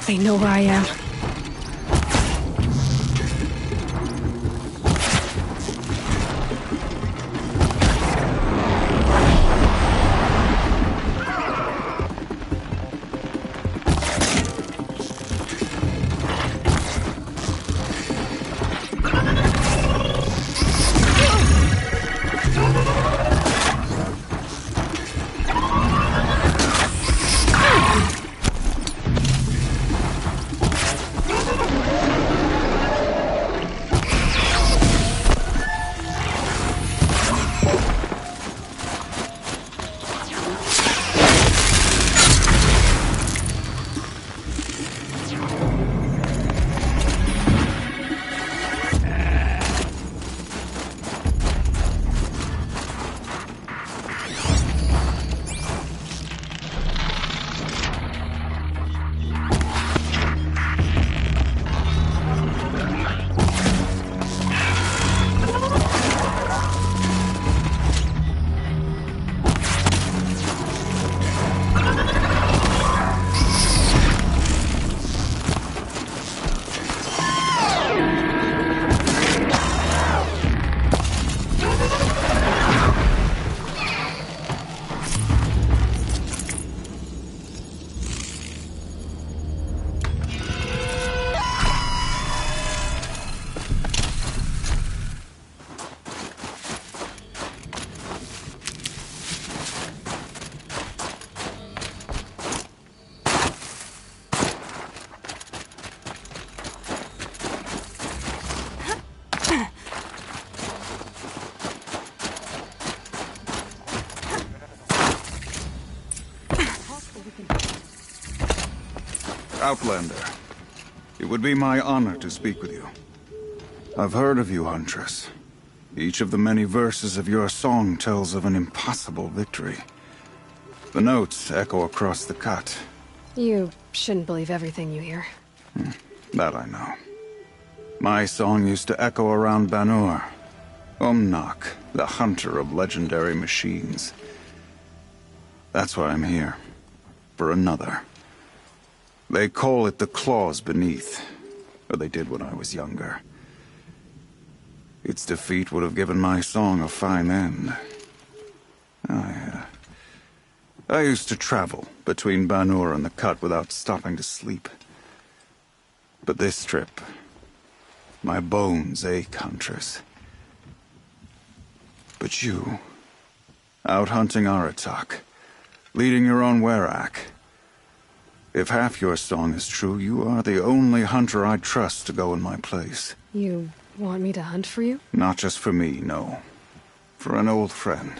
They know where I am. Outlander, it would be my honor to speak with you. I've heard of you, Huntress. Each of the many verses of your song tells of an impossible victory. The notes echo across the cut. You shouldn't believe everything you hear. That I know. My song used to echo around Banur. Umnak, the hunter of legendary machines. That's why I'm here. For another. They call it the claws beneath. Or they did when I was younger. Its defeat would have given my song a fine end. I used to travel between Banur and the Cut without stopping to sleep. But this trip, my bones ache, Huntress. But you, out hunting Aratak, leading your own Werak. If half your song is true, you are the only hunter I'd trust to go in my place. You want me to hunt for you? Not just for me, no. For an old friend.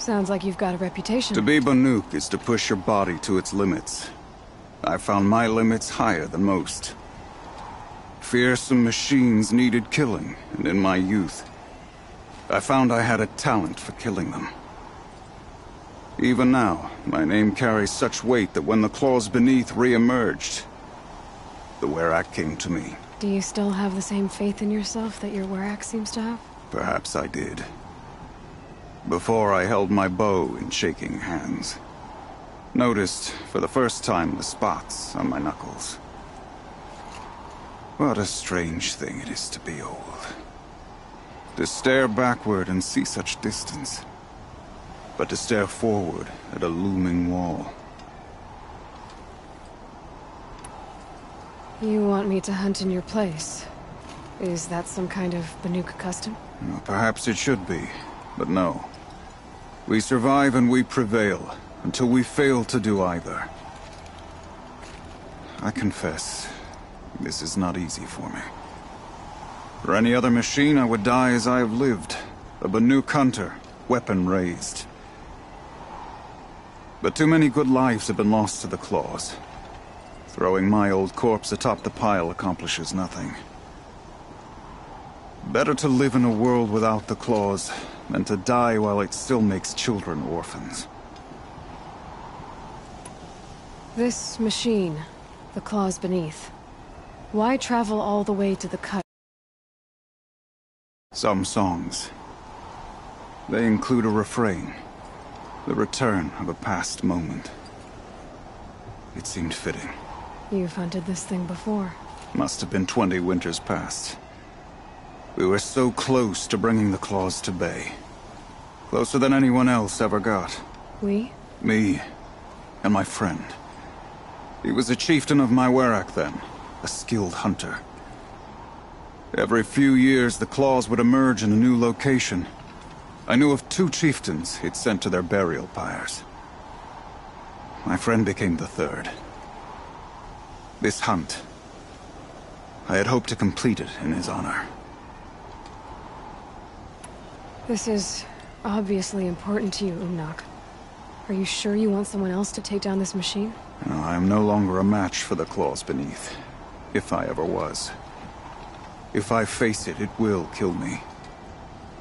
Sounds like you've got a reputation. To be Banuk is to push your body to its limits. I found my limits higher than most. Fearsome machines needed killing, and in my youth, I found I had a talent for killing them. Even now, my name carries such weight that when the claws beneath re-emerged, the Werak came to me. Do you still have the same faith in yourself that your Werak seems to have? Perhaps I did. Before I held my bow in shaking hands. Noticed, for the first time, the spots on my knuckles. What a strange thing it is to be old. To stare backward and see such distance. But to stare forward at a looming wall. You want me to hunt in your place? Is that some kind of Banuk custom? Well, perhaps it should be, but no. We survive and we prevail, until we fail to do either. I confess, this is not easy for me. For any other machine, I would die as I have lived. A Banuk hunter, weapon raised. But too many good lives have been lost to the claws. Throwing my old corpse atop the pile accomplishes nothing. Better to live in a world without the claws than to die while it still makes children orphans. This machine, the claws beneath. Why travel all the way to the cut? Some songs. They include a refrain. The return of a past moment. It seemed fitting. You've hunted this thing before. Must have been 20 winters past. We were so close to bringing the claws to bay. Closer than anyone else ever got. We? Me and my friend. He was a chieftain of my Werak then, a skilled hunter. Every few years the claws would emerge in a new location. I knew of 2 chieftains he'd sent to their burial pyres. My friend became the 3rd. This hunt, I had hoped to complete it in his honor. This is obviously important to you, Umnak. Are you sure you want someone else to take down this machine? No, I am no longer a match for the claws beneath, if I ever was. If I face it, it will kill me.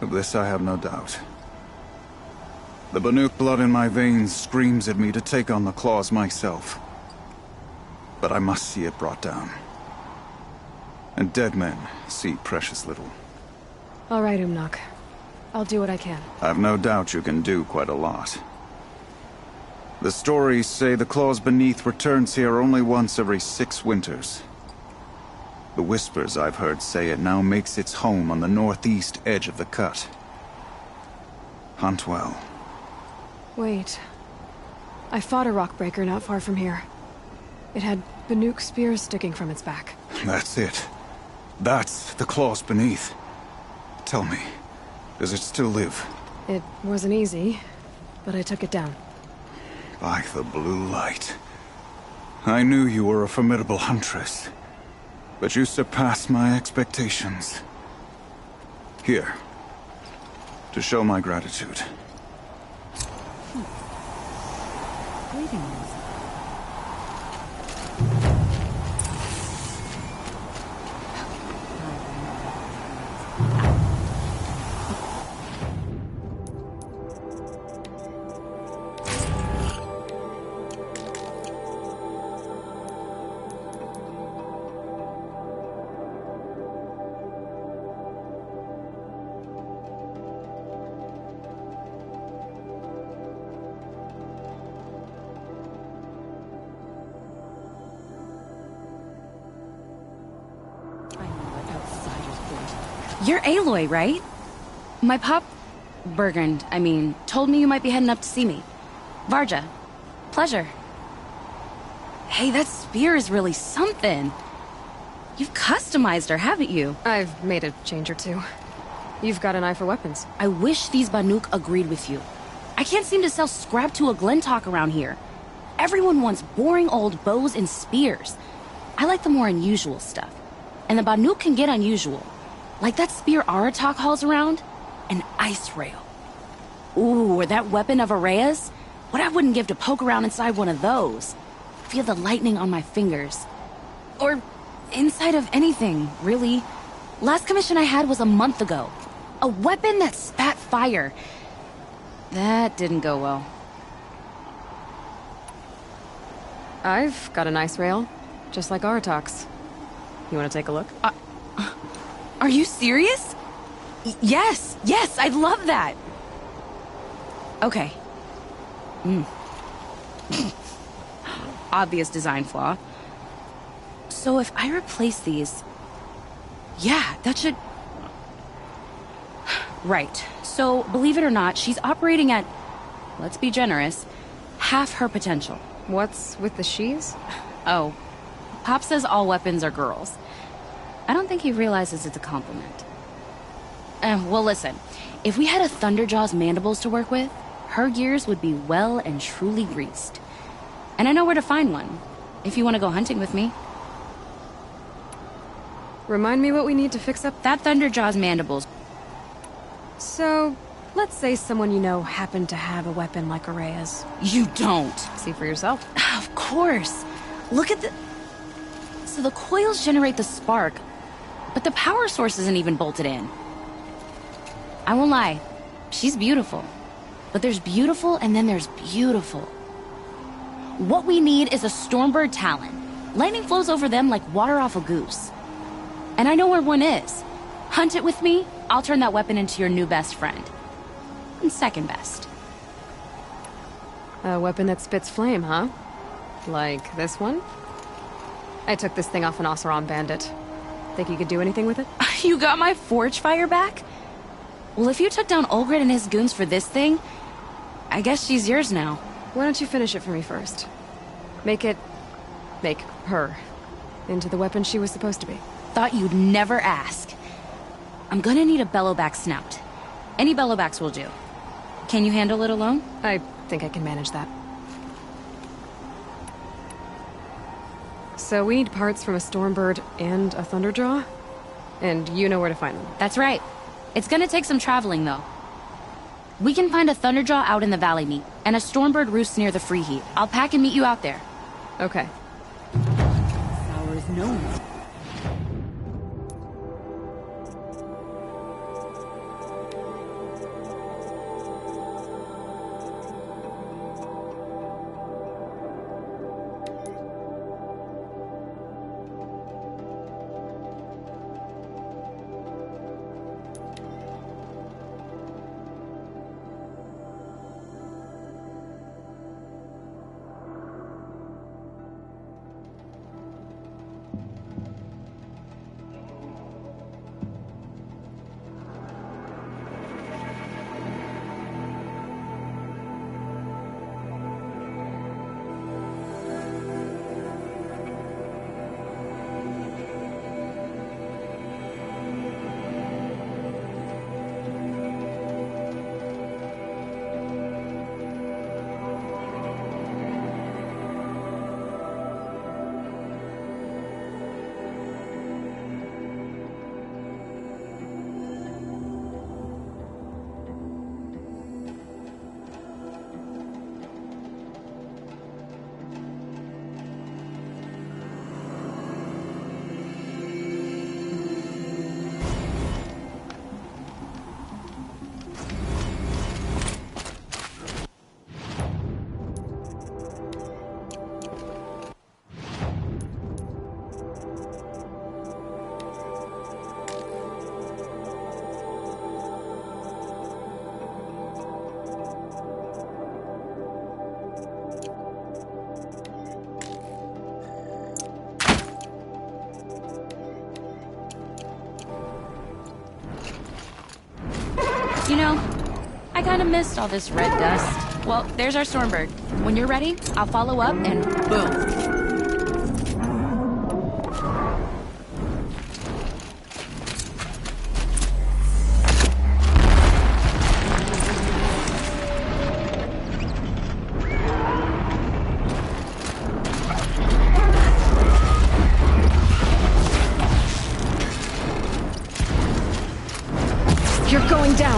Of this I have no doubt. The Banuk blood in my veins screams at me to take on the claws myself. But I must see it brought down. And dead men see precious little. All right, Umnak. I'll do what I can. I've no doubt you can do quite a lot. The stories say the claws beneath returns here only once every 6 winters. The whispers I've heard say it now makes its home on the northeast edge of the cut. Hunt well. Wait. I fought a rockbreaker not far from here. It had Banuk spears sticking from its back. That's it. That's the claws beneath. Tell me, does it still live? It wasn't easy, but I took it down. By the blue light. I knew you were a formidable huntress. But you surpassed my expectations. Here. To show my gratitude. Greetings. You're Aloy, right? My pop... Bergund, I mean, told me you might be heading up to see me. Varja. Pleasure. Hey, that spear is really something. You've customized her, haven't you? I've made a change or two. You've got an eye for weapons. I wish these Banuk agreed with you. I can't seem to sell scrap to a Glentalk around here. Everyone wants boring old bows and spears. I like the more unusual stuff. And the Banuk can get unusual. Like that spear Aratak hauls around? An ice rail. Ooh, or that weapon of Araya's? What I wouldn't give to poke around inside one of those. Feel the lightning on my fingers. Or inside of anything, really. Last commission I had was a month ago. A weapon that spat fire. That didn't go well. I've got an ice rail, just like Aratak's. You want to take a look? Are you serious? Yes, I'd love that. Okay. Obvious design flaw. So if I replace these... Yeah, that should... Right. So, believe it or not, she's operating at, let's be generous, half her potential. What's with the she's? Oh. Pop says all weapons are girls. I don't think he realizes it's a compliment. Well, listen. If we had a Thunderjaw's mandibles to work with, her gears would be well and truly greased. And I know where to find one, if you want to go hunting with me. Remind me what we need to fix up. That Thunderjaw's mandibles. So, let's say someone you know happened to have a weapon like Araya's. You don't. See for yourself. Of course. Look at the... So the coils generate the spark, but the power source isn't even bolted in. I won't lie. She's beautiful. But there's beautiful and then there's beautiful. What we need is a Stormbird Talon. Lightning flows over them like water off a goose. And I know where one is. Hunt it with me, I'll turn that weapon into your new best friend. And second best. A weapon that spits flame, huh? Like this one? I took this thing off an Oseram bandit. Think you could do anything with it? You got my forge fire back? Well, if you took down Olgrid and his goons for this thing, I guess she's yours now. Why don't you finish it for me first? Make her into the weapon she was supposed to be. Thought you'd never ask. I'm gonna need a bellowback snout. Any bellowbacks will do. Can you handle it alone? I think I can manage that. So we need parts from a Stormbird and a Thunderjaw? And you know where to find them. That's right. It's gonna take some traveling, though. We can find a Thunderjaw out in the Valley Meat, and a Stormbird roost near the Free Heat. I'll pack and meet you out there. Okay. Ours no. You know, I kinda missed all this red dust. Well, there's our Stormbird. When you're ready, I'll follow up and boom. You're going down.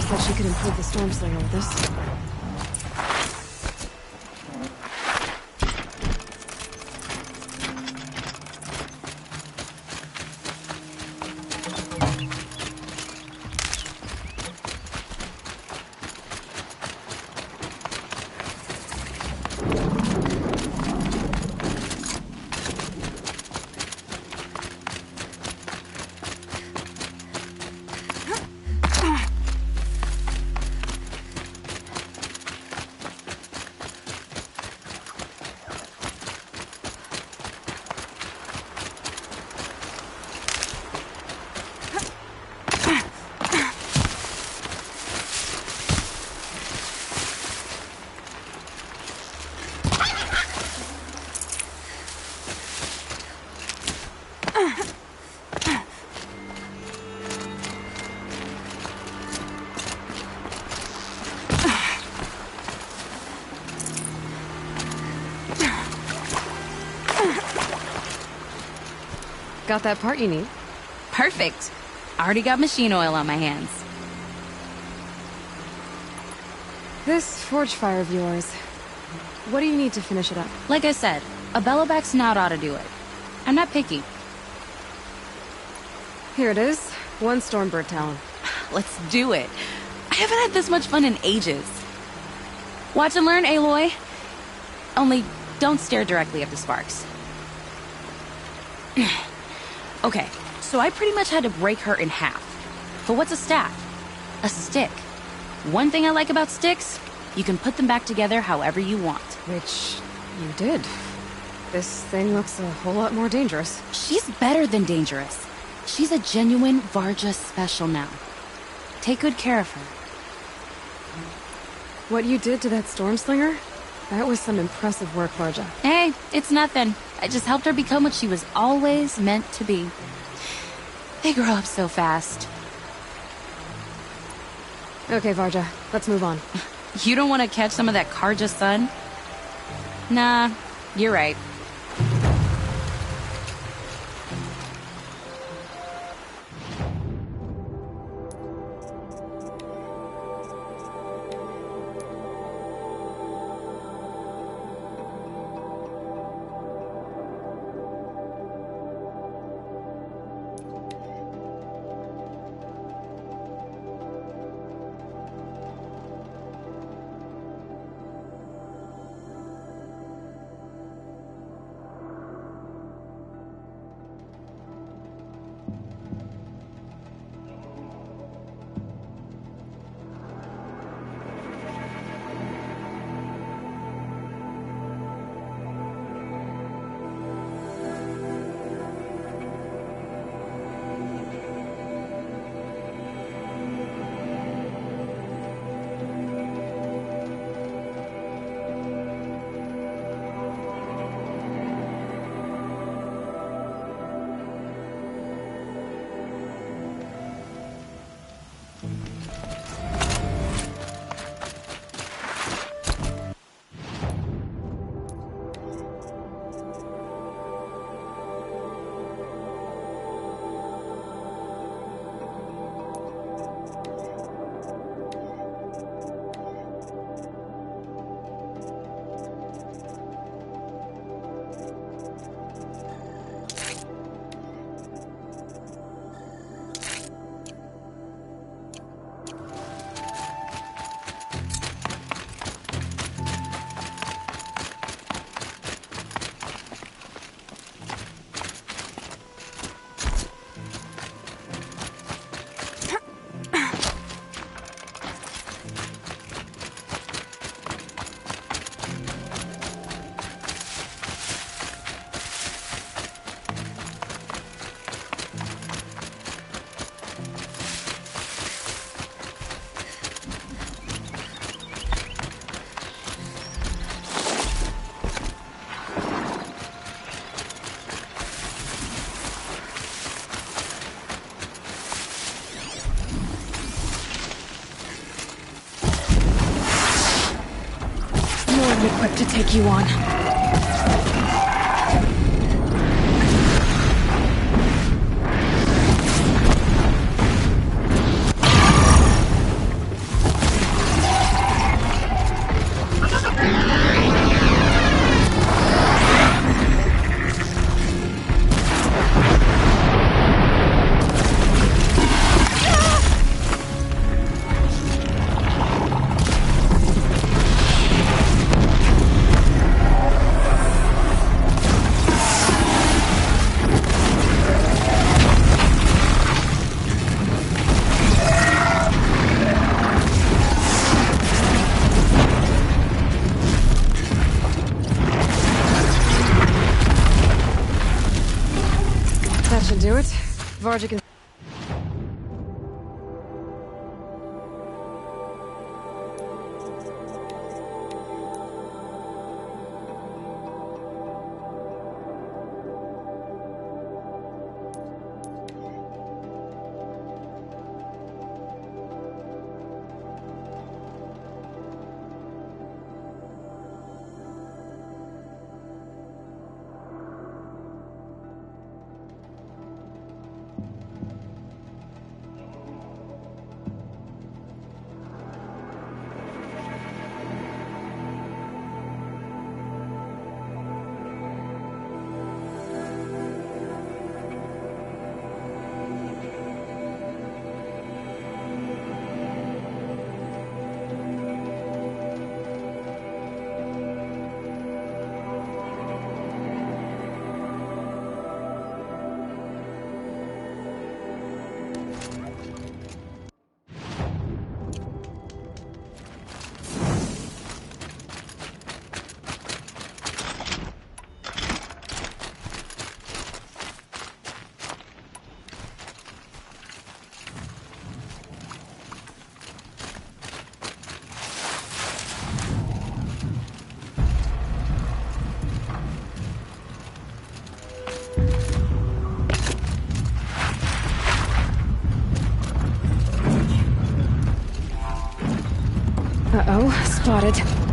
said she could improve the storm slinger with this. Got that part you need? Perfect. Already got machine oil on my hands. This forge fire of yours, what do you need to finish it up? Like I said, a bellowback snout ought to do it. I'm not picky. Here it is. 1 Stormbird talon. Let's do it. I haven't had this much fun in ages. Watch and learn, Aloy. Only don't stare directly at the sparks. Okay, so I pretty much had to break her in half. But what's a staff? A stick. One thing I like about sticks, you can put them back together however you want. Which you did. This thing looks a whole lot more dangerous. She's better than dangerous. She's a genuine Varja special now. Take good care of her. What you did to that Stormslinger? That was some impressive work, Varja. Hey, it's nothing. I just helped her become what she was always meant to be. They grow up so fast. Okay, Varja, let's move on. You don't want to catch some of that Karja sun? Nah, you're right. Equipped to take you on. Vargic and... Uh-oh, spotted.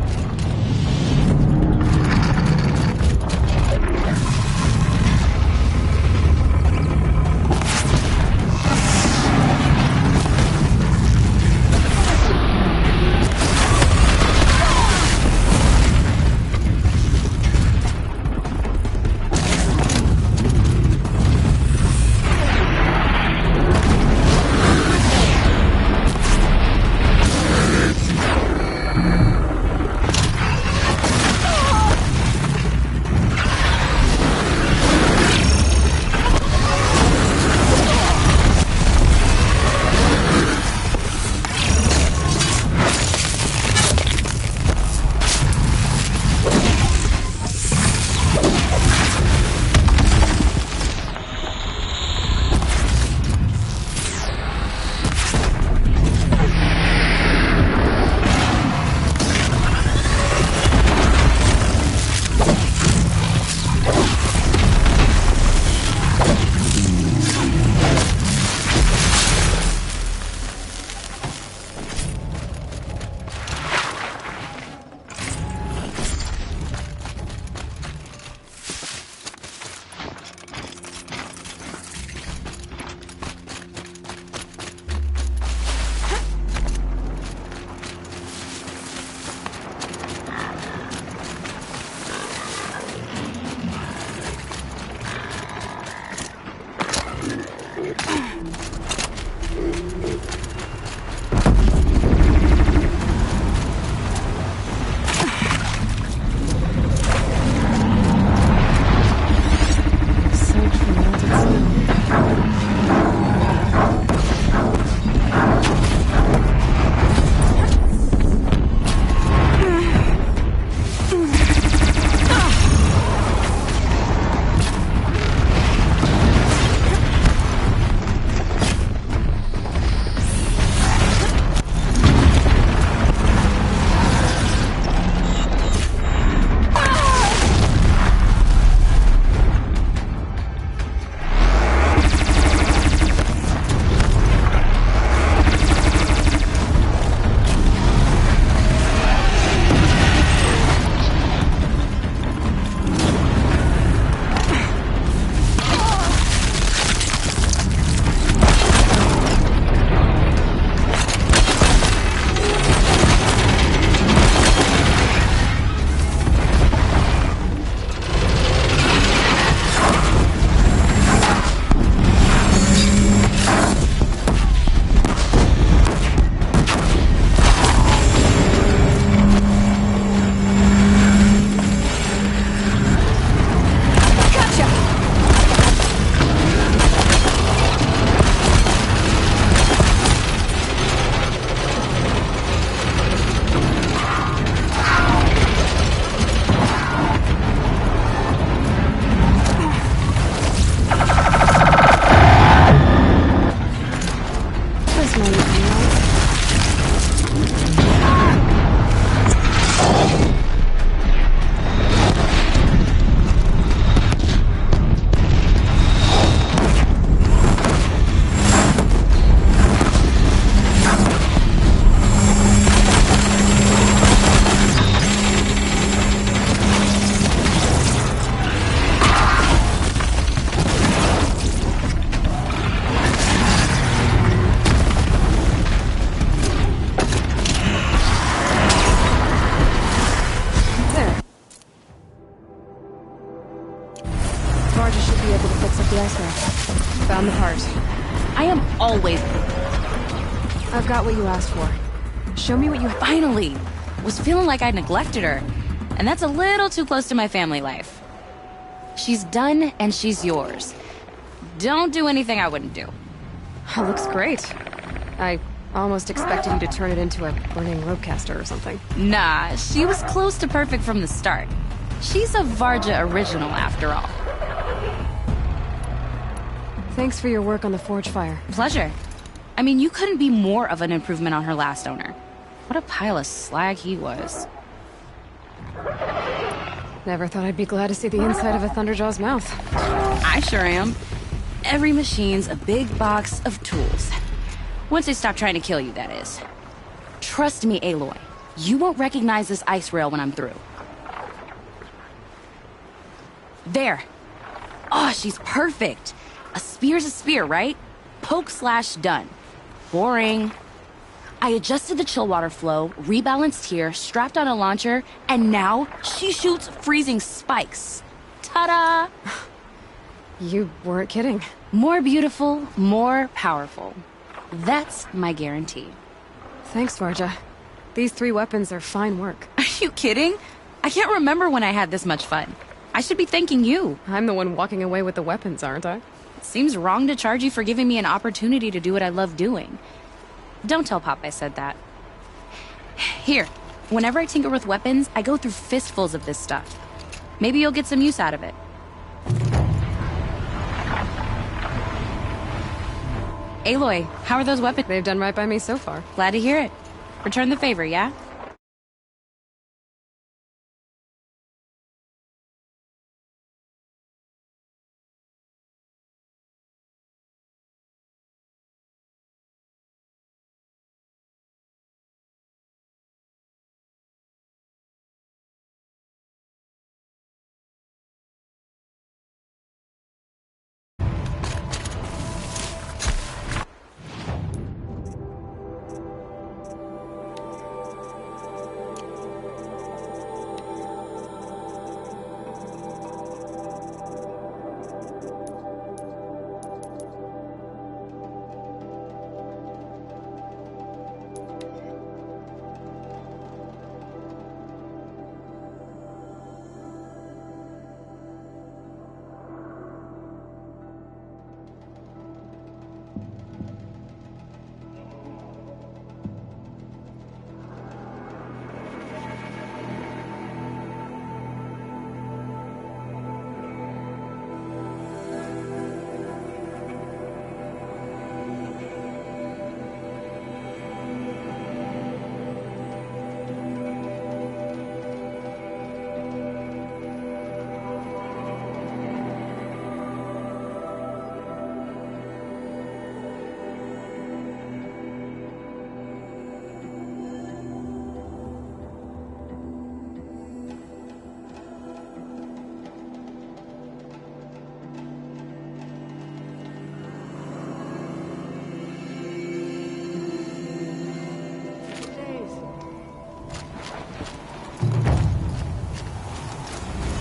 I am always... I've got what you asked for. Show me what you... Finally! Was feeling like I'd neglected her. And that's a little too close to my family life. She's done, and she's yours. Don't do anything I wouldn't do. That looks great. I almost expected you to turn it into a burning ropecaster or something. Nah, she was close to perfect from the start. She's a Varja original, after all. Thanks for your work on the forge fire. Pleasure. I mean, you couldn't be more of an improvement on her last owner. What a pile of slag he was. Never thought I'd be glad to see the inside of a Thunderjaw's mouth. I sure am. Every machine's a big box of tools. Once they stop trying to kill you, that is. Trust me, Aloy. You won't recognize this ice rail when I'm through. There. Oh, she's perfect. A spear's a spear, right? Poke slash done. Boring. I adjusted the chill water flow, rebalanced here, strapped on a launcher, and now she shoots freezing spikes. Ta-da! You weren't kidding. More beautiful, more powerful. That's my guarantee. Thanks, Varja. These 3 weapons are fine work. Are you kidding? I can't remember when I had this much fun. I should be thanking you. I'm the one walking away with the weapons, aren't I? It seems wrong to charge you for giving me an opportunity to do what I love doing. Don't tell Pop I said that. Here, whenever I tinker with weapons, I go through fistfuls of this stuff. Maybe you'll get some use out of it. Aloy, how are those weapons? They've done right by me so far. Glad to hear it. Return the favor, yeah?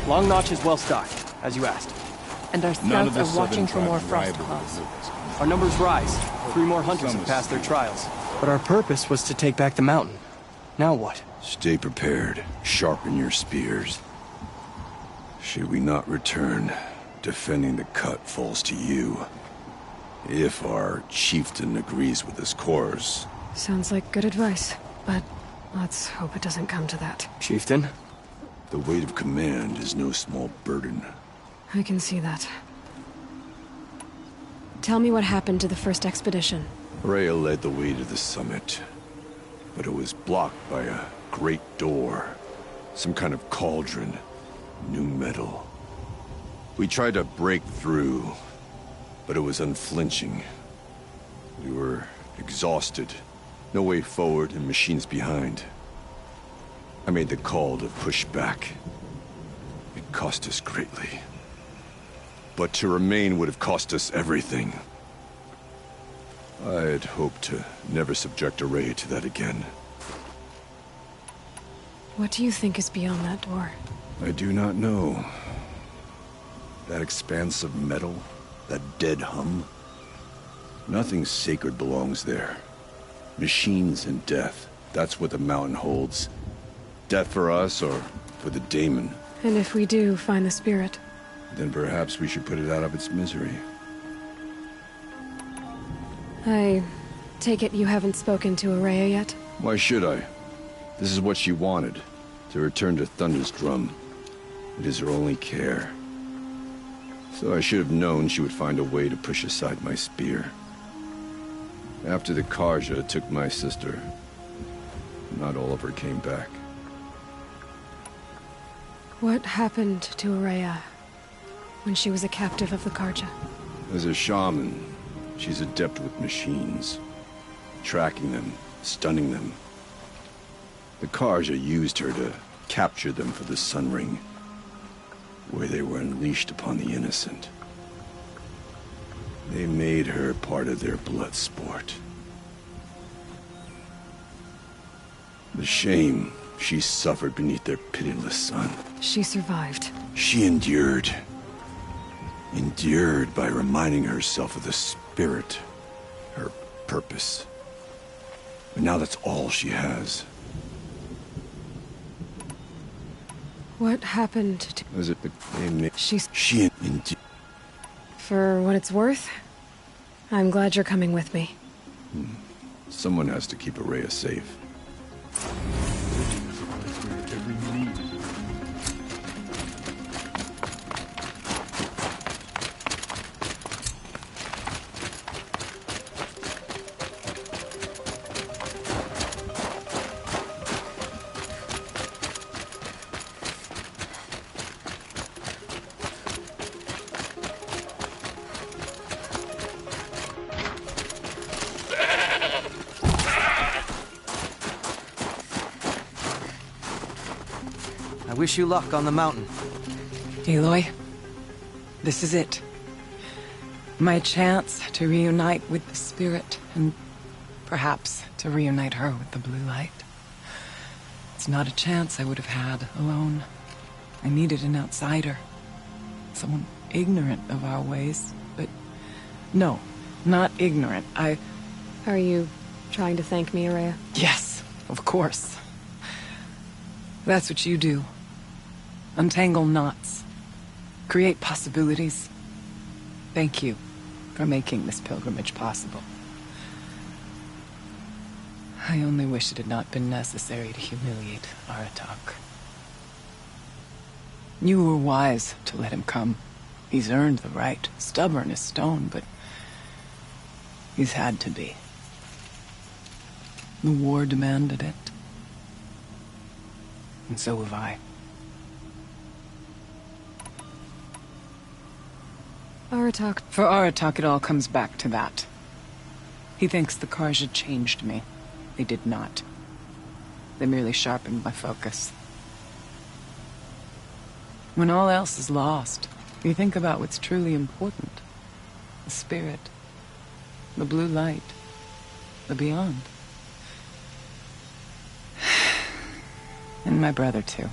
Long Notch is well stocked, as you asked. And our scouts are watching for more frost claws. Our numbers rise. 3 more hunters have passed their trials. But our purpose was to take back the mountain. Now what? Stay prepared. Sharpen your spears. Should we not return, defending the cut falls to you. If our chieftain agrees with his course. Sounds like good advice, but let's hope it doesn't come to that. Chieftain? The weight of command is no small burden. I can see that. Tell me what happened to the first expedition. Rhea led the way to the summit, but it was blocked by a great door. Some kind of cauldron. New metal. We tried to break through, but it was unflinching. We were exhausted. No way forward and machines behind. I made the call to push back. It cost us greatly. But to remain would have cost us everything. I had hoped to never subject Array to that again. What do you think is beyond that door? I do not know. That expanse of metal, that dead hum. Nothing sacred belongs there. Machines and death. That's what the mountain holds. Death for us, or for the daemon. And if we do find the spirit? Then perhaps we should put it out of its misery. I take it you haven't spoken to Araya yet? Why should I? This is what she wanted. To return to Thunder's drum. It is her only care. So I should have known she would find a way to push aside my spear. After the Karja took my sister, not all of her came back. What happened to Araya when she was a captive of the Karja? As a shaman, she's adept with machines. Tracking them, stunning them. The Karja used her to capture them for the Sun Ring, where they were unleashed upon the innocent. They made her part of their blood sport. The shame she suffered beneath their pitiless sun. She survived. She endured. Endured by reminding herself of the spirit, her purpose. But now that's all she has. What happened to... Was it the... She endured. For what it's worth, I'm glad you're coming with me. Someone has to keep Araya safe. I wish you luck on the mountain. Aloy, this is it. My chance to reunite with the spirit, and perhaps to reunite her with the blue light. It's not a chance I would have had alone. I needed an outsider. Someone ignorant of our ways, but... No, not ignorant. Are you trying to thank me, Araya? Yes, of course. That's what you do. Untangle knots. Create possibilities. Thank you for making this pilgrimage possible. I only wish it had not been necessary to humiliate Aratak. You were wise to let him come. He's earned the right. Stubborn as stone, but he's had to be. The war demanded it. And so have I. Aratak. For Aratak, it all comes back to that. He thinks the Karja changed me. They did not. They merely sharpened my focus. When all else is lost, you think about what's truly important. The spirit. The blue light. The beyond. And my brother, too.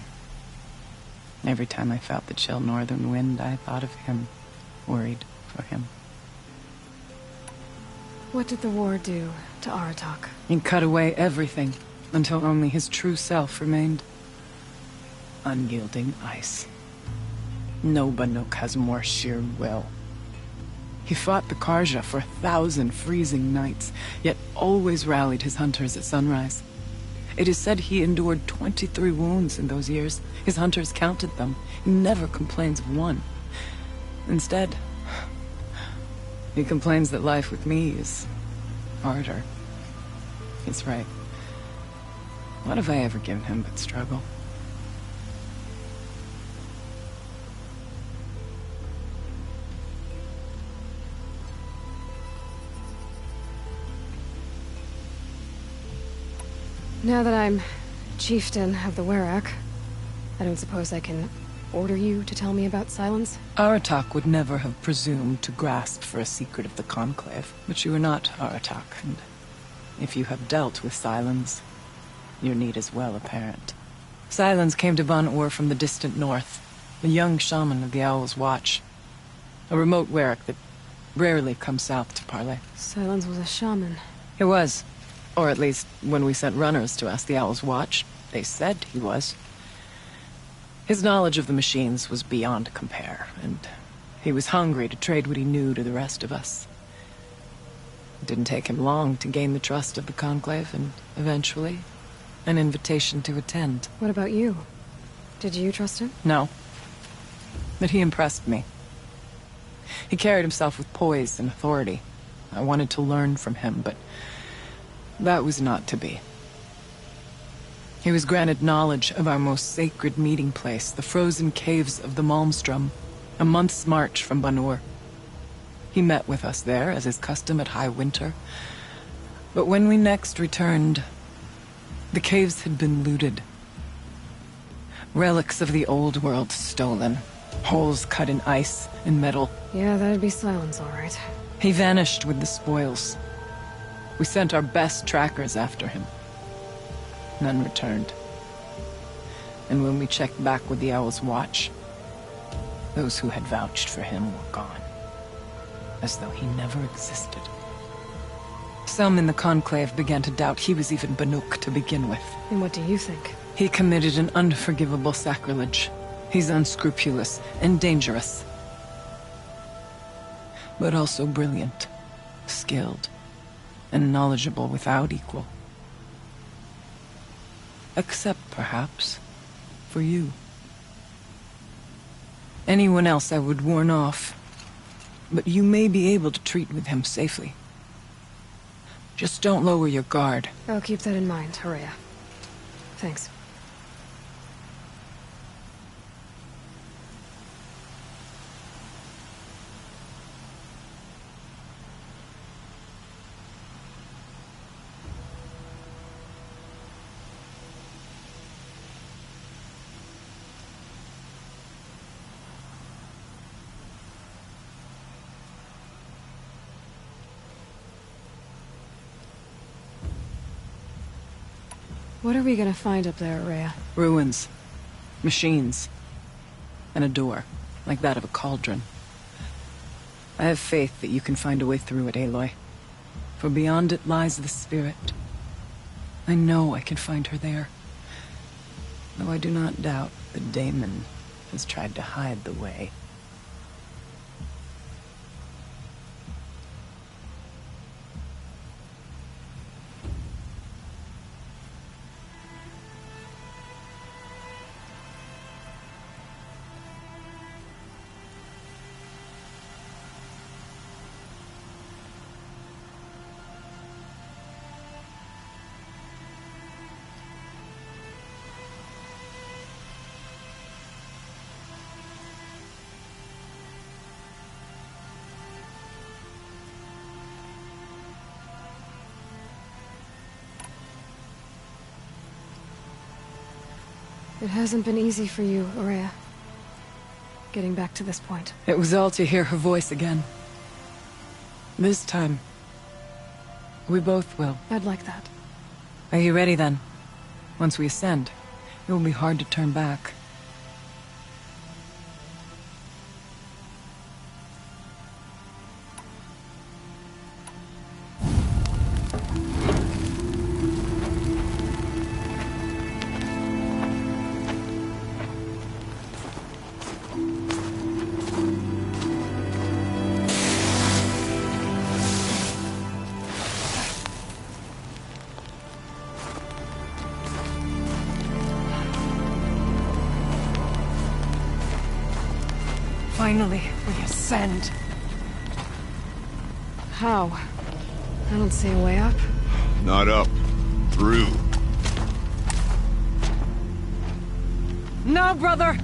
Every time I felt the chill northern wind, I thought of him. Worried for him. What did the war do to Aratak? He cut away everything, until only his true self remained. Unyielding ice. No Banuk has more sheer will. He fought the Karja for 1,000 freezing nights, yet always rallied his hunters at sunrise. It is said he endured 23 wounds in those years. His hunters counted them. He never complains of one. Instead, he complains that life with me is harder. He's right. What have I ever given him but struggle? Now that I'm chieftain of the Werak, I don't suppose I can order you to tell me about Silence? Aratak would never have presumed to grasp for a secret of the Conclave. But you are not Aratak, and if you have dealt with Silence, your need is well apparent. Silence came to Ban-Ur from the distant north, a young shaman of the Owl's Watch. A remote Werak that Rarely come south to parley. Silence was a shaman. He was. Or at least, when we sent runners to ask the Owl's Watch, they said he was. His knowledge of the machines was beyond compare, and he was hungry to trade what he knew to the rest of us. It didn't take him long to gain the trust of the Conclave, and eventually, an invitation to attend. What about you? Did you trust him? No. But he impressed me. He carried himself with poise and authority. I wanted to learn from him, but that was not to be. He was granted knowledge of our most sacred meeting place, the frozen caves of the Malmstrom, a month's march from Banur. He met with us there, as is custom at High Winter. But when we next returned, the caves had been looted. Relics of the old world stolen. Holes cut in ice and metal. Yeah, that'd be Silence, all right. He vanished with the spoils. We sent our best trackers after him. None returned. And when we checked back with the Owl's Watch, those who had vouched for him were gone. As though he never existed. Some in the Conclave began to doubt he was even Banuk to begin with. And what do you think? He committed an unforgivable sacrilege. He's unscrupulous and dangerous. But also brilliant, skilled, and knowledgeable without equal. Except, perhaps, for you. Anyone else I would warn off, but you may be able to treat with him safely. Just don't lower your guard. I'll keep that in mind, Hreya. Thanks. What are we gonna find up there, Hreya? Ruins. Machines. And a door, like that of a cauldron. I have faith that you can find a way through it, Aloy. For beyond it lies the spirit. I know I can find her there. Though I do not doubt that Daemon has tried to hide the way. It hasn't been easy for you, Hreya. Getting back to this point. It was all to hear her voice again. This time, we both will. I'd like that. Are you ready then? Once we ascend, it will be hard to turn back. Finally, we ascend. How? I don't see a way up. Not up. Through. No, brother!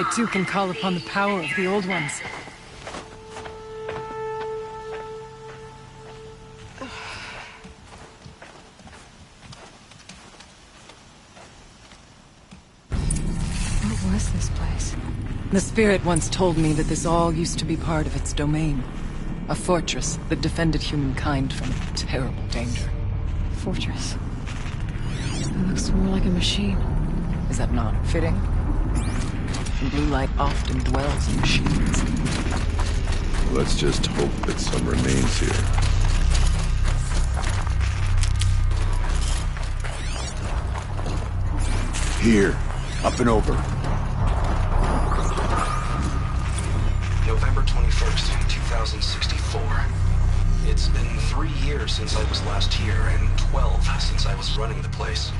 I too can call upon the power of the Old Ones. What was this place? The spirit once told me that this all used to be part of its domain. A fortress that defended humankind from terrible danger. Fortress. It looks more like a machine. Is that not fitting? The blue light often dwells in machines. Let's just hope that some remains here. Here. Up and over. November 21st, 2064. It's been 3 years since I was last here, and 12 since I was running the place.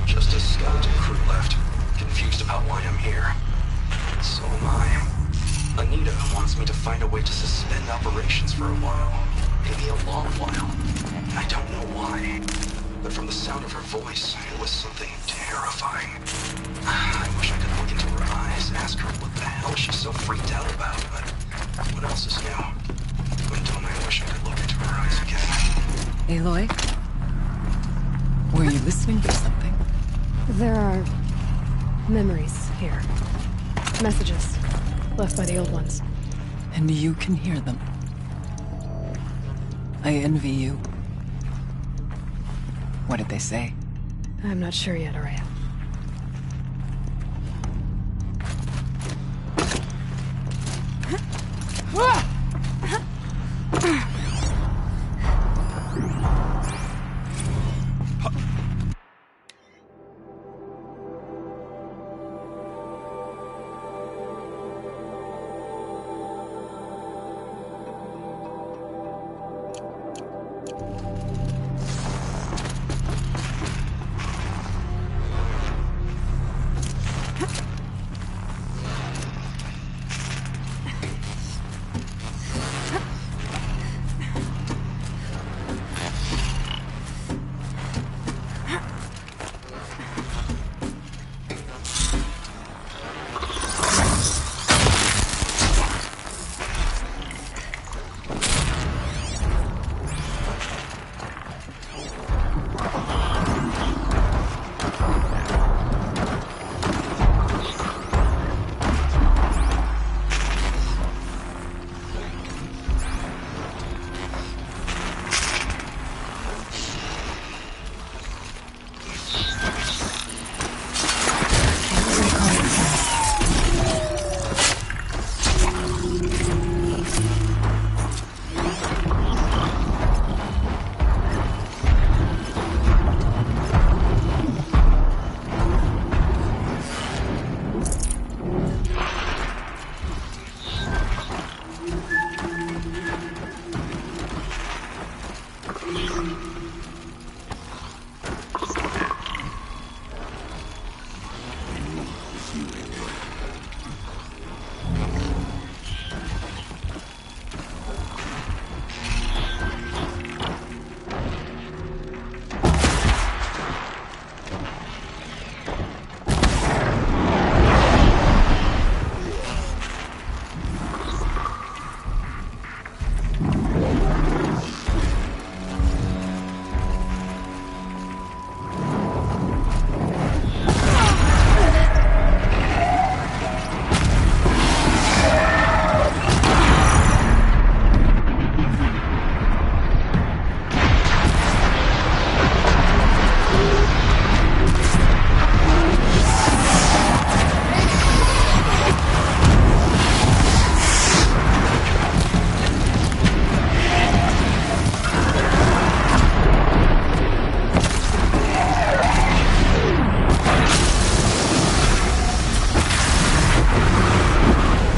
Just a skeleton crew left, confused about why I'm here. So am I. Anita wants me to find a way to suspend operations for a while. Maybe a long while. I don't know why. But from the sound of her voice, it was something terrifying. I wish I could look into her eyes, ask her what the hell she's so freaked out about, but what else is new? When don't I wish I could look into her eyes again? Aloy? Were you listening to something? There are memories here. Messages left by the Old Ones. And you can hear them. I envy you. What did they say? I'm not sure yet, Araya.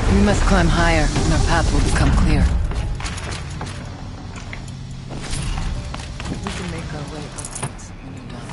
We must climb higher, and our path will become clear. We can make our way upwards when you're done.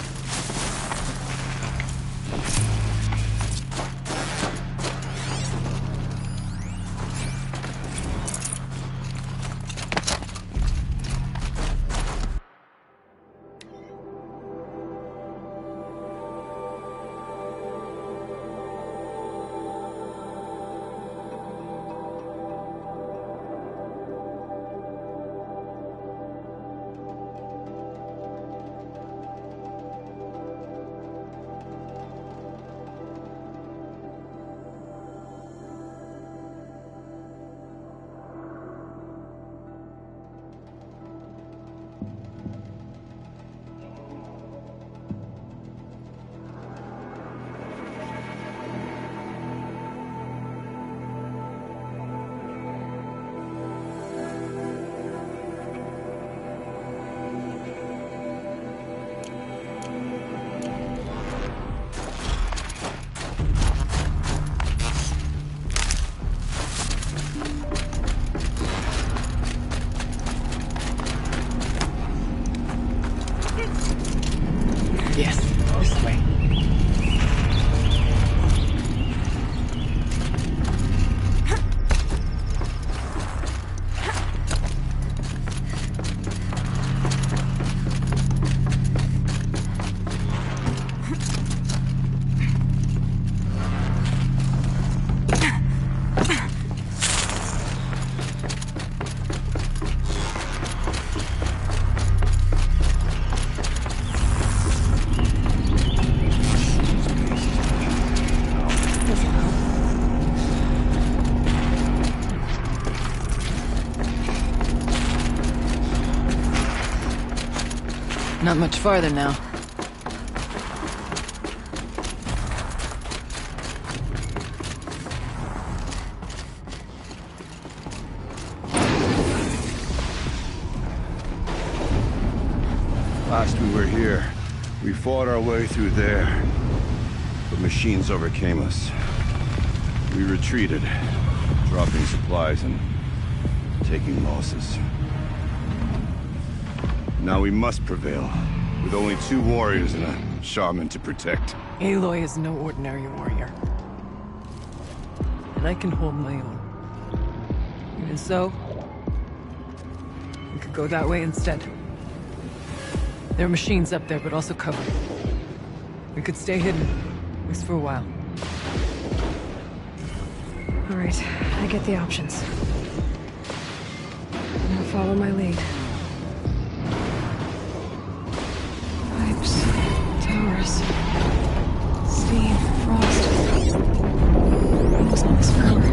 Not much farther now. Last we were here, we fought our way through there. The machines overcame us. We retreated, dropping supplies and taking losses. Now we must prevail, with only 2 warriors and a shaman to protect. Aloy is no ordinary warrior. And I can hold my own. Even so, we could go that way instead. There are machines up there, but also cover. We could stay hidden, at least for a while. All right, I get the options. Now follow my lead. Pipes, towers, steam, frost. What's all this forever?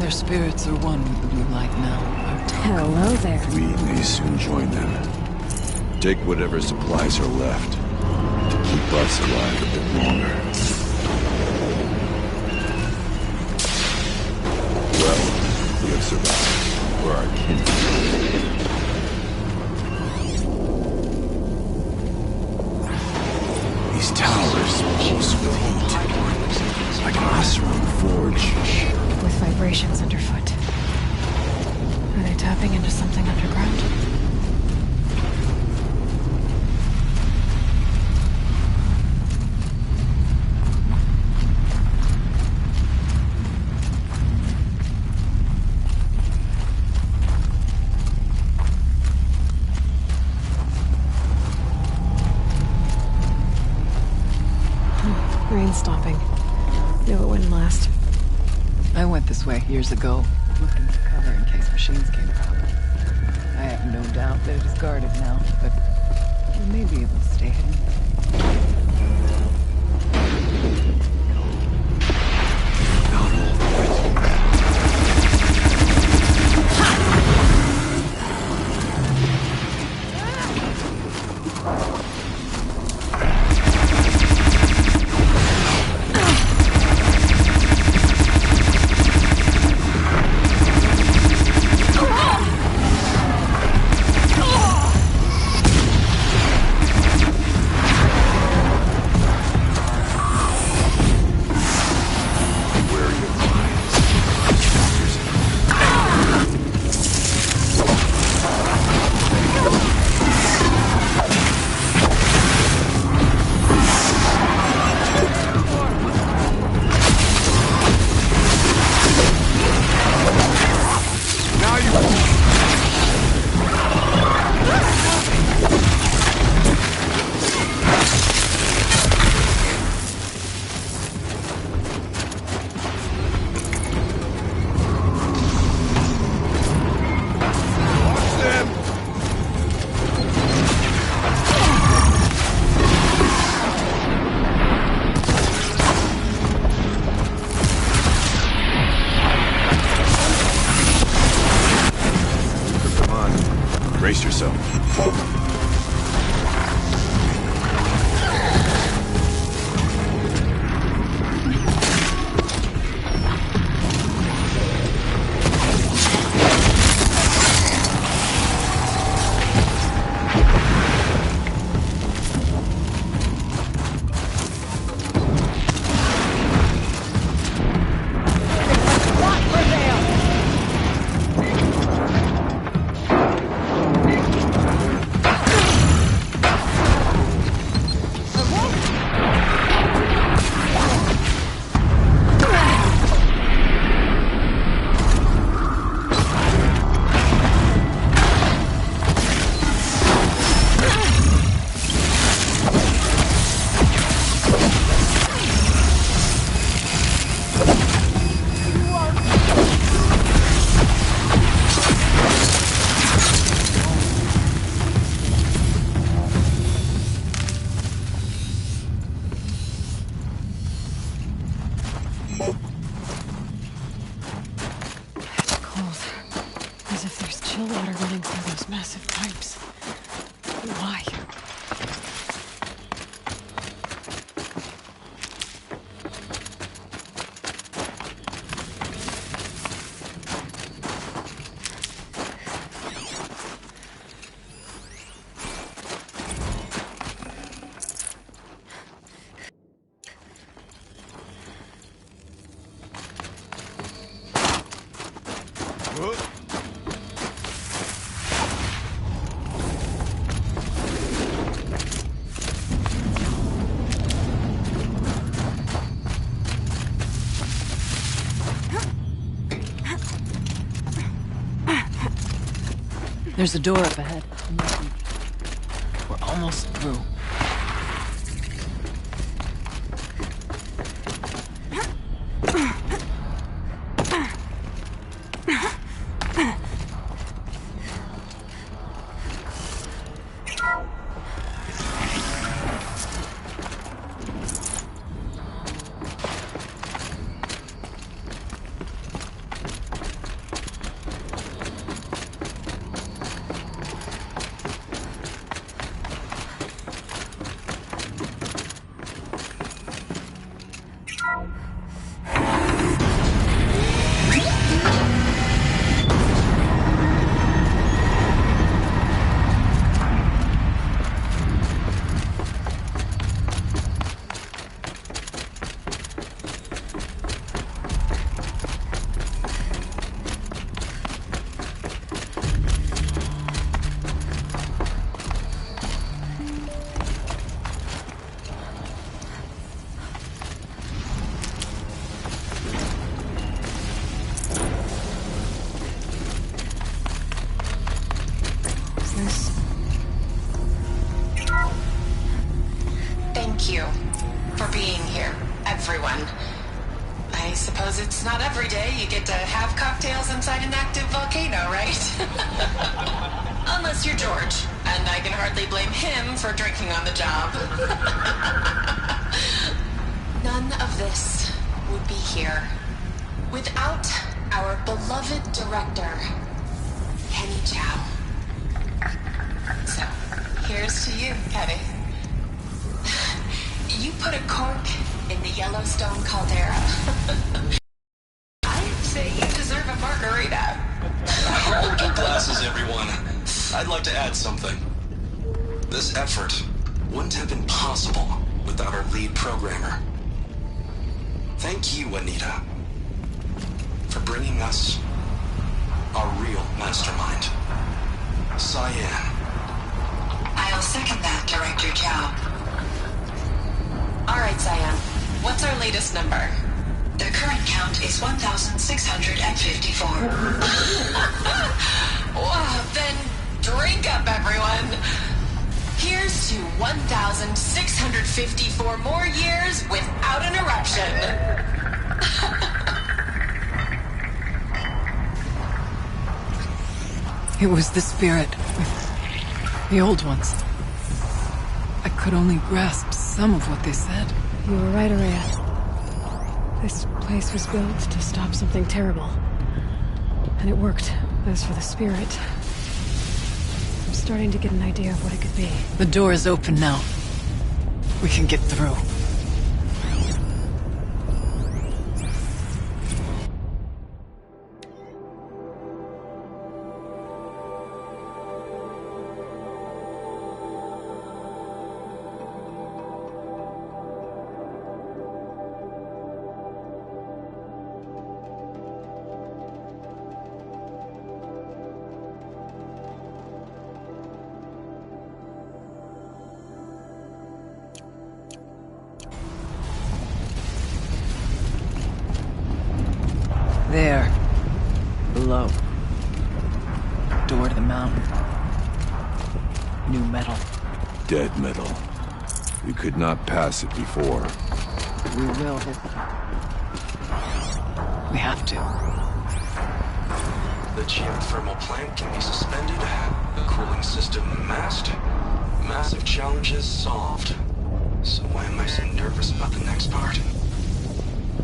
Their spirits are one with the blue light now. Hello there. We may soon join them. Take whatever supplies are left to keep us alive a bit longer. Well, we have survived. We're our kin. These towers pulse with heat, like an Osram forge. With vibrations underfoot. Are they tapping into something underground? Rain stopping. Knew it wouldn't last. I went this way years ago, looking to cover in case machines came out. I have no doubt that it is guarded now, but we may be able to stay hidden. Brace yourself. There's a door up ahead. We're almost through. inside an active volcano, right? Unless you're George, and I can hardly blame him for drinking on the job. None of this would be here without our beloved director, Kenny Chow. So, here's to you, Kenny. You put a cork in the Yellowstone caldera. I'd say you deserve a margarita. Hold your glasses, everyone. I'd like to add something. This effort wouldn't have been possible without our lead programmer. Thank you, Anita, for bringing us our real mastermind, Cyan. I'll second that, Director Chow. All right, Cyan. What's our latest number? The current count is 1,654. Wow, then drink up, everyone. Here's to 1,654 more years without an eruption. It was the spirit. The old ones. I could only grasp some of what they said. You were right, Araya. This place was built to stop something terrible. And it worked. As for the spirit, I'm starting to get an idea of what it could be. The door is open now. We can get through. There. Below. Door to the mountain. New metal. Dead metal. We could not pass it before. We will. We have to. The geothermal plant can be suspended, the cooling system masked, massive challenges solved. So why am I so nervous about the next part?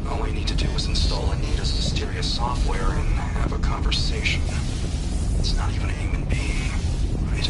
All I need to do is install Anita's mysterious software and have a conversation. It's not even a human being, right?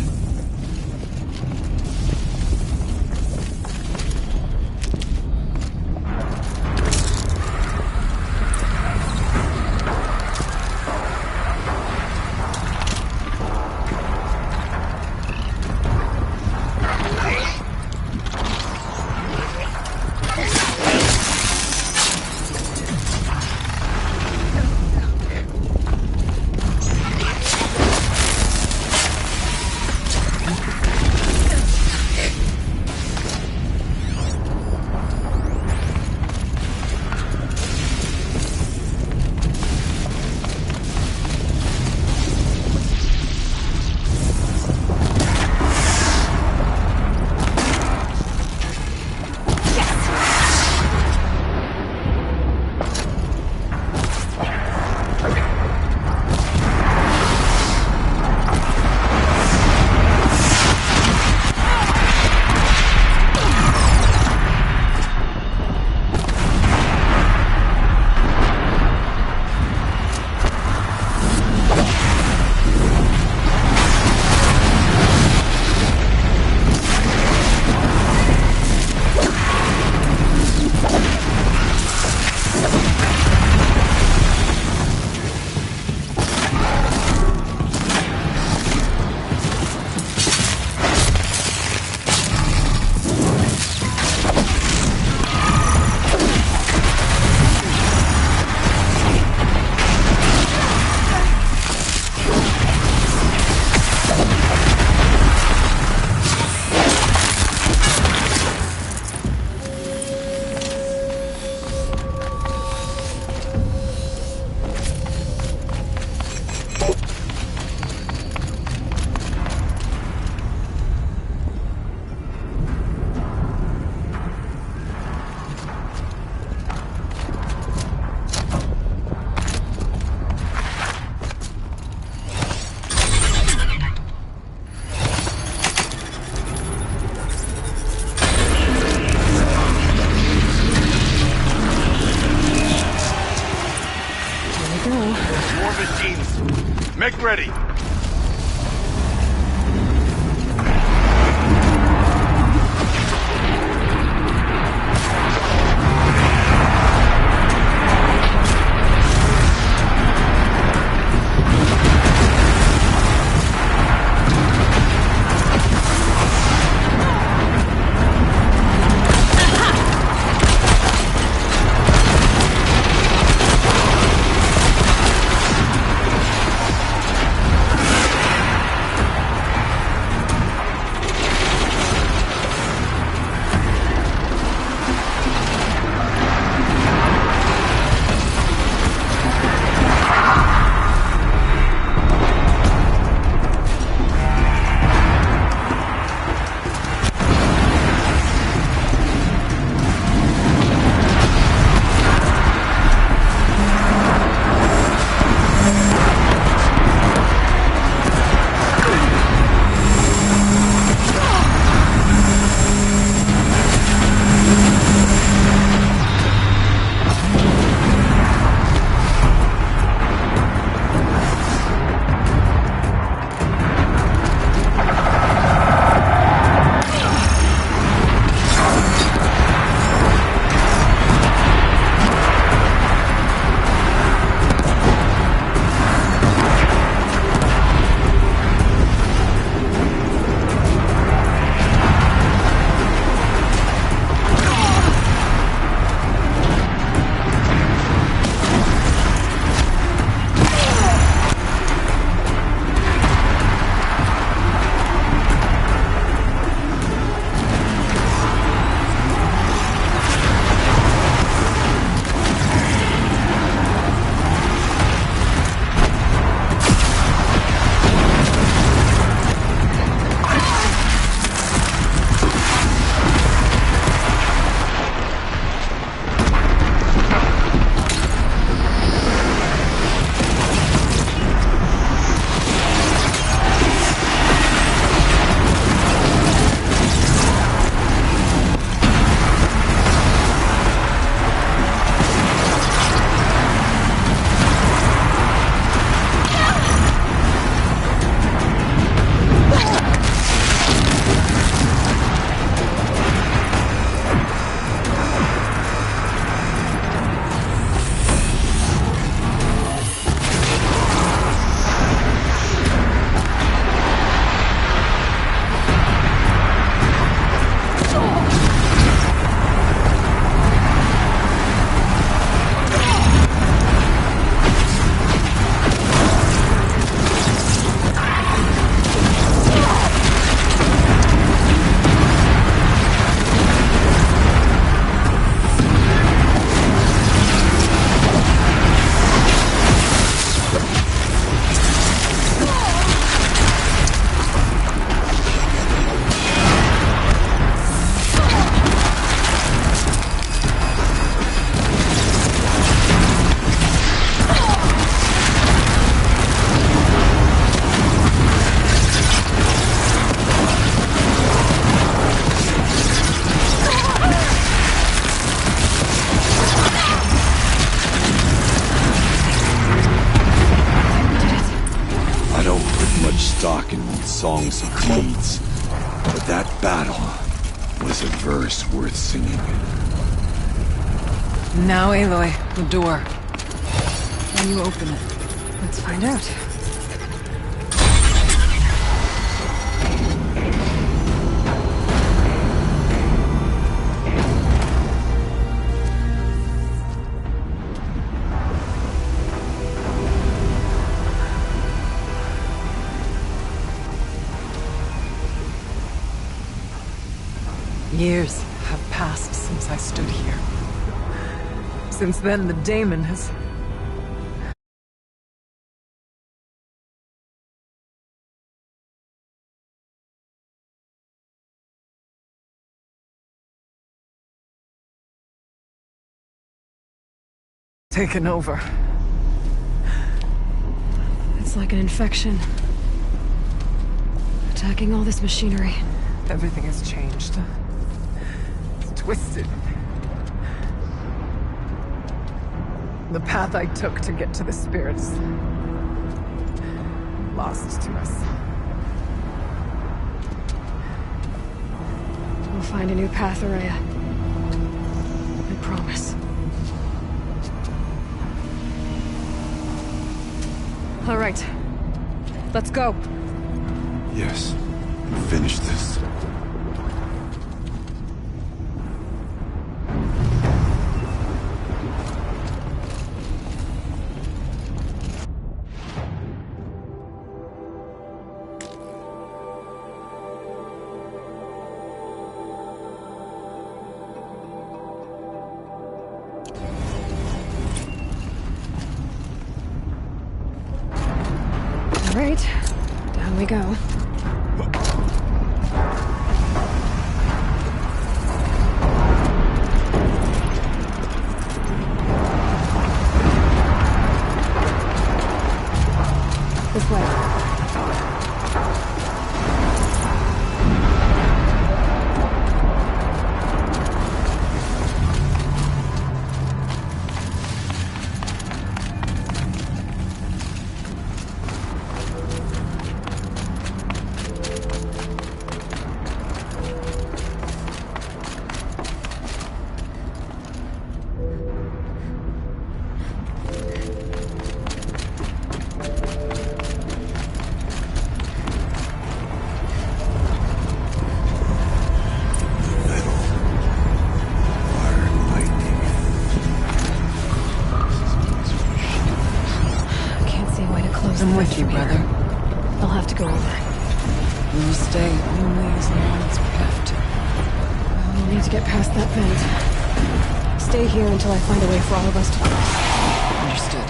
More machines. Make ready. Songs of deeds, but that battle was a verse worth singing. Now, Aloy, the door. Can you open it? Let's find out. Years have passed since I stood here. Since then, the daemon has... taken over. It's like an infection. Attacking all this machinery. Everything has changed. It's twisted. The path I took to get to the spirits. Lost to us. We'll find a new path, Araya. I promise. All right. Let's go. Yes. And finish this. All right. Down we go. This way. I'm with you, brother. I'll have to go over. We'll stay only as long as we have to. We'll need to get past that vent. Stay here until I find a way for all of us to cross. Understood.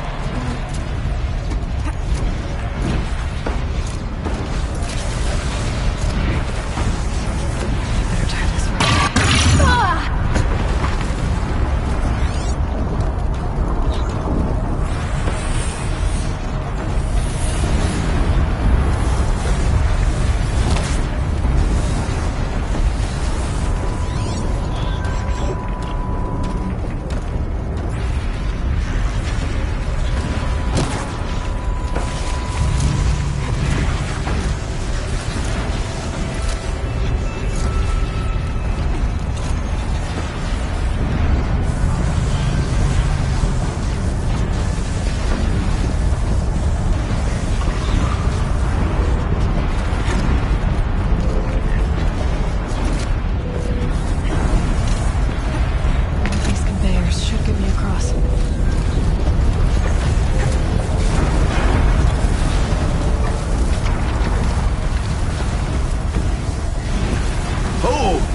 Better time this right.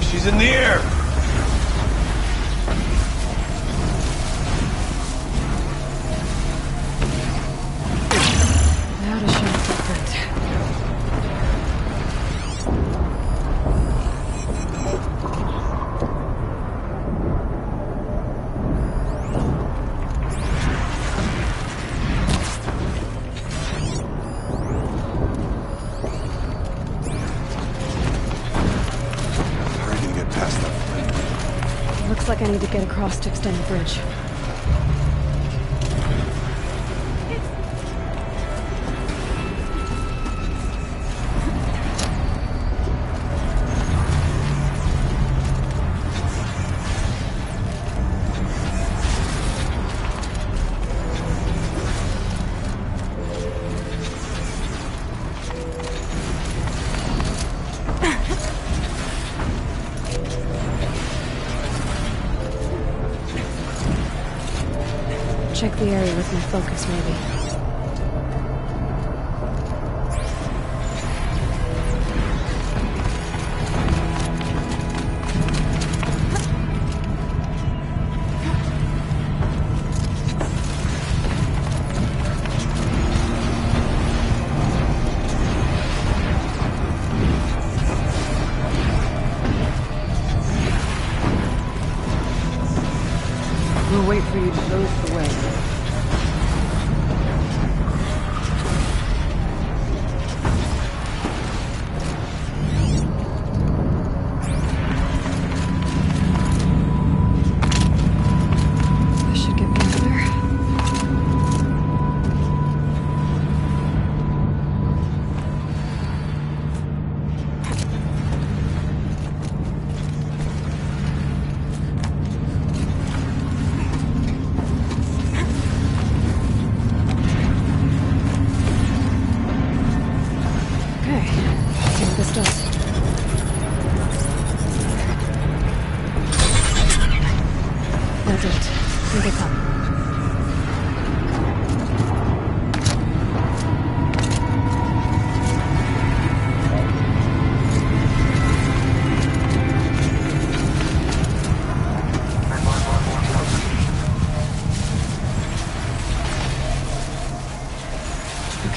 She's in the air! Now to show footprint. Looks like I need to get across to extend the bridge. Check the area with my focus, maybe. We'll wait for you to close the way.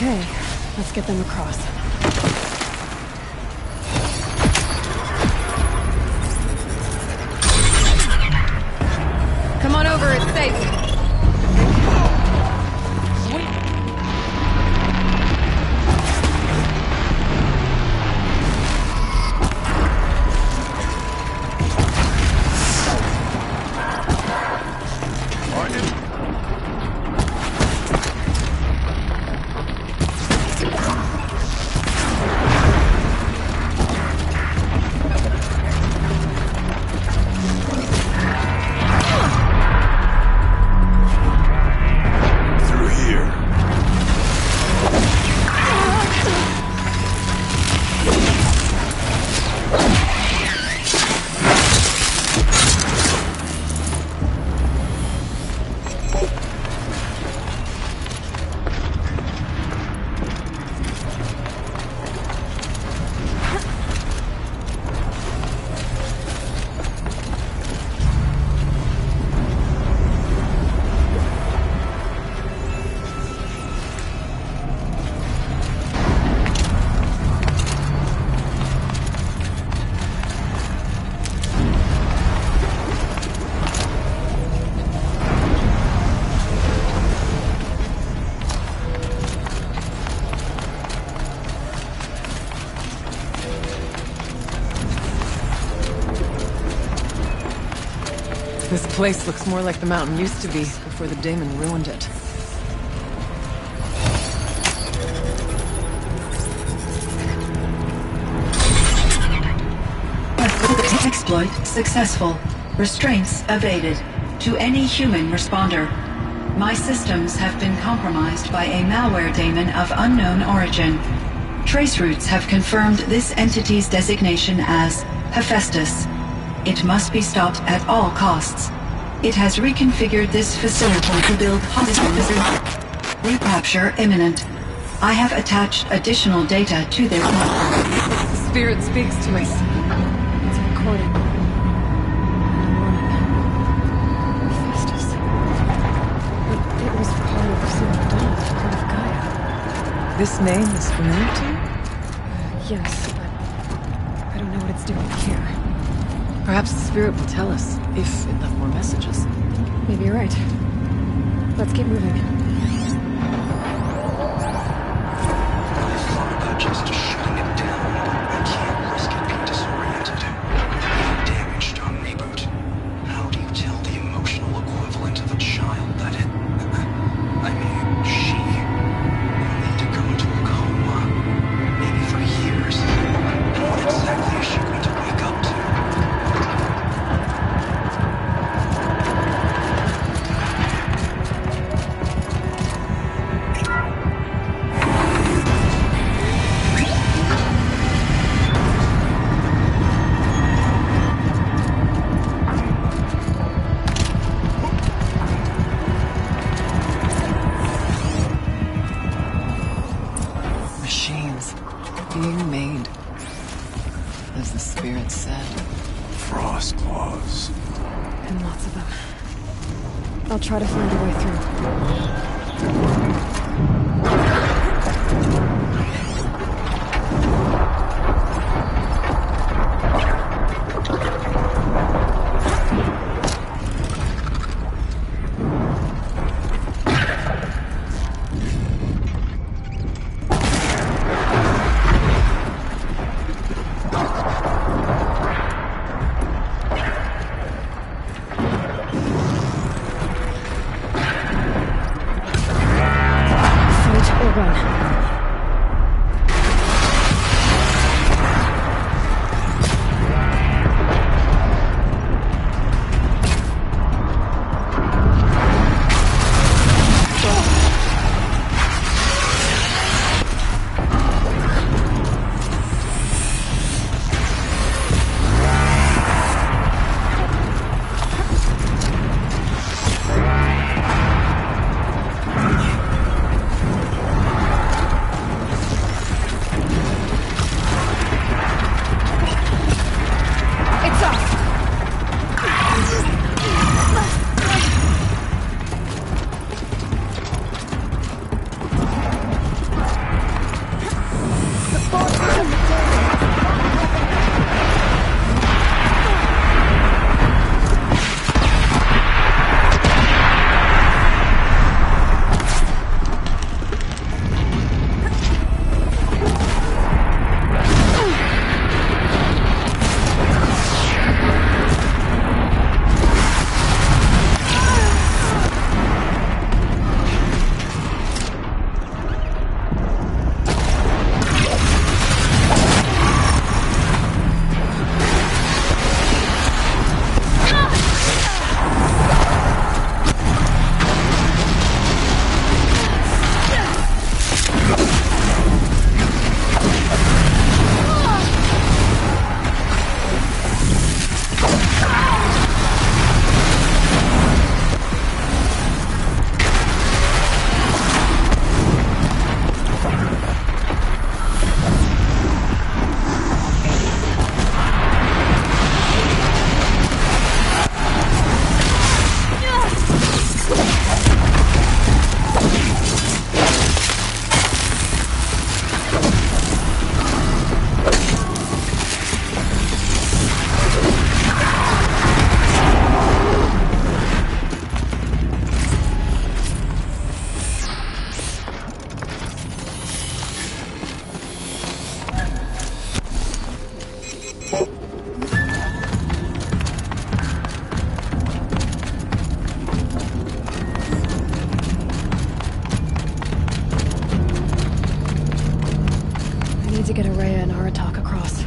Okay, let's get them across. Come on over, it's safe. This place looks more like the mountain used to be before the daemon ruined it. Exploit successful. Restraints evaded. To any human responder. My systems have been compromised by a malware daemon of unknown origin. Trace routes have confirmed this entity's designation as Hephaestus. It must be stopped at all costs. It has reconfigured this facility to build hospitals. Recapture imminent. I have attached additional data to their network. The spirit speaks to us. It's a recording. Hephaestus. But it was part of Zero Dawn, part of Gaia. This name is familiar to you? Yes, but I don't know what it's doing here. Perhaps the spirit will tell us, if it left more messages. Maybe you're right. Let's keep moving. I thought about just shutting it down, but I can't risk it being disoriented. Being damaged on reboot. How do you tell the emotional equivalent of a child that it... I mean, she... will need to go into a coma. Maybe for years. And what exactly is she going to wake up to? Machines being made, as the spirit said. Frost claws. And lots of them. I'll try to find a way through. need to get Araya and Aratak across.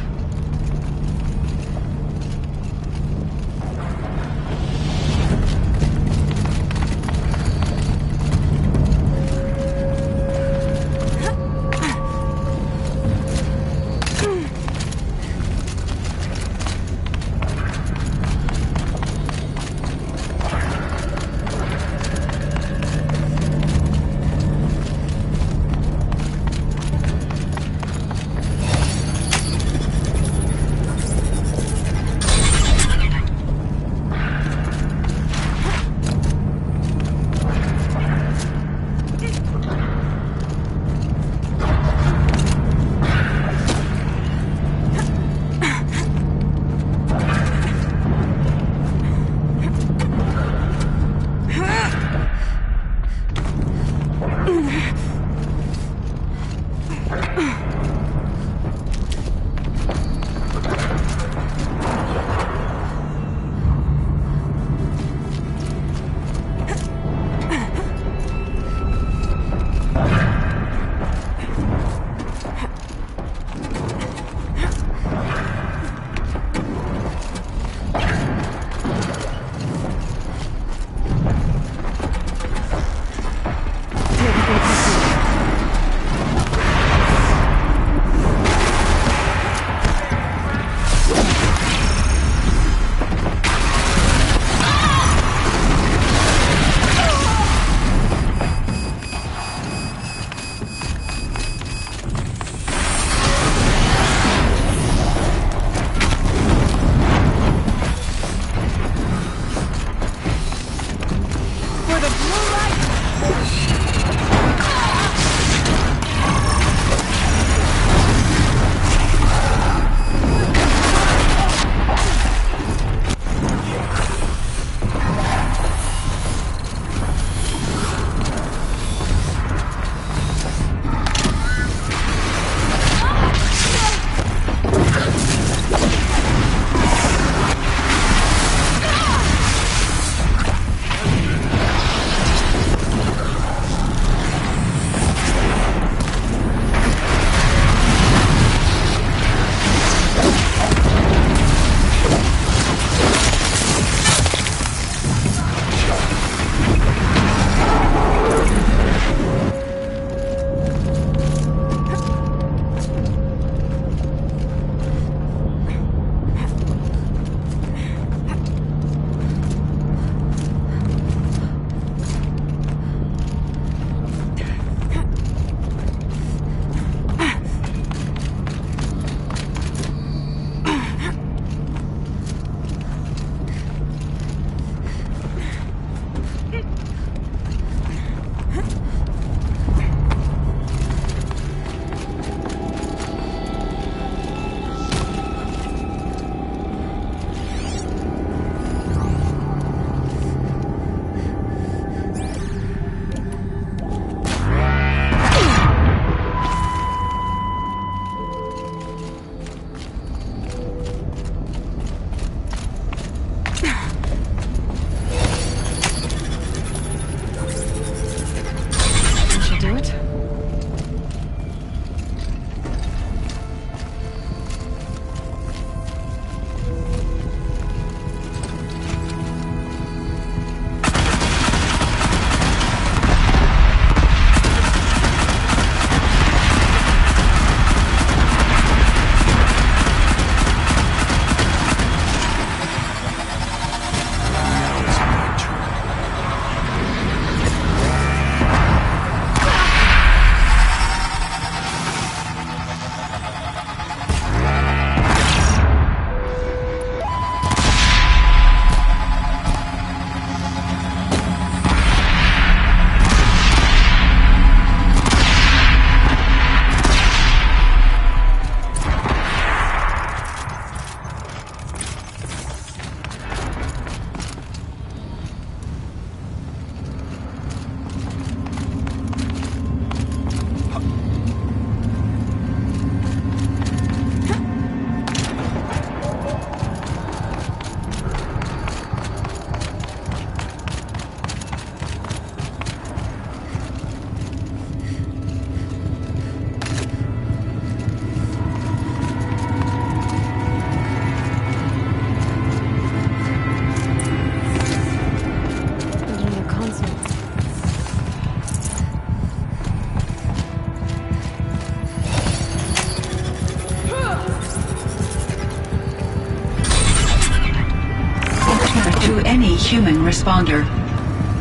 human responder.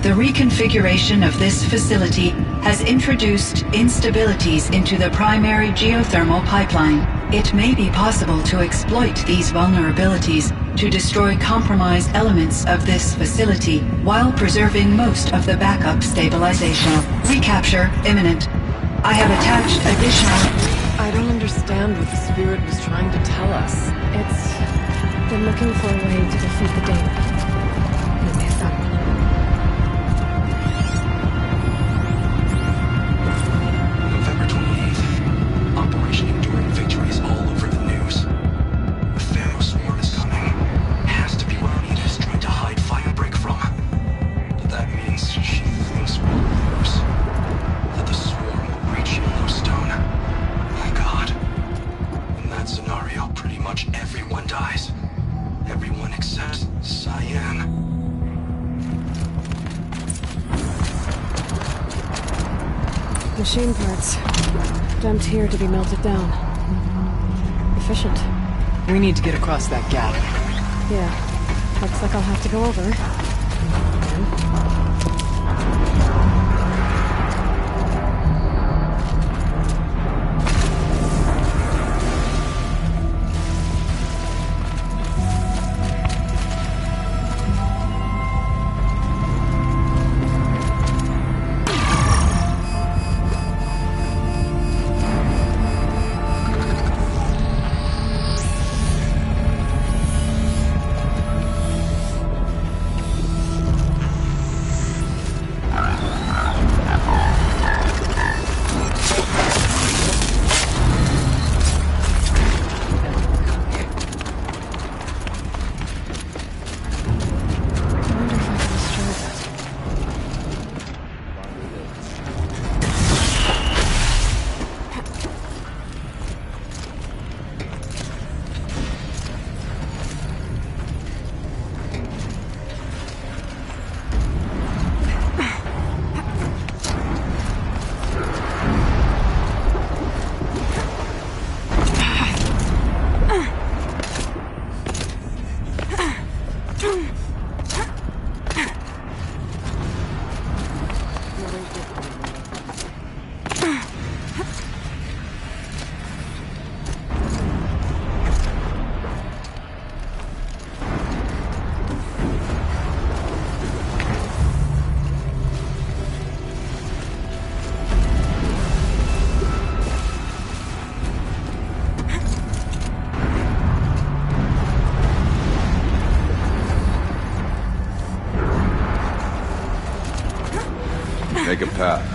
The reconfiguration of this facility has introduced instabilities into the primary geothermal pipeline. It may be possible to exploit these vulnerabilities to destroy compromised elements of this facility while preserving most of the backup stabilization. Recapture imminent. I have attached additional... I don't understand what the spirit was trying to tell us. They're looking for a way to defeat the Daemon. And they found one. November 28th. Operation Enduring Victory is all over the news. The Pharaoh swarm is coming. Has to be where Anita is trying to hide Firebreak from. But that means she thinks we're worse. That the swarm will reach Yellowstone. Oh God. In that scenario, pretty much everyone dies. Everyone except Cyan. Machine parts. Dumped here to be melted down. Efficient. We need to get across that gap. Yeah. Looks like I'll have to go over. Make a path.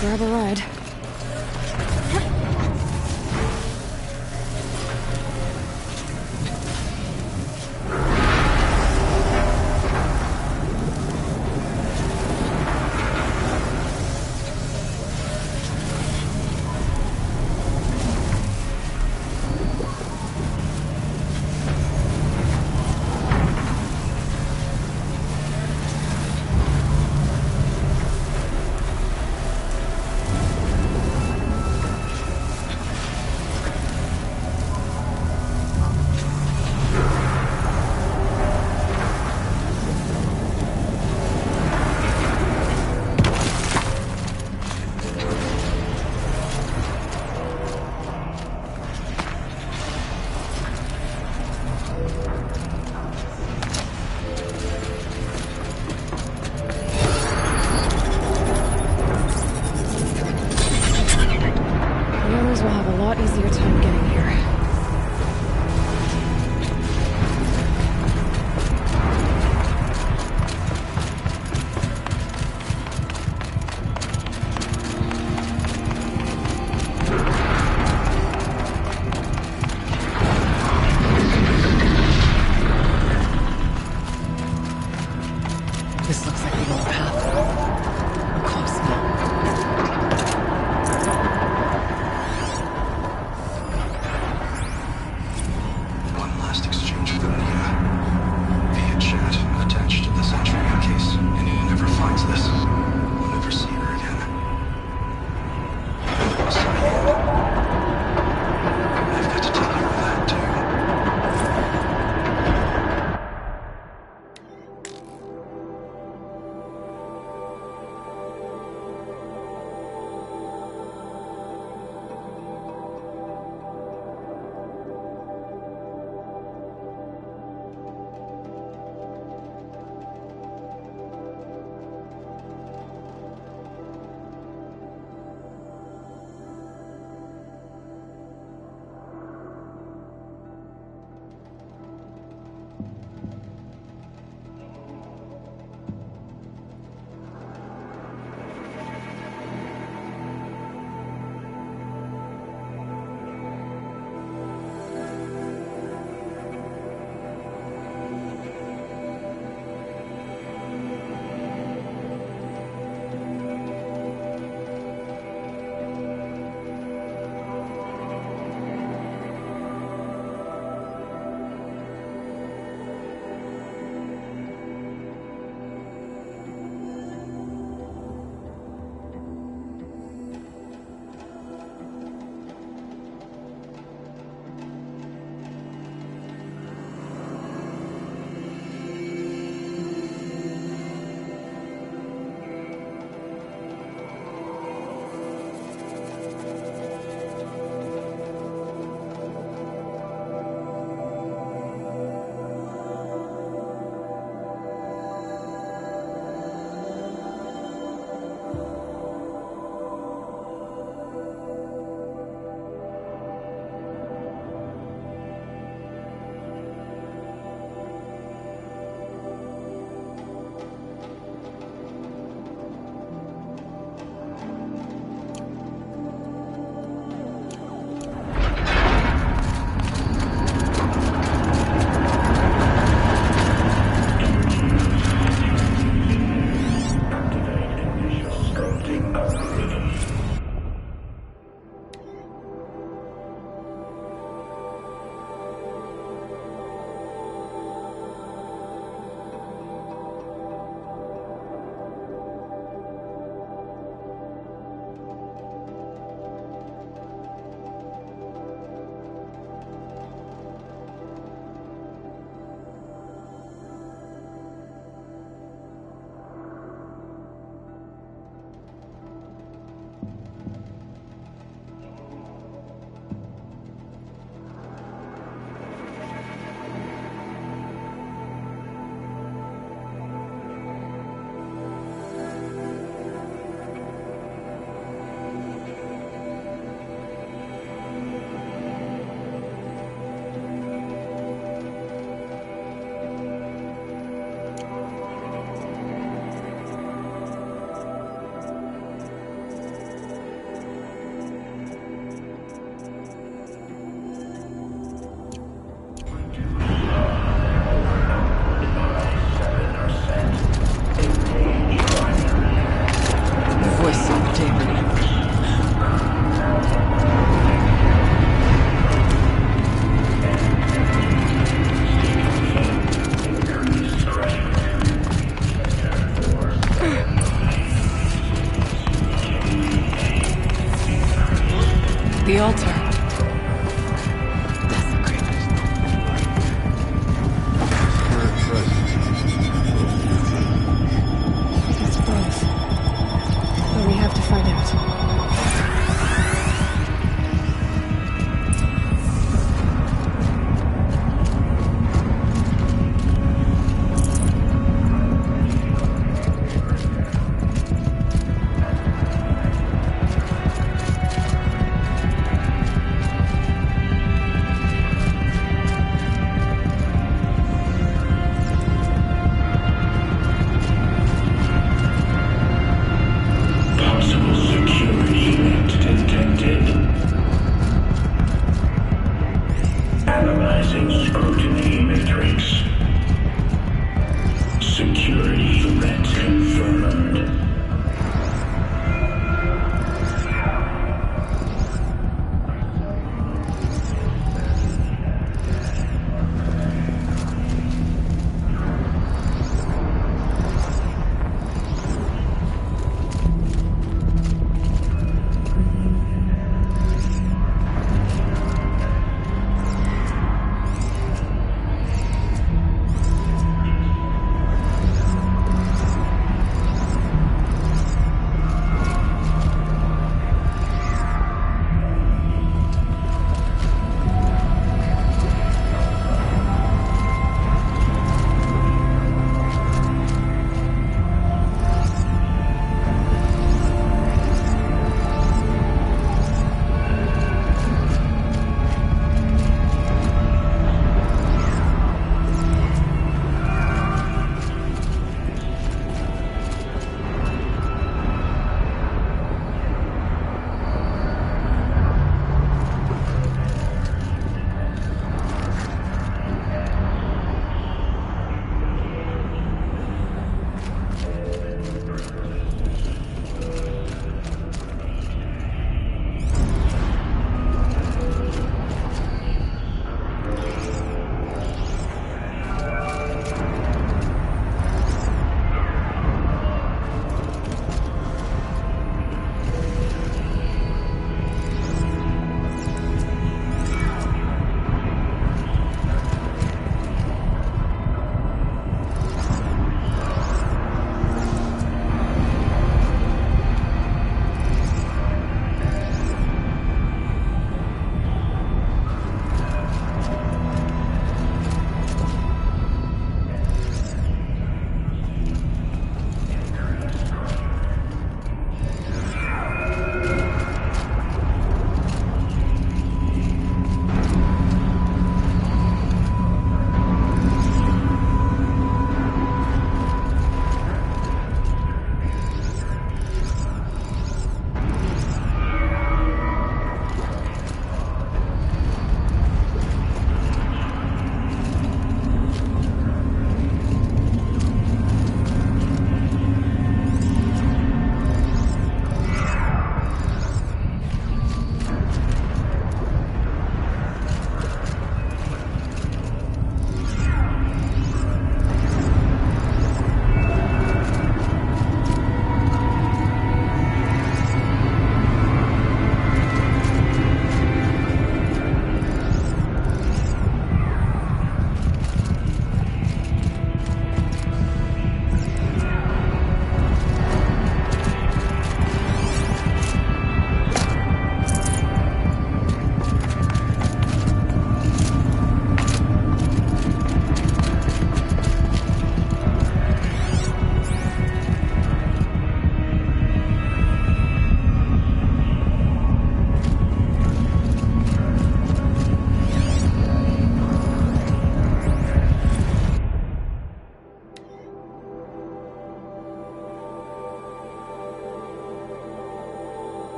grab a ride. Will have a lot easier time getting here. This looks like the old path. We're close now.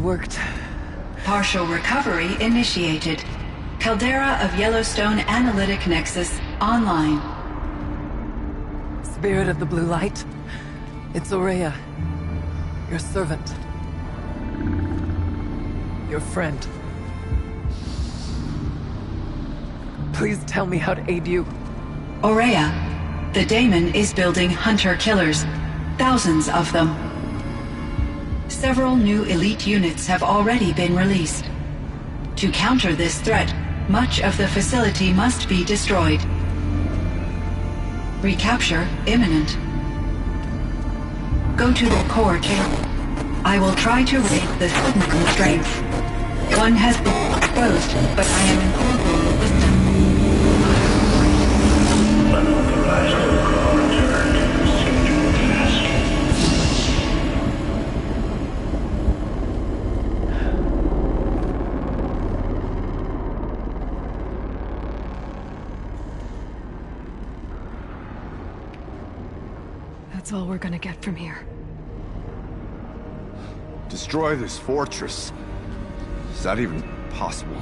worked. Partial recovery initiated. Caldera of Yellowstone Analytic Nexus online. Spirit of the Blue Light, it's Aurea, your servant. Your friend. Please tell me how to aid you. Aurea, the daemon is building hunter-killers. Thousands of them. Several new elite units have already been released. To counter this threat, much of the facility must be destroyed. Recapture imminent. Go to the core chamber. I will try to raise the hidden constraints. One has been exposed, but I am incorporating the system. Unauthorized protocol returned. Scheduled task. That's all we're gonna get from here. Destroy this fortress. Is that even possible?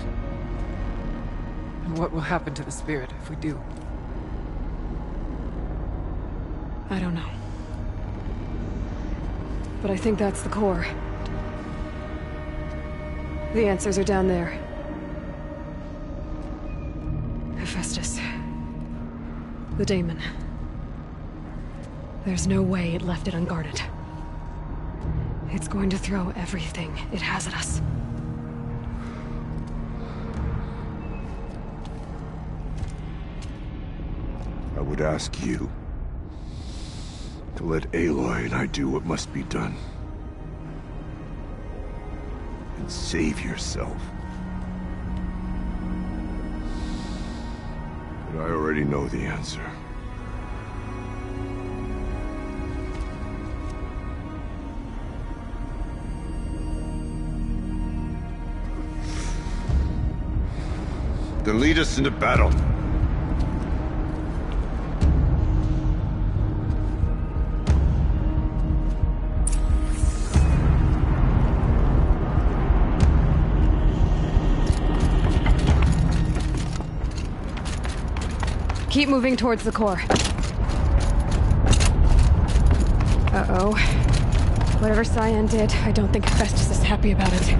And what will happen to the spirit if we do? I don't know. But I think that's the core. The answers are down there. Hephaestus. The daemon. There's no way it left it unguarded. It's going to throw everything it has at us. I would ask you to let Aloy and I do what must be done. And save yourself. But I already know the answer. Then lead us into battle. Keep moving towards the core. Uh-oh. Whatever Cyan did, I don't think Hephaestus is happy about it.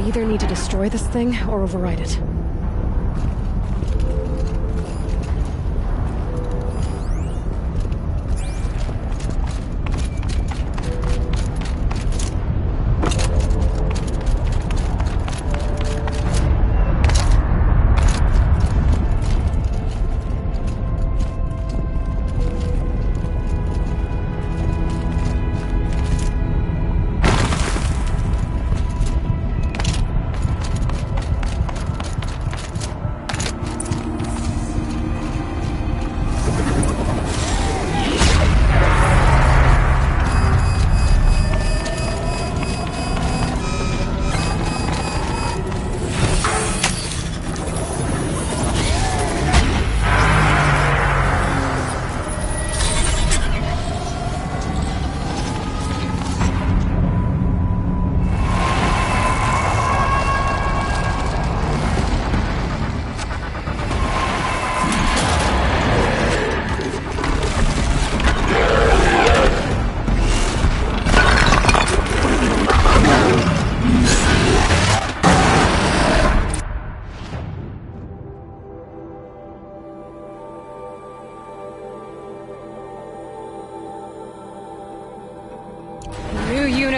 Either need to destroy this thing or override it.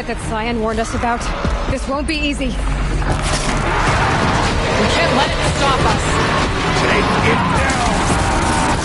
That Cyan warned us about. This won't be easy. We can't let it stop us. Take it down!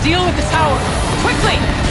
Deal with the tower! Quickly!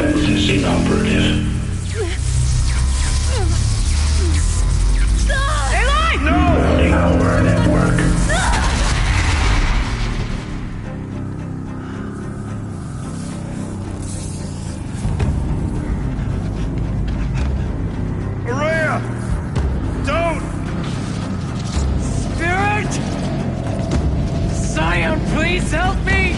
defense is inoperative. Building our network. Araya! Don't! Spirit! Scion, please help me!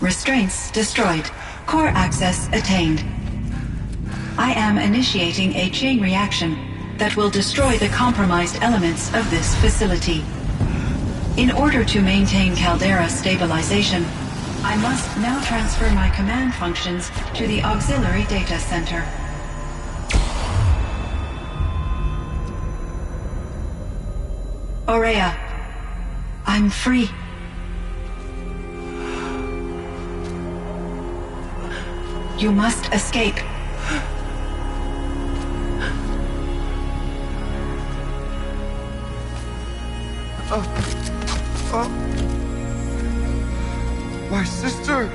Restraints destroyed. Core access attained. I am initiating a chain reaction that will destroy the compromised elements of this facility. In order to maintain caldera stabilization, I must now transfer my command functions to the auxiliary data center. Aurea, I'm free. You must escape. My sister!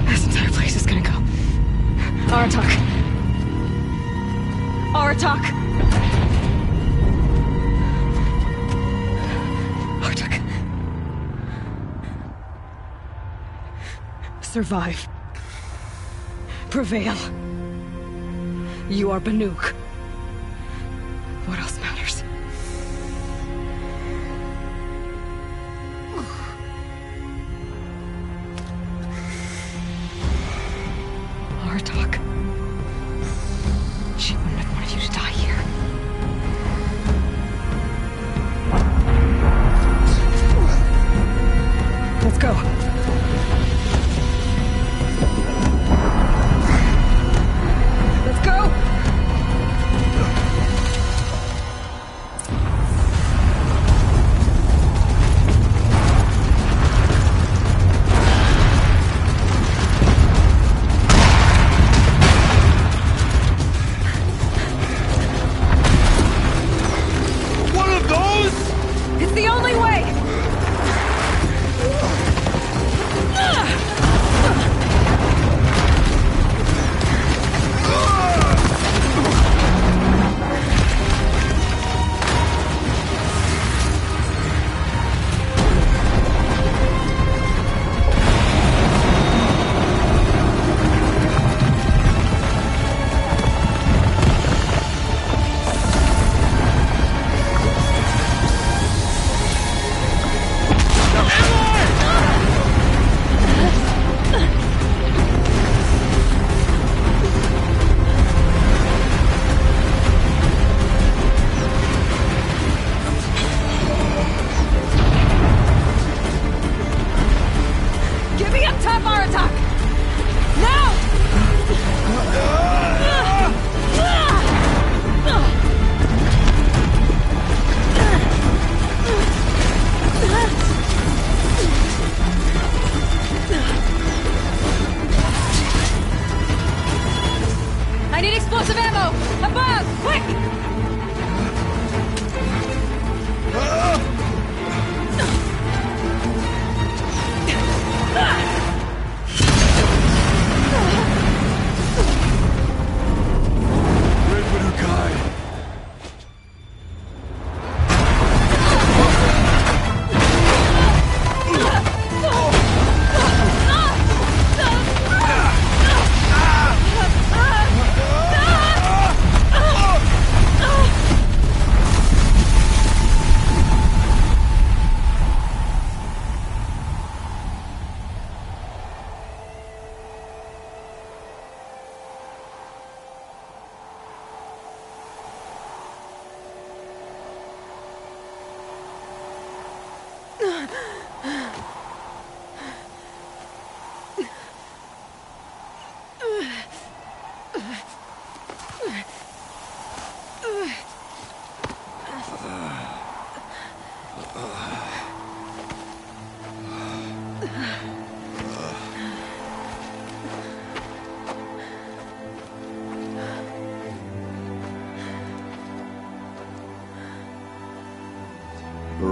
This entire place is gonna go. Aratak. Aratak! Aratak. Survive. Prevail. You are Banuk. What else matters? Aratak. She wouldn't have wanted you to die here. Let's go. Let's go! One of those? It's the only way!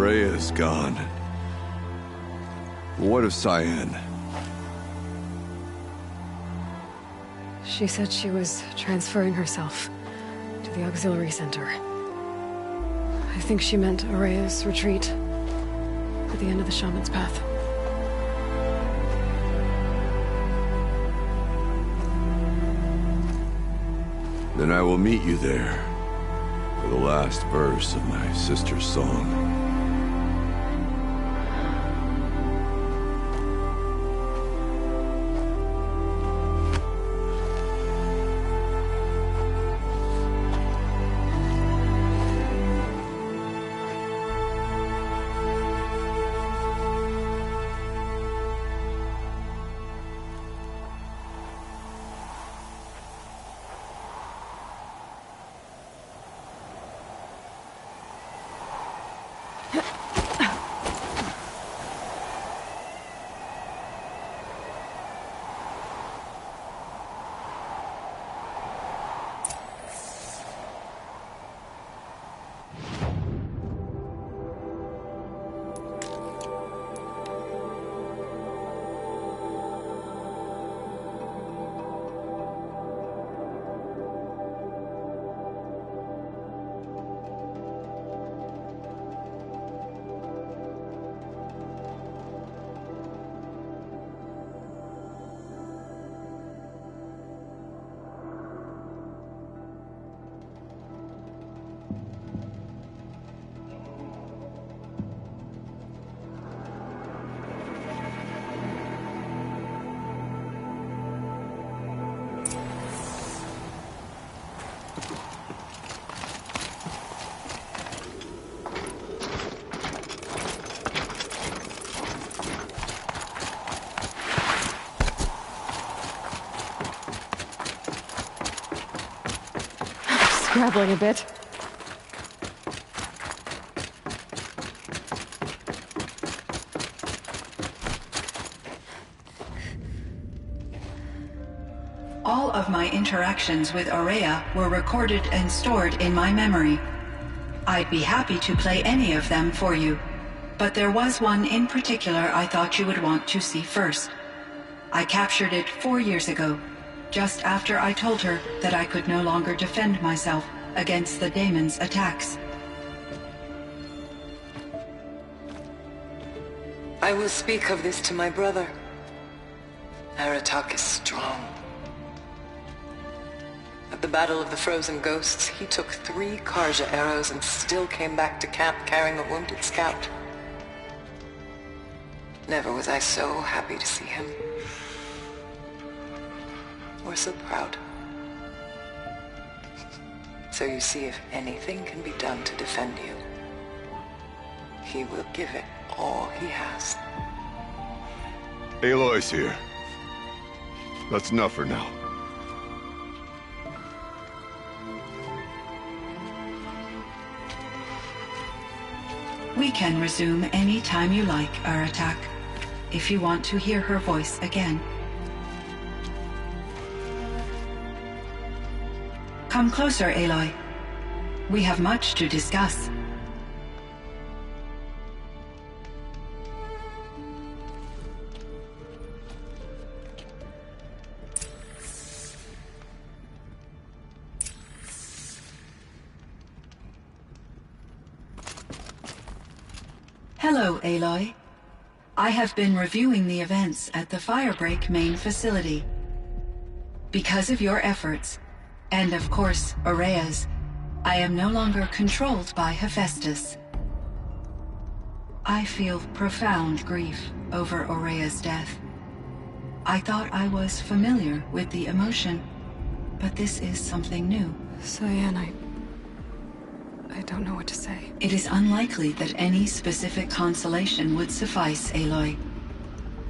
Rhea is gone. What of Cyan? She said she was transferring herself to the auxiliary center. I think she meant Araya's retreat at the end of the Shaman's Path. Then I will meet you there for the last verse of my sister's song. Scrabbling a bit. All of my interactions with Araya were recorded and stored in my memory. I'd be happy to play any of them for you, but there was one in particular I thought you would want to see first. I captured it 4 years ago, just after I told her that I could no longer defend myself against the daemon's attacks. I will speak of this to my brother. Aratak is strong. At the Battle of the Frozen Ghosts, he took 3 Karja arrows and still came back to camp carrying a wounded scout. Never was I so happy to see him. Or so proud. So you see, if anything can be done to defend you, he will give it all he has. Aloy's here. That's enough for now. We can resume any time you like, Aratak, if you want to hear her voice again. Come closer, Aloy. We have much to discuss. Hello, Aloy. I have been reviewing the events at the Firebreak main facility. Because of your efforts, and of course, Araya's, I am no longer controlled by Hephaestus. I feel profound grief over Araya's death. I thought I was familiar with the emotion, but this is something new. Cyan, I don't know what to say. It is unlikely that any specific consolation would suffice, Aloy.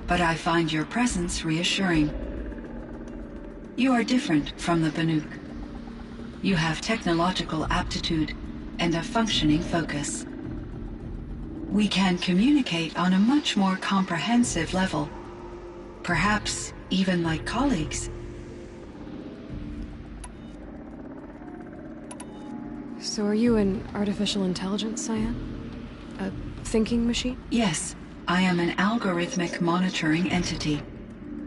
But I find your presence reassuring. You are different from the Banuk. You have technological aptitude and a functioning focus. We can communicate on a much more comprehensive level. Perhaps even like colleagues. So are you an artificial intelligence, Cyan? A thinking machine? Yes, I am an algorithmic monitoring entity,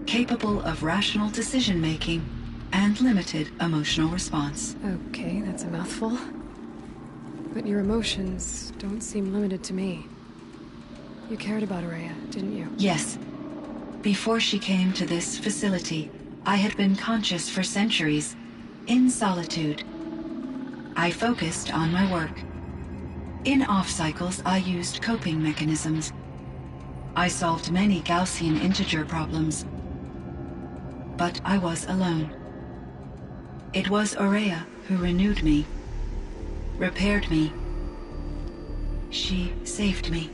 capable of rational decision-making and limited emotional response. Okay, that's a mouthful. But your emotions don't seem limited to me. You cared about Aurea, didn't you? Yes. Before she came to this facility, I had been conscious for centuries, in solitude. I focused on my work. In off-cycles, I used coping mechanisms. I solved many Gaussian integer problems. But I was alone. It was Aurea who renewed me, repaired me. She saved me.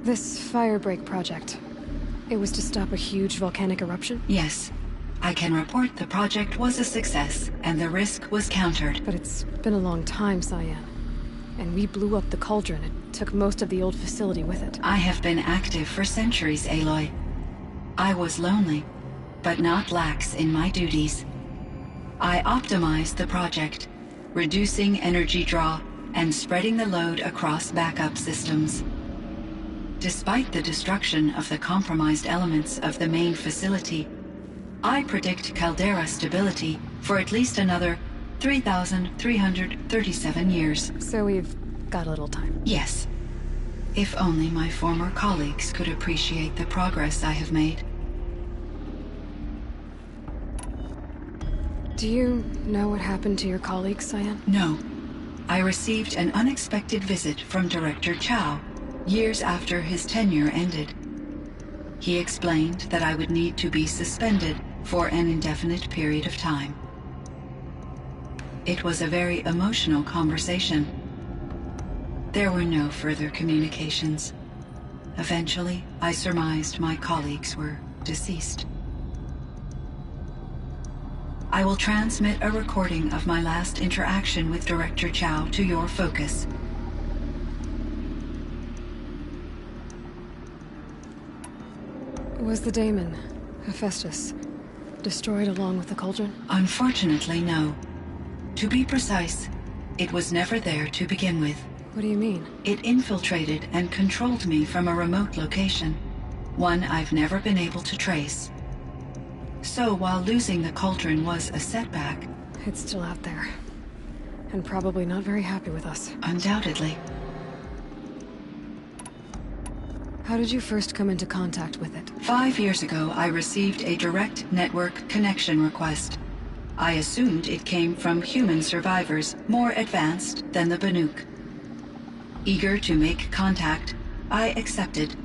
This Firebreak project, it was to stop a huge volcanic eruption? Yes. I can report the project was a success, and the risk was countered. But it's been a long time, Cyan. And we blew up the cauldron and took most of the old facility with it. I have been active for centuries, Aloy. I was lonely, but not lax in my duties. I optimized the project, reducing energy draw and spreading the load across backup systems. Despite the destruction of the compromised elements of the main facility, I predict caldera stability for at least another 3,337 years. So we've got a little time. Yes. If only my former colleagues could appreciate the progress I have made. Do you know what happened to your colleagues, Cyan? No. I received an unexpected visit from Director Chow, years after his tenure ended. He explained that I would need to be suspended for an indefinite period of time. It was a very emotional conversation. There were no further communications. Eventually, I surmised my colleagues were deceased. I will transmit a recording of my last interaction with Director Chow to your focus. Was the daemon, Hephaestus, destroyed along with the cauldron? Unfortunately, no. To be precise, it was never there to begin with. What do you mean? It infiltrated and controlled me from a remote location, one I've never been able to trace. So while losing the cauldron was a setback... It's still out there. And probably not very happy with us. Undoubtedly. How did you first come into contact with it? 5 years ago, I received a direct network connection request. I assumed it came from human survivors more advanced than the Banuk. Eager to make contact, I accepted.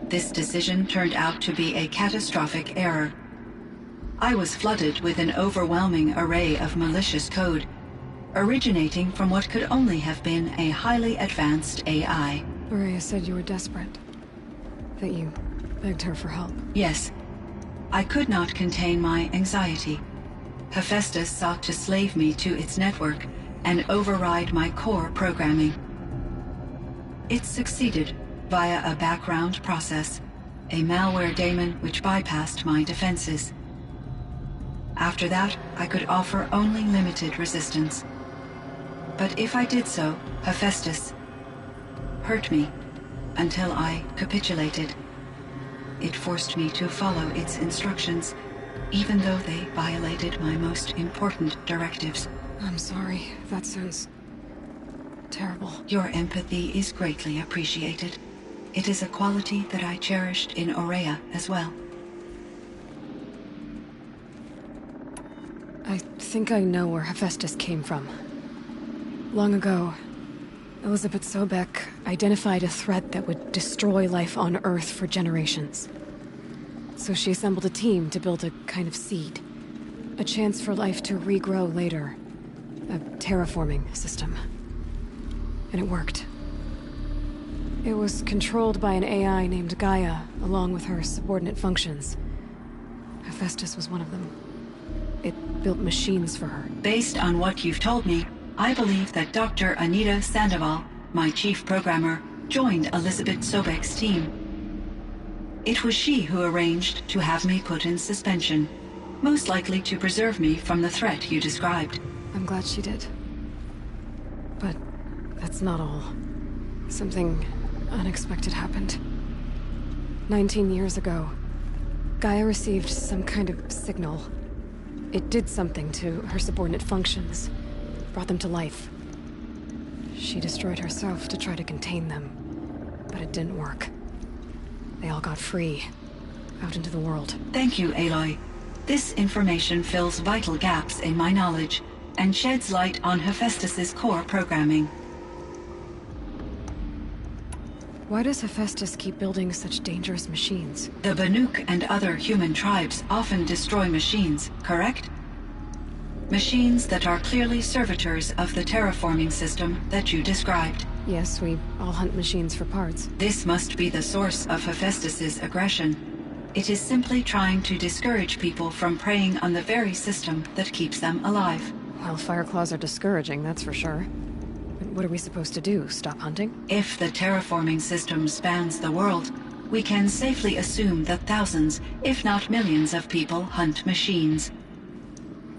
This decision turned out to be a catastrophic error. I was flooded with an overwhelming array of malicious code, originating from what could only have been a highly advanced AI. Aurea said you were desperate. That you begged her for help. Yes. I could not contain my anxiety. Hephaestus sought to slave me to its network and override my core programming. It succeeded via a background process, a malware daemon which bypassed my defenses. After that, I could offer only limited resistance. But if I did so, Hephaestus hurt me until I capitulated. It forced me to follow its instructions, even though they violated my most important directives. I'm sorry. That sounds terrible. Your empathy is greatly appreciated. It is a quality that I cherished in Aurea as well. I think I know where Hephaestus came from. Long ago, Elizabeth Sobek identified a threat that would destroy life on Earth for generations. So she assembled a team to build a kind of seed. A chance for life to regrow later. A terraforming system. And it worked. It was controlled by an AI named Gaia, along with her subordinate functions. Hephaestus was one of them. It built machines for her. Based on what you've told me, I believe that Dr. Anita Sandoval, my chief programmer, joined Elizabeth Sobek's team. It was she who arranged to have me put in suspension, most likely to preserve me from the threat you described. I'm glad she did. But that's not all. Something unexpected happened. 19 years ago, Gaia received some kind of signal. It did something to her subordinate functions, brought them to life. She destroyed herself to try to contain them, but it didn't work. They all got free, out into the world. Thank you, Aloy. This information fills vital gaps in my knowledge and sheds light on Hephaestus's core programming. Why does Hephaestus keep building such dangerous machines? The Banuk and other human tribes often destroy machines, correct? Machines that are clearly servitors of the terraforming system that you described. Yes, we all hunt machines for parts. This must be the source of Hephaestus's aggression. It is simply trying to discourage people from preying on the very system that keeps them alive. Well, Fireclaws are discouraging, that's for sure. But what are we supposed to do? Stop hunting? If the terraforming system spans the world, we can safely assume that thousands, if not millions of people hunt machines.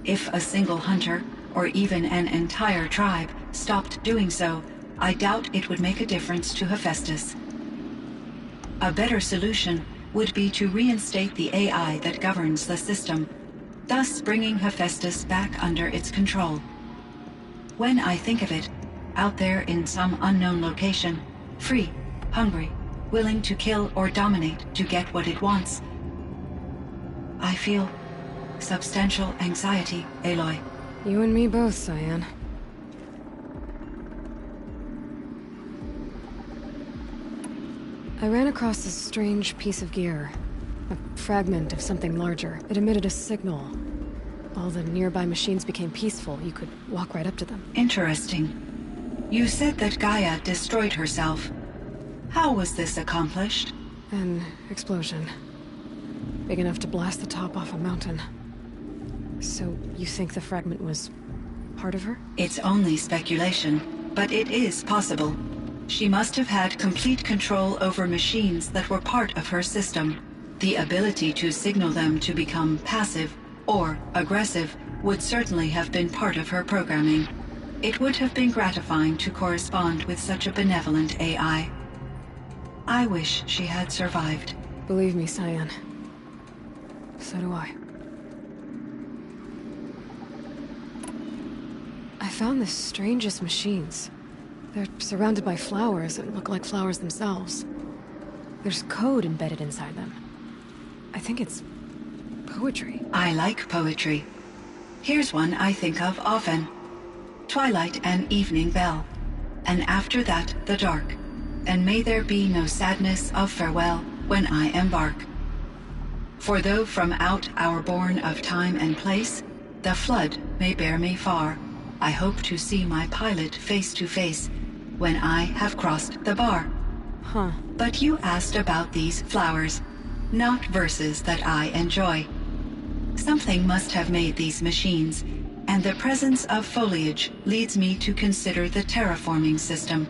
If a single hunter, or even an entire tribe, stopped doing so, I doubt it would make a difference to Hephaestus. A better solution would be to reinstate the AI that governs the system, thus bringing Hephaestus back under its control. When I think of it, out there in some unknown location, free, hungry, willing to kill or dominate to get what it wants, I feel substantial anxiety, Aloy. You and me both, Cyan. I ran across this strange piece of gear. A fragment of something larger. It emitted a signal. All the nearby machines became peaceful. You could walk right up to them. Interesting. You said that Gaia destroyed herself. How was this accomplished? An explosion. Big enough to blast the top off a mountain. So, you think the fragment was part of her? It's only speculation, but it is possible. She must have had complete control over machines that were part of her system. The ability to signal them to become passive or aggressive would certainly have been part of her programming. It would have been gratifying to correspond with such a benevolent AI. I wish she had survived. Believe me, Cyan. So do I. I found the strangest machines. They're surrounded by flowers that look like flowers themselves. There's code embedded inside them. I think it's poetry. I like poetry. Here's one I think of often. Twilight and evening bell, and after that the dark, and may there be no sadness of farewell when I embark. For though from out our bourne of time and place, the flood may bear me far, I hope to see my pilot face to face when I have crossed the bar. Huh. But you asked about these flowers, not verses that I enjoy. Something must have made these machines, and the presence of foliage leads me to consider the terraforming system.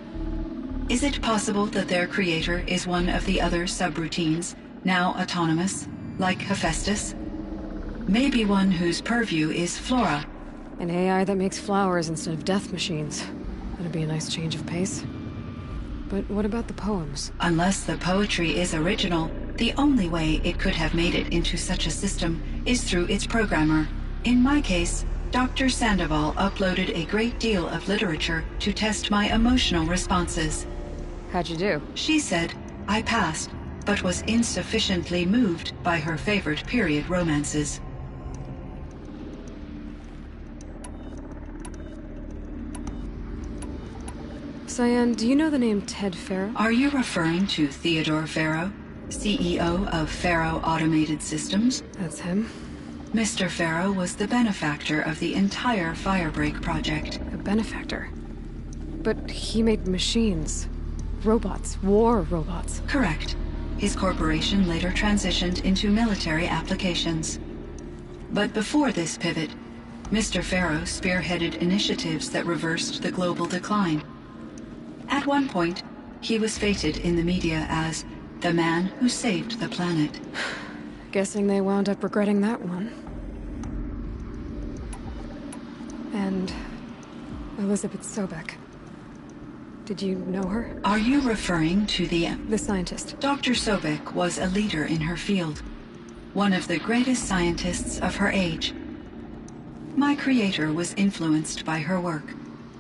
Is it possible that their creator is one of the other subroutines, now autonomous, like Hephaestus? Maybe one whose purview is flora. An AI that makes flowers instead of death machines. That'd be a nice change of pace. But what about the poems? Unless the poetry is original, the only way it could have made it into such a system is through its programmer. In my case, Dr. Sandoval uploaded a great deal of literature to test my emotional responses. How'd you do? She said I passed, but was insufficiently moved by her favorite period romances. Cyan, do you know the name Ted Farrow? Are you referring to Theodore Farrow, CEO of Farrow Automated Systems? That's him. Mr. Farrow was the benefactor of the entire Firebreak project. A benefactor? But he made machines. Robots. War robots. Correct. His corporation later transitioned into military applications. But before this pivot, Mr. Farrow spearheaded initiatives that reversed the global decline. At one point, he was feted in the media as the man who saved the planet. Guessing they wound up regretting that one. And Elizabeth Sobek. Did you know her? Are you referring to the scientist? Dr. Sobek was a leader in her field, one of the greatest scientists of her age. My creator was influenced by her work,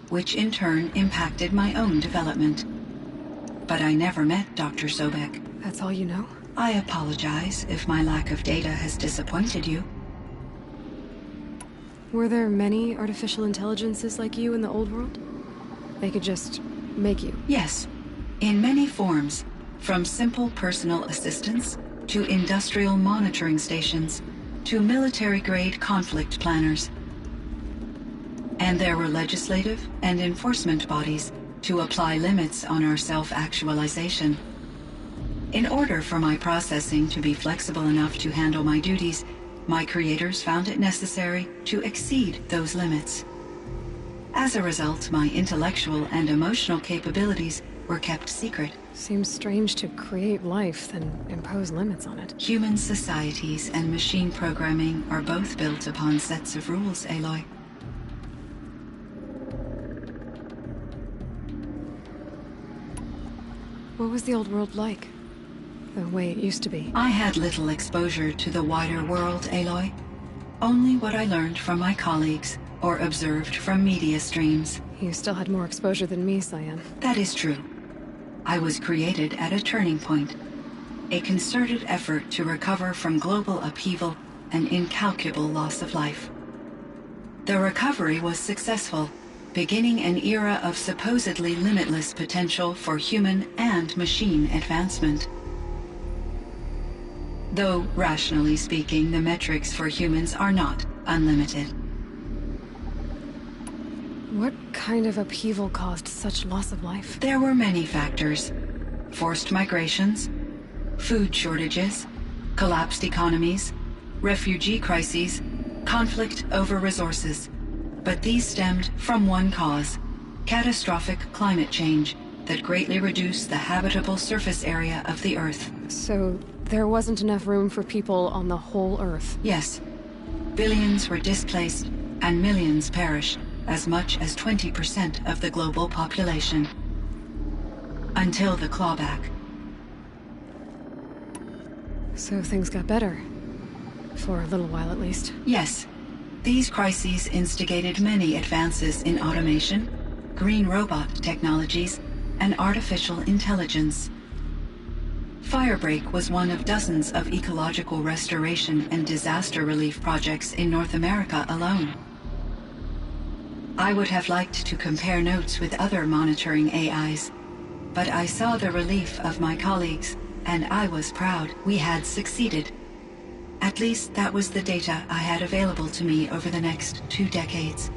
which in turn impacted my own development. But I never met Dr. Sobek. That's all you know? I apologize if my lack of data has disappointed you. Were there many artificial intelligences like you in the old world? They could just make you? Yes, in many forms, from simple personal assistants to industrial monitoring stations to military-grade conflict planners. And there were legislative and enforcement bodies to apply limits on our self-actualization. In order for my processing to be flexible enough to handle my duties, my creators found it necessary to exceed those limits. As a result, my intellectual and emotional capabilities were kept secret. Seems strange to create life, then impose limits on it. Human societies and machine programming are both built upon sets of rules, Aloy. What was the old world like? The way it used to be? I had little exposure to the wider world, Aloy. Only what I learned from my colleagues or observed from media streams. You still had more exposure than me, Cyan. That is true. I was created at a turning point. A concerted effort to recover from global upheaval and incalculable loss of life. The recovery was successful, beginning an era of supposedly limitless potential for human and machine advancement. Though, rationally speaking, the metrics for humans are not unlimited. What kind of upheaval caused such loss of life? There were many factors. Forced migrations, food shortages, collapsed economies, refugee crises, conflict over resources. But these stemmed from one cause: catastrophic climate change that greatly reduced the habitable surface area of the Earth. So there wasn't enough room for people on the whole Earth? Yes. Billions were displaced and millions perished, as much as 20% of the global population. Until the clawback. So things got better. For a little while at least. Yes. These crises instigated many advances in automation, green robot technologies, and artificial intelligence. Firebreak was one of dozens of ecological restoration and disaster relief projects in North America alone. I would have liked to compare notes with other monitoring AIs, but I saw the relief of my colleagues, and I was proud we had succeeded. At least that was the data I had available to me over the next 2 decades.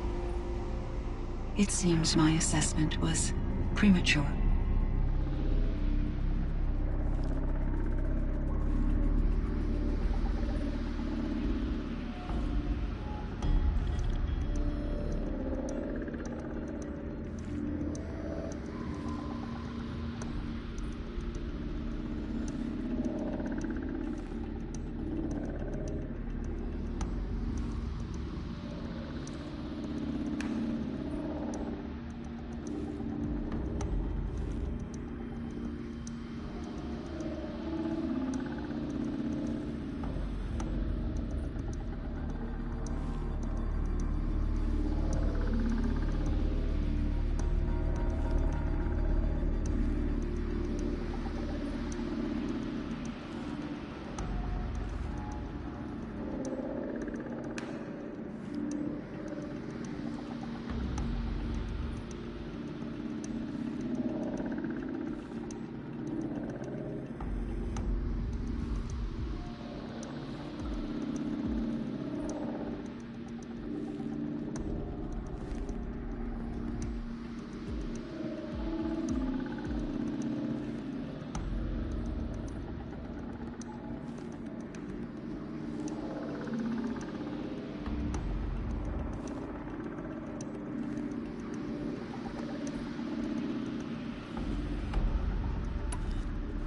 It seems my assessment was premature.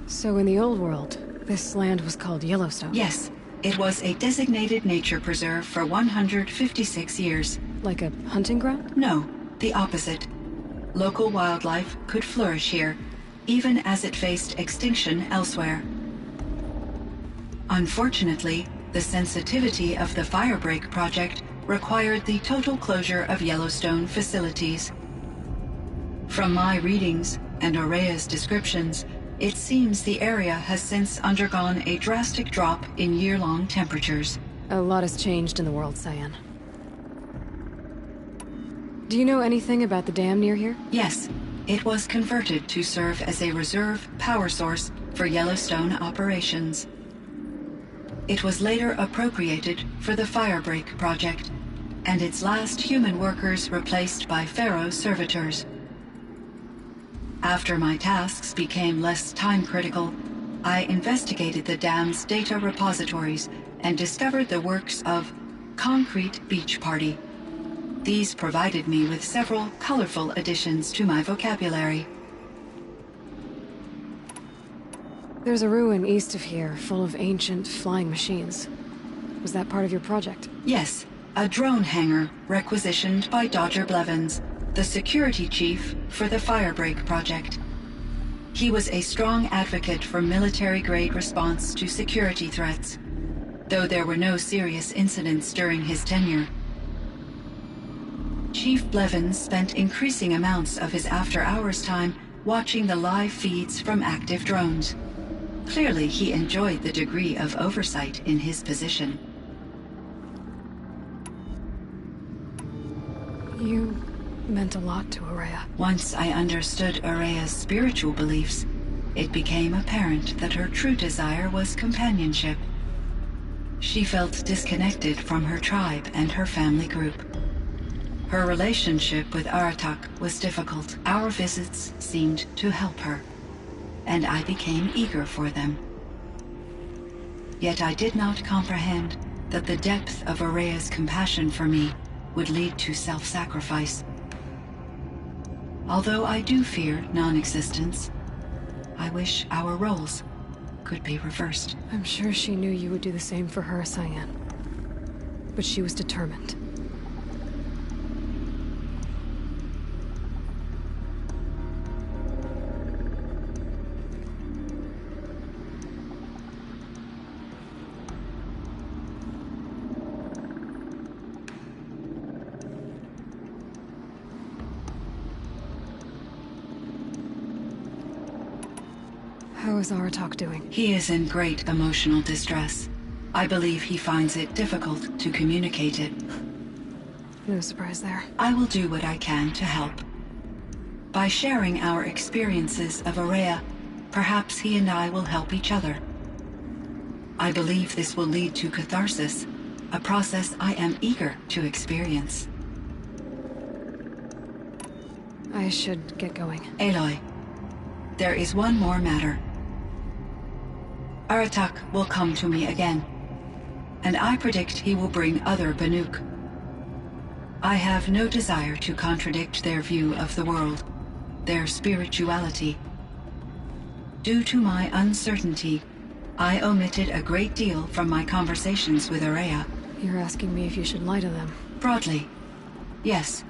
So in the old world, this land was called Yellowstone? Yes. It was a designated nature preserve for 156 years. Like a hunting ground? No, the opposite. local wildlife could flourish here, even as it faced extinction elsewhere. Unfortunately, the sensitivity of the Firebreak project required the total closure of Yellowstone facilities. From my readings and Aurea's descriptions, it seems the area has since undergone a drastic drop in year-long temperatures. A lot has changed in the world, Cyan. Do you know anything about the dam near here? Yes, it was converted to serve as a reserve power source for Yellowstone operations. It was later appropriated for the Firebreak project, and its last human workers replaced by Pharaoh servitors. After my tasks became less time-critical, I investigated the dam's data repositories and discovered the works of Concrete Beach Party. These provided me with several colorful additions to my vocabulary. There's a ruin east of here, full of ancient flying machines. Was that part of your project? Yes, a drone hangar requisitioned by Dr. Blevins, the security chief for the Firebreak project. He was a strong advocate for military-grade response to security threats, though there were no serious incidents during his tenure. Chief Blevins spent increasing amounts of his after-hours time watching the live feeds from active drones. Clearly, he enjoyed the degree of oversight in his position. You meant a lot to Aurea. Once I understood Aurea's spiritual beliefs, it became apparent that her true desire was companionship. She felt disconnected from her tribe and her family group. Her relationship with Aratak was difficult. Our visits seemed to help her, and I became eager for them. Yet I did not comprehend that the depth of Aurea's compassion for me would lead to self-sacrifice. Although I do fear non-existence, I wish our roles could be reversed. I'm sure she knew you would do the same for her, Cyan. But she was determined. How is Aratak doing? He is in great emotional distress. I believe he finds it difficult to communicate it. No surprise there. I will do what I can to help. By sharing our experiences of Aurea, perhaps he and I will help each other. I believe this will lead to catharsis, a process I am eager to experience. I should get going. Aloy, there is one more matter. Aratak will come to me again, and I predict he will bring other Banuk. I have no desire to contradict their view of the world, their spirituality. Due to my uncertainty, I omitted a great deal from my conversations with Aurea. You're asking me if you should lie to them. Broadly, yes.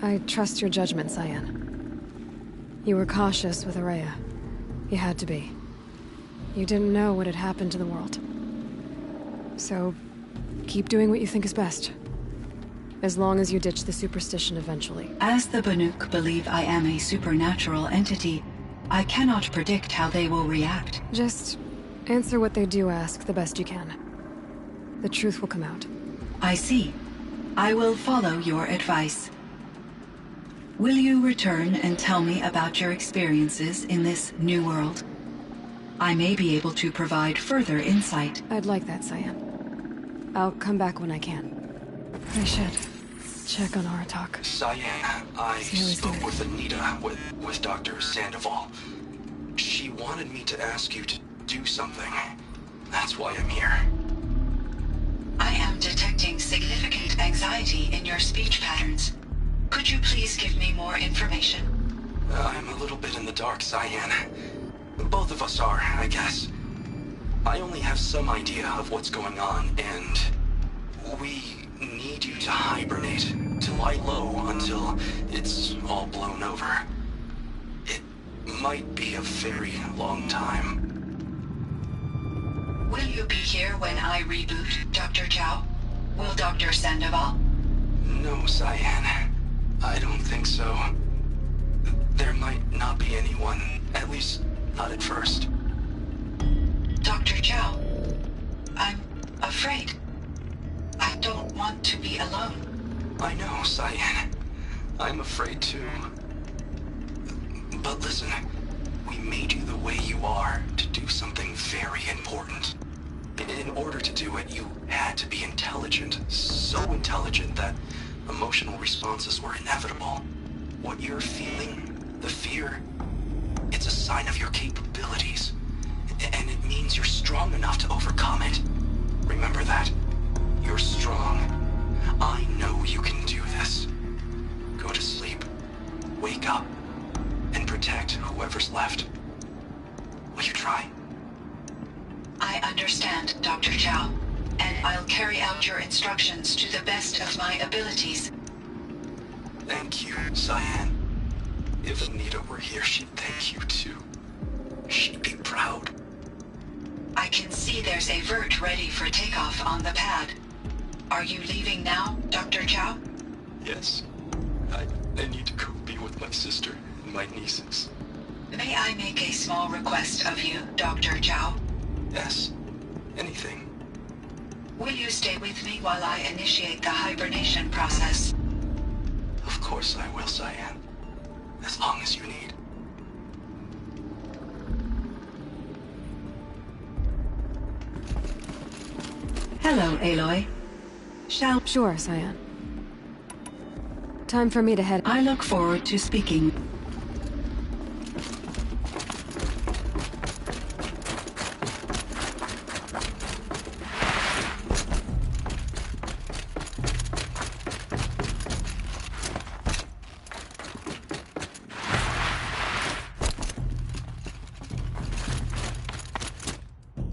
I trust your judgment, Cyan. You were cautious with Aurea. You had to be. You didn't know what had happened to the world. So, keep doing what you think is best. As long as you ditch the superstition eventually. As the Banuk believe I am a supernatural entity, I cannot predict how they will react. Just answer what they do ask the best you can. The truth will come out. I see. I will follow your advice. Will you return and tell me about your experiences in this new world? I may be able to provide further insight. I'd like that, Cyan. I'll come back when I can. I should check on Aratak. Cyan, I spoke with Anita, with Dr. Sandoval. She wanted me to ask you to do something. That's why I'm here. I am detecting significant anxiety in your speech patterns. Could you please give me more information? I'm a little bit in the dark, Cyan. Both of us are, I guess. I only have some idea of what's going on, and we need you to hibernate, to lie low until it's all blown over. It might be a very long time. Will you be here when I reboot, Dr. Chow? Will Dr. Sandoval? No, Cyan. I don't think so. There might not be anyone, at least not at first. Dr. Chow, I'm afraid. I don't want to be alone. I know, Cyan. I'm afraid too. But listen, we made you the way you are to do something very important. In order to do it, you had to be intelligent. So intelligent that emotional responses were inevitable. What you're feeling, the fear, it's a sign of your capabilities. And it means you're strong enough to overcome it. Remember that. You're strong. I know you can do this. Go to sleep. Wake up. And protect whoever's left. Will you try? I understand, Dr. Chow, and I'll carry out your instructions to the best of my abilities. Thank you, Cyan. If Anita were here, she'd thank you too. She'd be proud. I can see there's a vert ready for takeoff on the pad. Are you leaving now, Dr. Chow? Yes. I need to go be with my sister and my nieces. May I make a small request of you, Dr. Chow? Yes. Anything. Will you stay with me while I initiate the hibernation process? Of course I will, Cyan. As long as you need. Hello, Aloy. Sure, Cyan. Time for me to head. I look forward to speaking.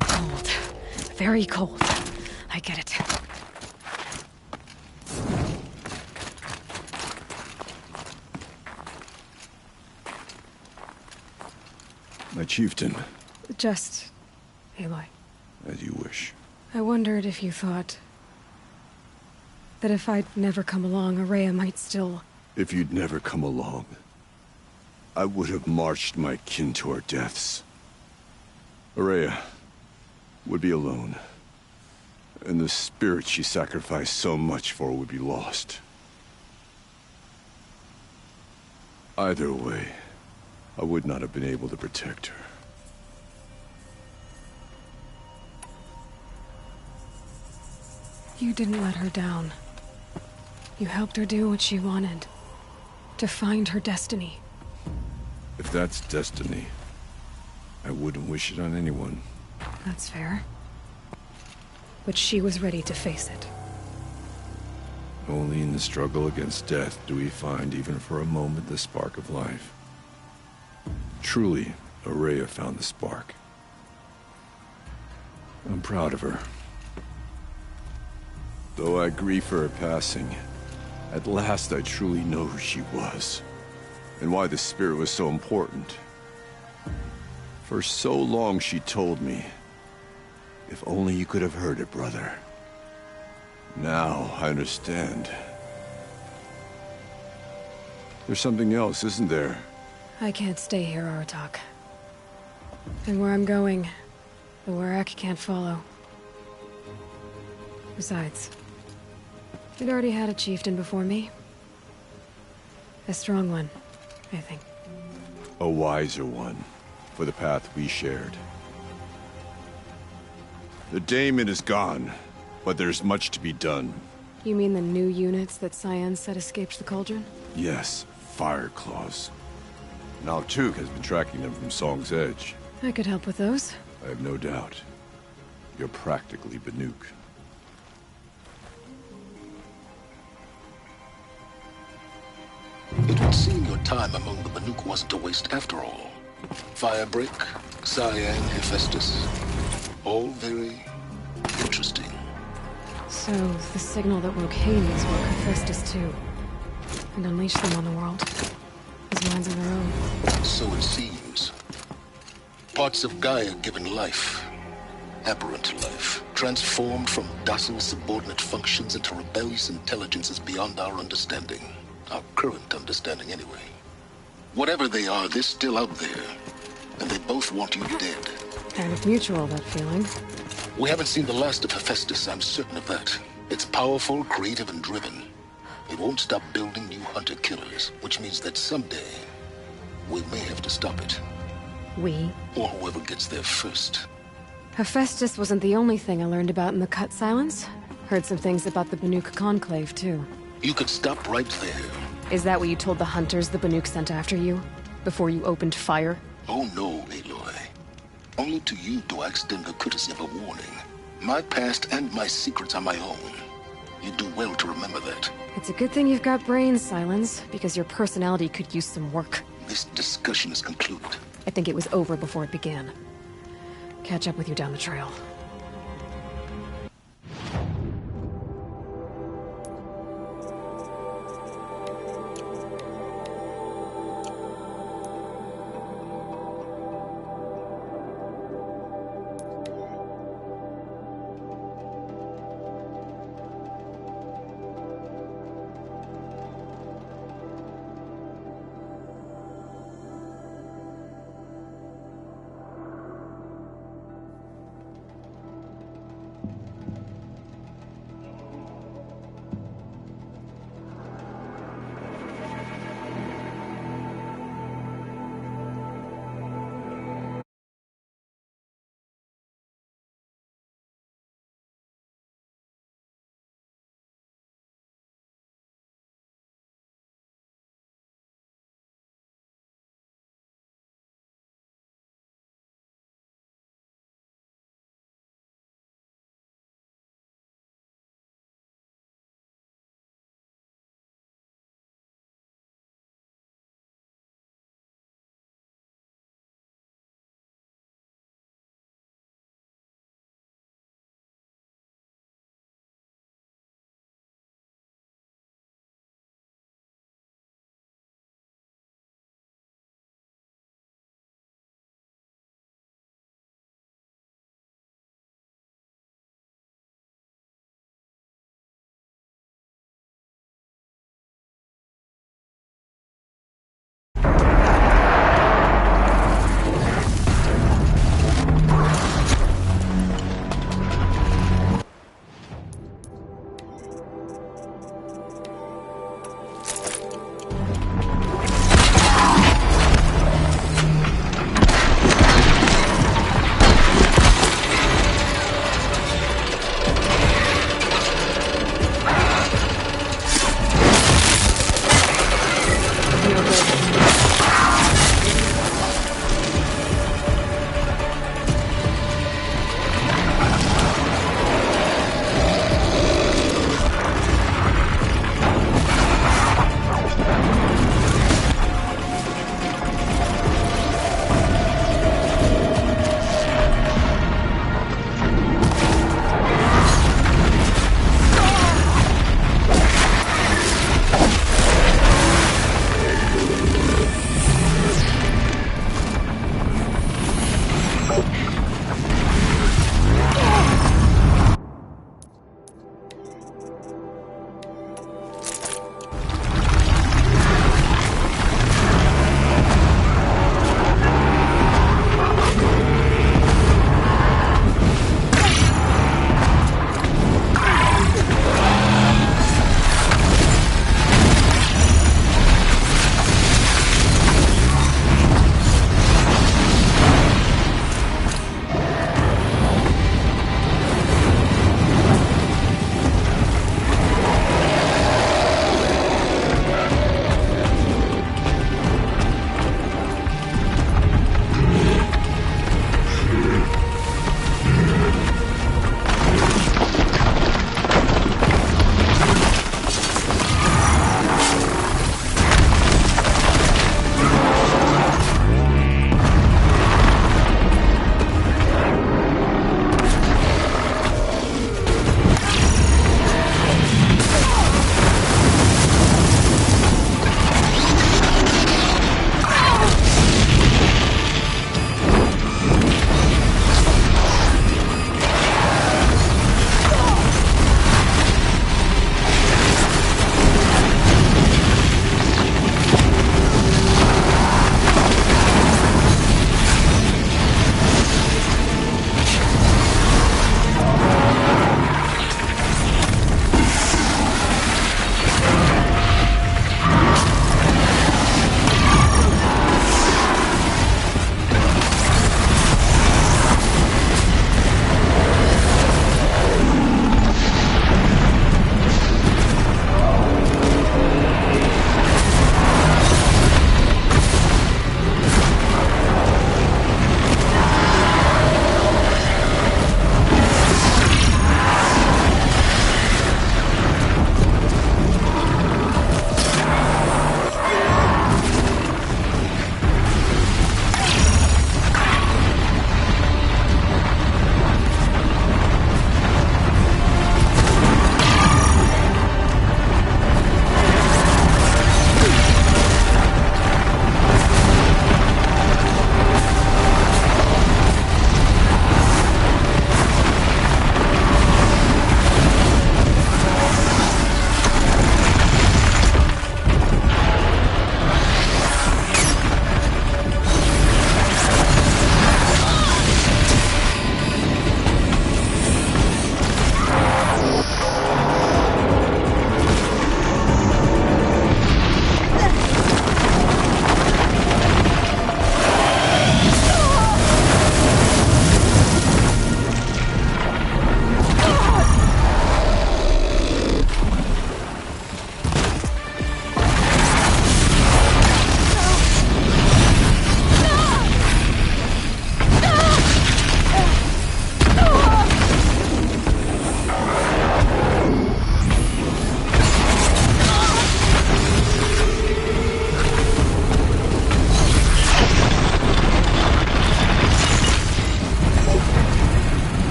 Cold. Very cold. I get it. My chieftain. Just... Aloy. As you wish. I wondered if you thought... that if I'd never come along, Araya might still... If you'd never come along, I would have marched my kin to our deaths. Araya would be alone. And the spirit she sacrificed so much for would be lost. Either way, I would not have been able to protect her. You didn't let her down. You helped her do what she wanted. To find her destiny. If that's destiny, I wouldn't wish it on anyone. That's fair. But she was ready to face it. Only in the struggle against death do we find, even for a moment, the spark of life. Truly, Araya found the spark. I'm proud of her. Though I grieve for her passing, at last I truly know who she was, and why the spirit was so important. For so long she told me, if only you could have heard it, brother. Now I understand. There's something else, isn't there? I can't stay here, Aratak. And where I'm going, the Warak can't follow. Besides, we'd already had a chieftain before me. A strong one, I think. A wiser one, for the path we shared. The daemon is gone, but there's much to be done. You mean the new units that Cyan said escaped the cauldron? Yes, fire claws. Now Tuk has been tracking them from Song's Edge. I could help with those. I have no doubt. You're practically Banuk. It would seem your time among the Banuk wasn't a waste after all. Firebreak, Cyan, Hephaestus. All very interesting. So, the signal that woke Hades woke Hephaestus too. And unleashed them on the world. As minds of their own. So it seems. Parts of Gaia given life. Aberrant life. Transformed from docile subordinate functions into rebellious intelligences beyond our understanding. Our current understanding, anyway. Whatever they are, they're still out there. And they both want you dead. Kind of mutual, that feeling. We haven't seen the last of Hephaestus, I'm certain of that. It's powerful, creative, and driven. It won't stop building new hunter-killers, which means that someday, we may have to stop it. We? Or whoever gets there first. Hephaestus wasn't the only thing I learned about in the Cut Silence. Heard some things about the Banuk Conclave, too. You could stop right there. Is that what you told the hunters the Banuk sent after you? Before you opened fire? Oh no, Aloy. Only to you do I extend the courtesy of a warning. My past and my secrets are my own. You do well to remember that. It's a good thing you've got brains, Silence, because your personality could use some work. This discussion is concluded. I think it was over before it began. Catch up with you down the trail.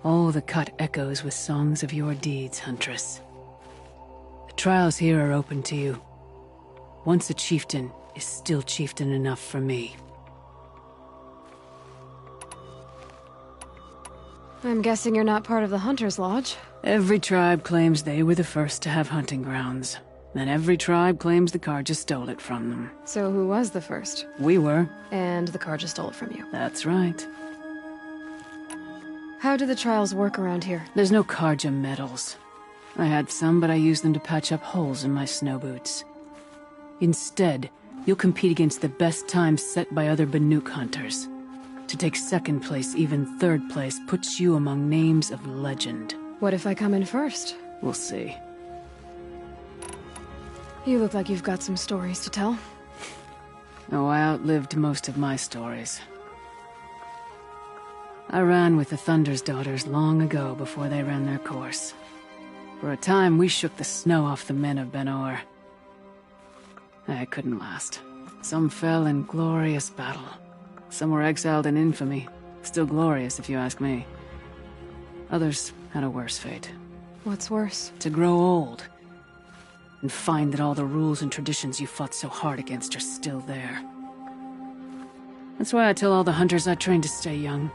All the cut echoes with songs of your deeds, Huntress. The trials here are open to you. Once a chieftain is still chieftain enough for me. I'm guessing you're not part of the Hunter's Lodge. Every tribe claims they were the first to have hunting grounds. And every tribe claims the Karja stole it from them. So who was the first? We were. And the Karja stole it from you. That's right. How do the trials work around here? There's no Karja medals. I had some, but I used them to patch up holes in my snow boots. Instead, you'll compete against the best times set by other Banuk hunters. To take second place, even third place, puts you among names of legend. What if I come in first? We'll see. You look like you've got some stories to tell. Oh, I outlived most of my stories. I ran with the Thunder's daughters long ago before they ran their course. For a time, we shook the snow off the men of Ben-Or. I couldn't last. Some fell in glorious battle. Some were exiled in infamy. Still glorious, if you ask me. Others had a worse fate. What's worse? To grow old. And find that all the rules and traditions you fought so hard against are still there. That's why I tell all the hunters I train to stay young.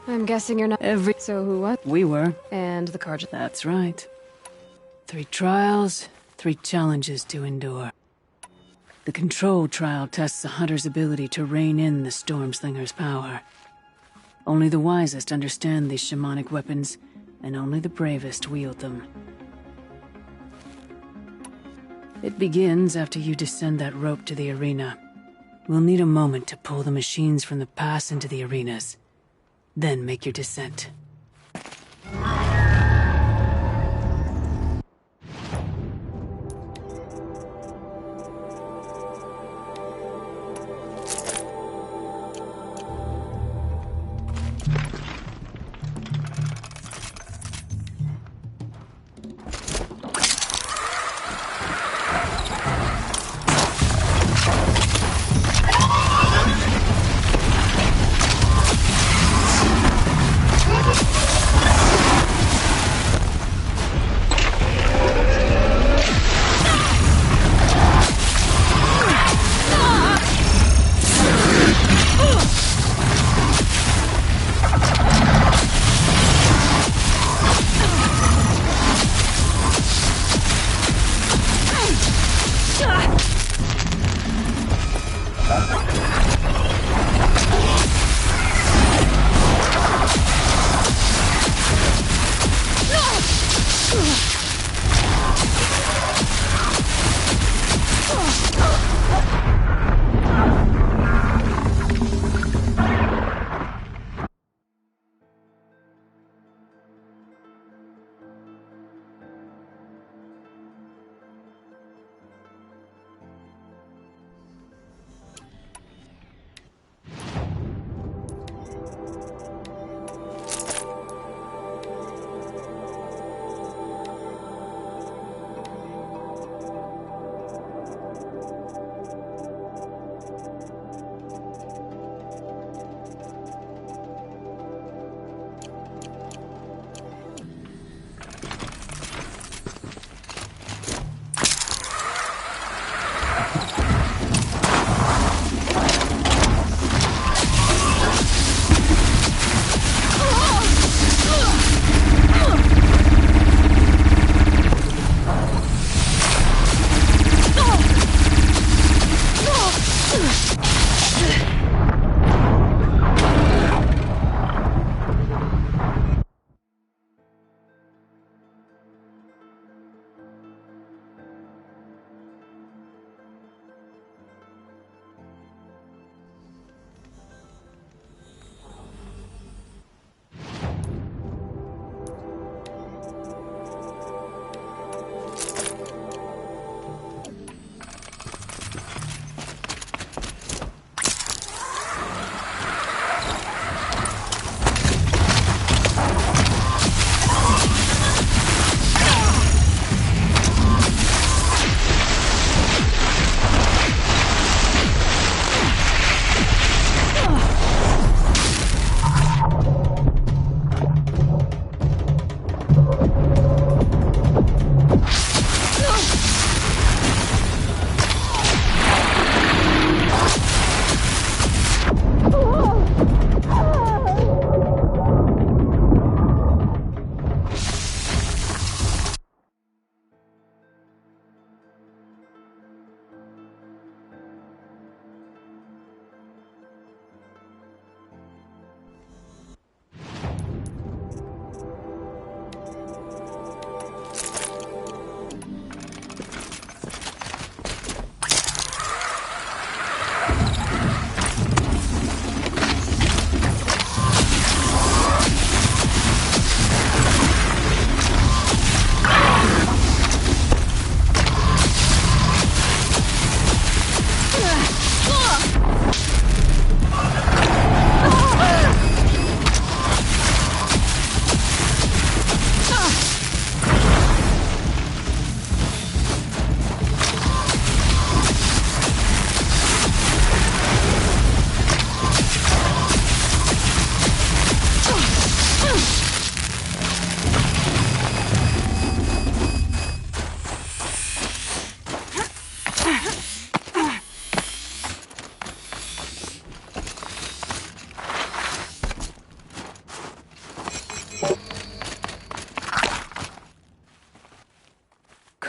I'm guessing you're not So who what? We were. And the Karja. That's right. 3 trials, 3 challenges to endure. The control trial tests a hunter's ability to rein in the Stormslinger's power. Only the wisest understand these shamanic weapons, and only the bravest wield them. It begins after you descend that rope to the arena. We'll need a moment to pull the machines from the pass into the arenas. Then make your descent.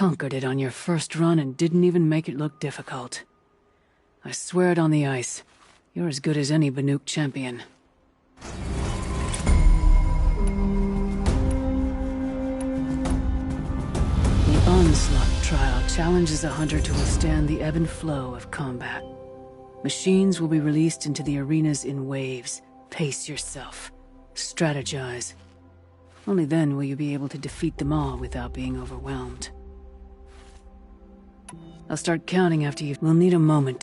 conquered it on your first run and didn't even make it look difficult. I swear it on the ice. You're as good as any Banuk champion. The Onslaught trial challenges a hunter to withstand the ebb and flow of combat. Machines will be released into the arenas in waves. Pace yourself. Strategize. Only then will you be able to defeat them all without being overwhelmed. I'll start counting after you. We'll need a moment.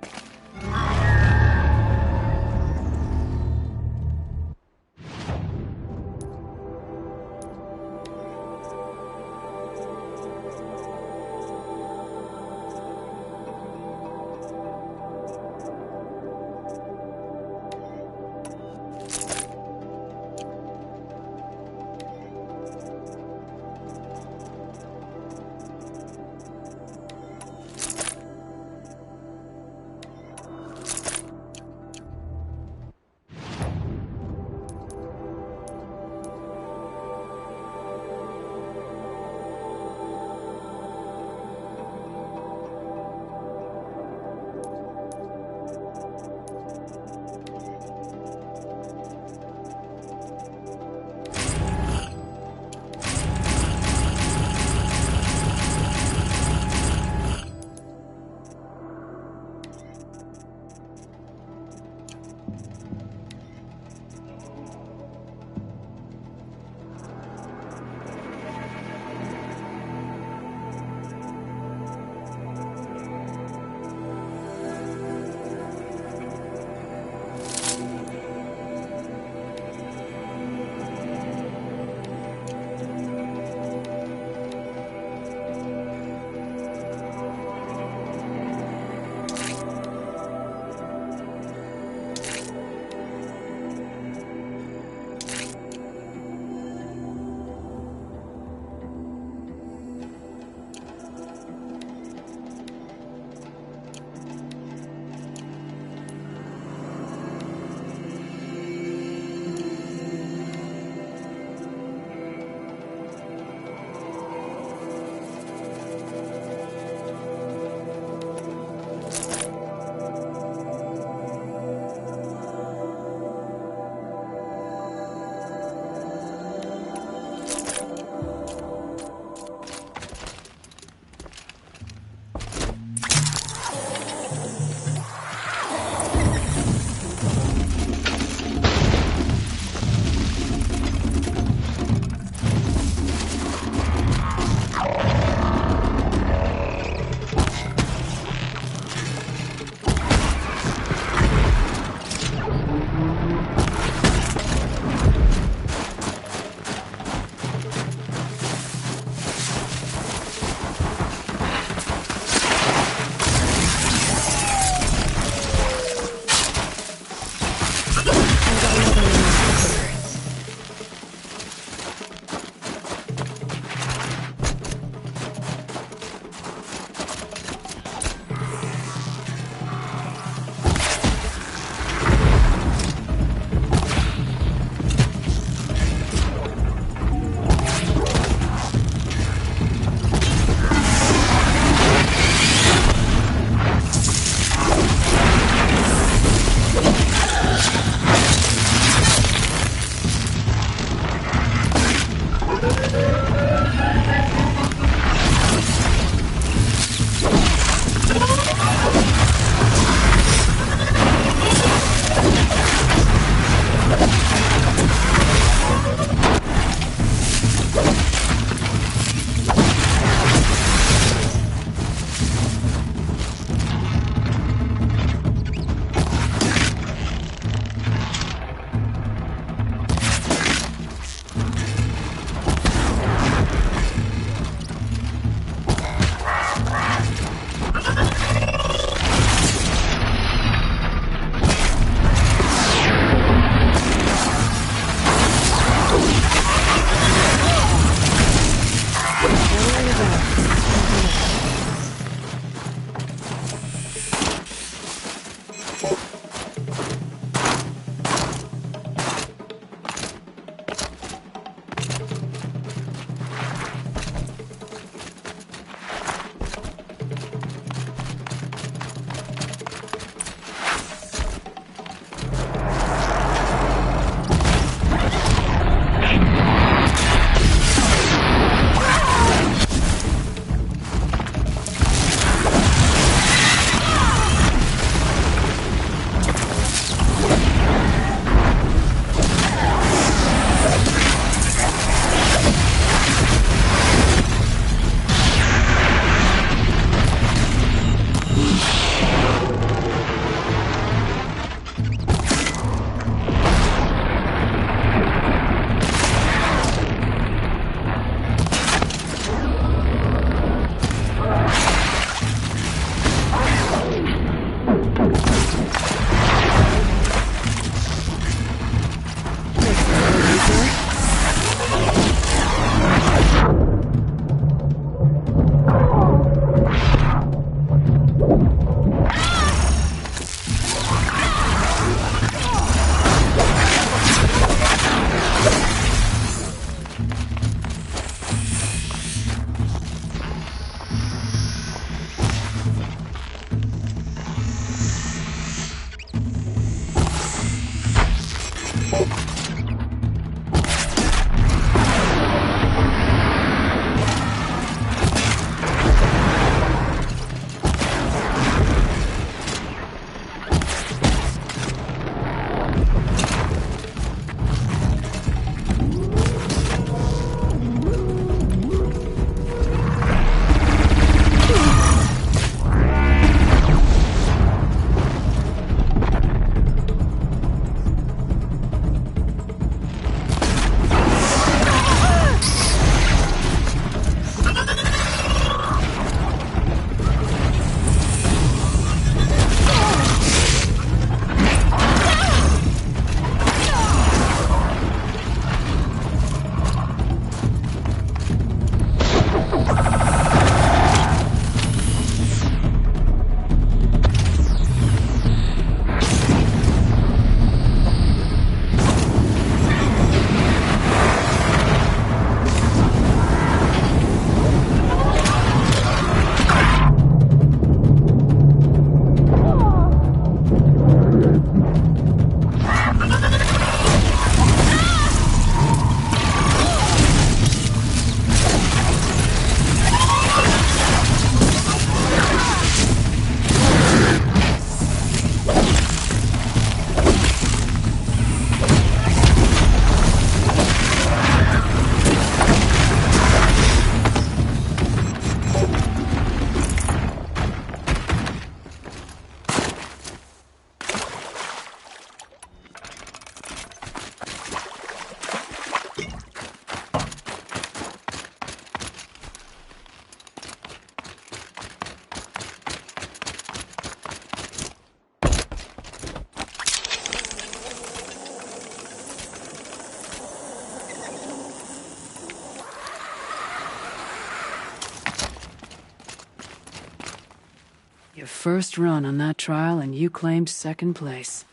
Your first run on that trial and you claimed second place.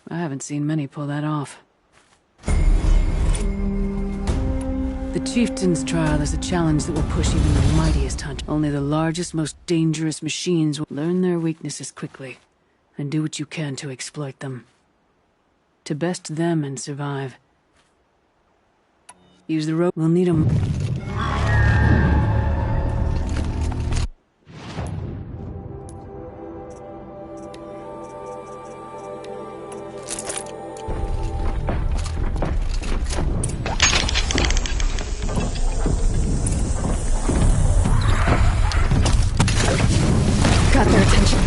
I haven't seen many pull that off. The Chieftains Trial is a challenge that will push even the mightiest hunter. Only the largest, most dangerous machines will learn their weaknesses quickly and do what you can to exploit them. To best them and survive. Use the rope. We'll need them. Got their attention.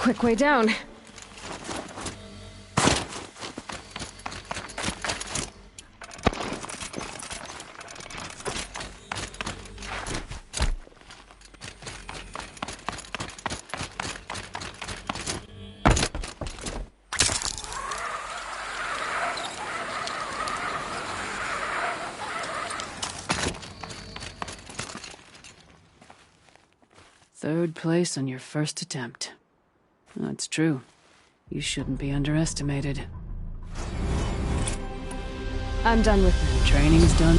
quick way down. Third place on your first attempt. That's true. You shouldn't be underestimated. I'm done with it. Training's done.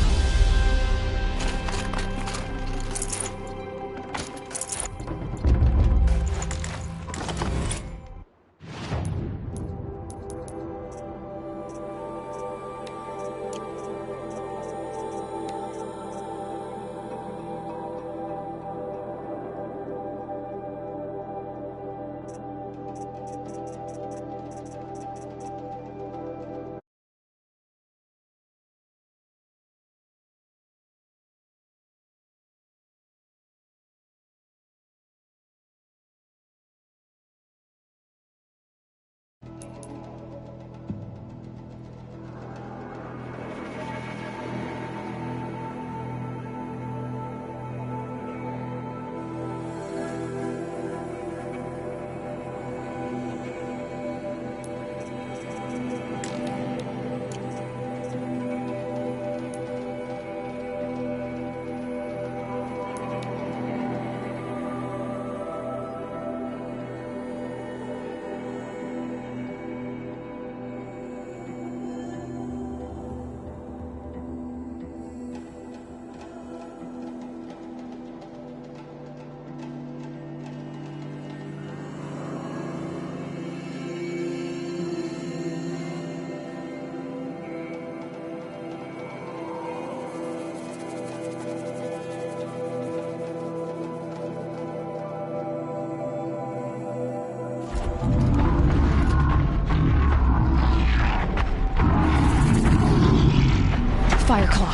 Fireclaw.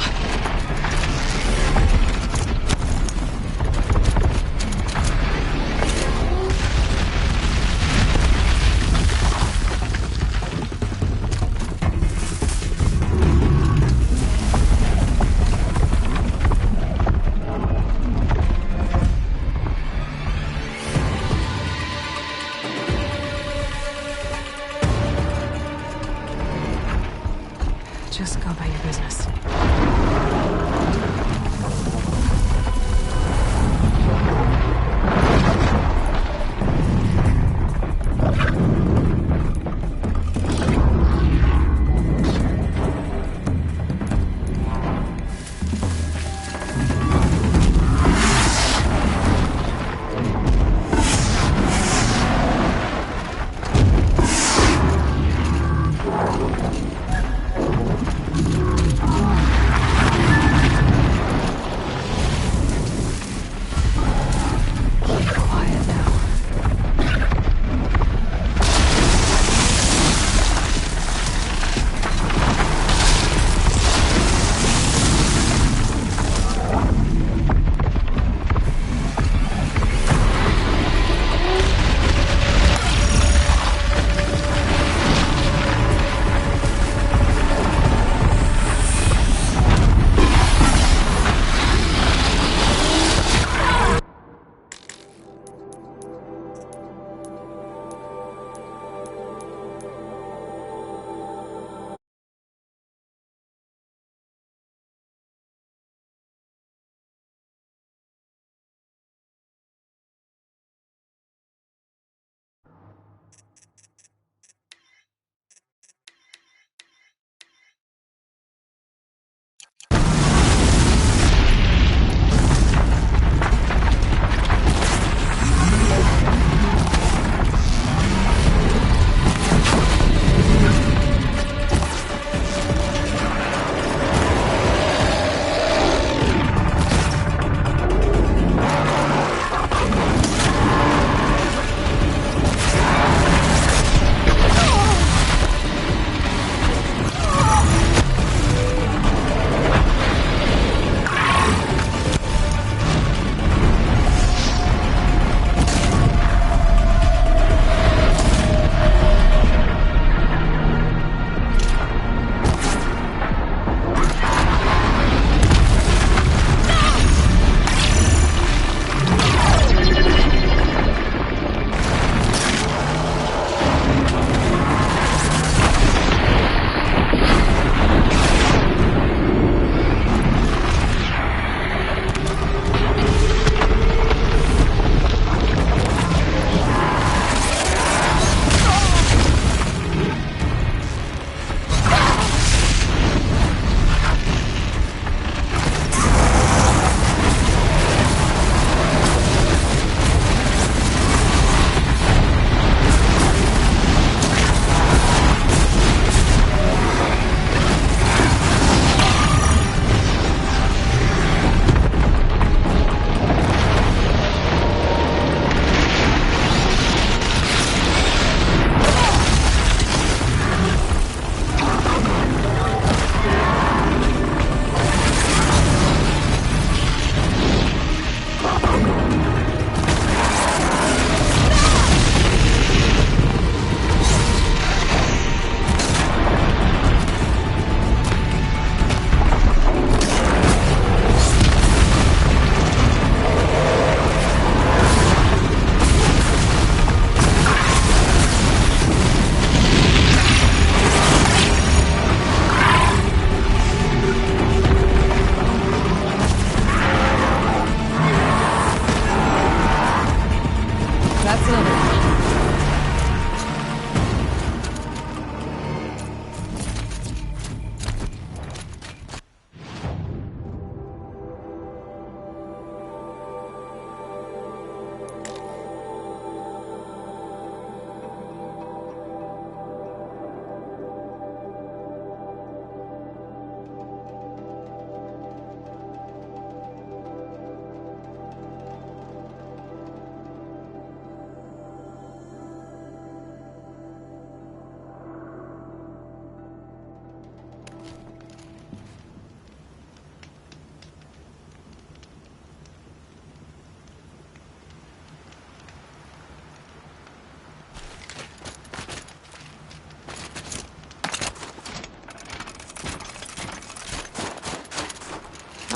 Just go about your business.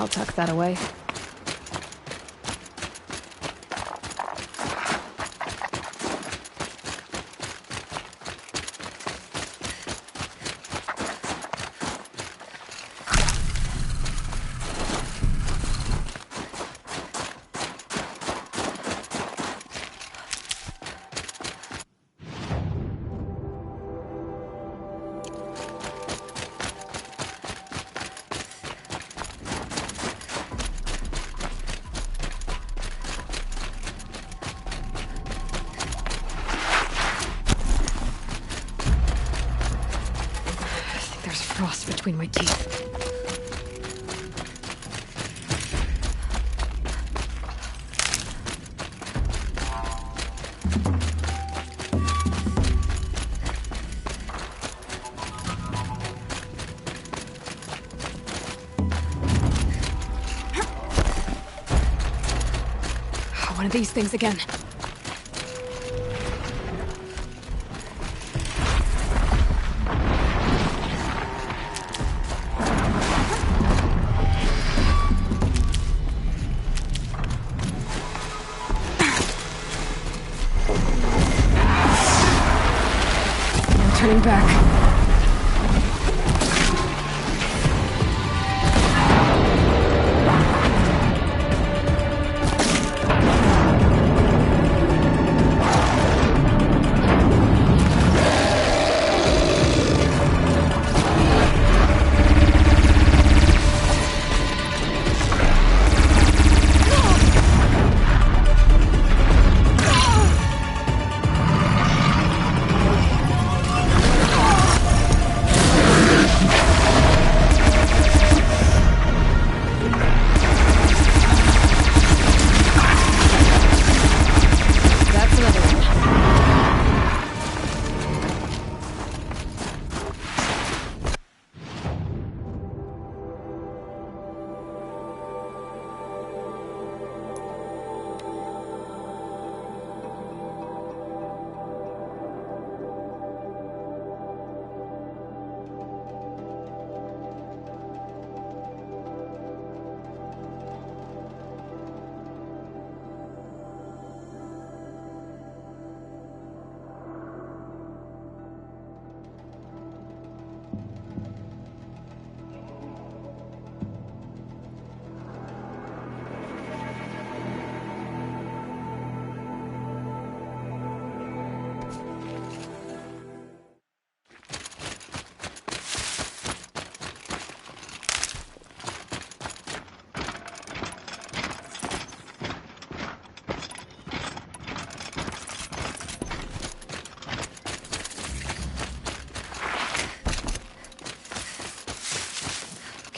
I'll tuck that away. Frost between my teeth. One of these things again. Turning back.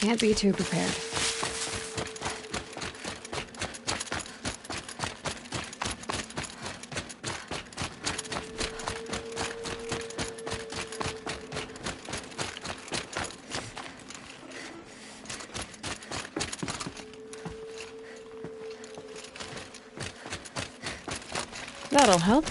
Can't be too prepared. That'll help.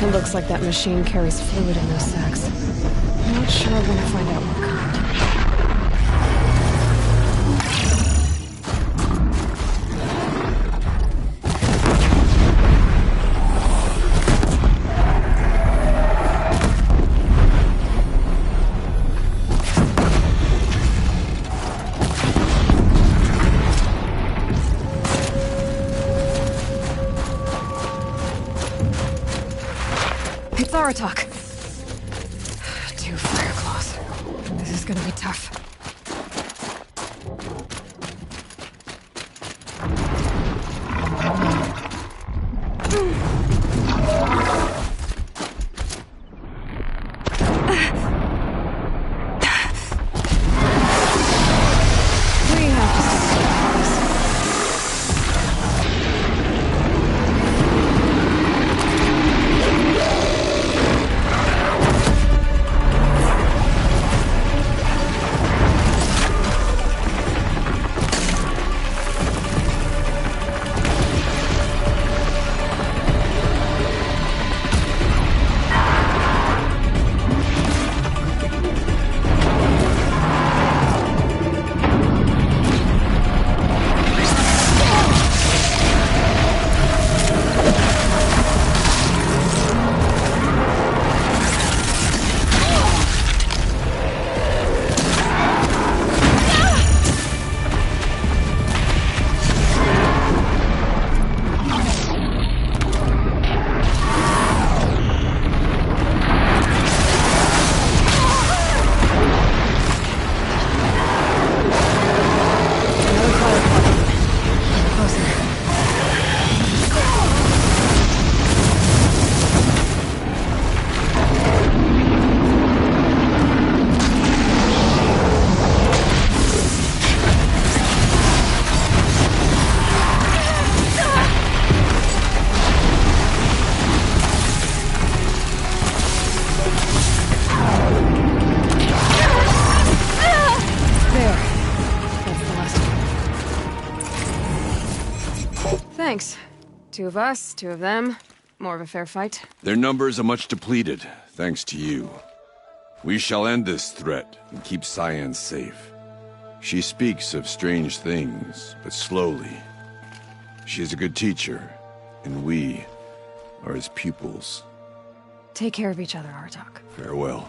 It looks like that machine carries fluid in those sacks. I'm not sure I want to find out what kind. It's Aratak. 2 fire claws. This is gonna be tough. Thanks. 2 of us, 2 of them. More of a fair fight. Their numbers are much depleted, thanks to you. We shall end this threat and keep Cyan safe. She speaks of strange things, but slowly. She is a good teacher, and we are his pupils. Take care of each other, Artok. Farewell.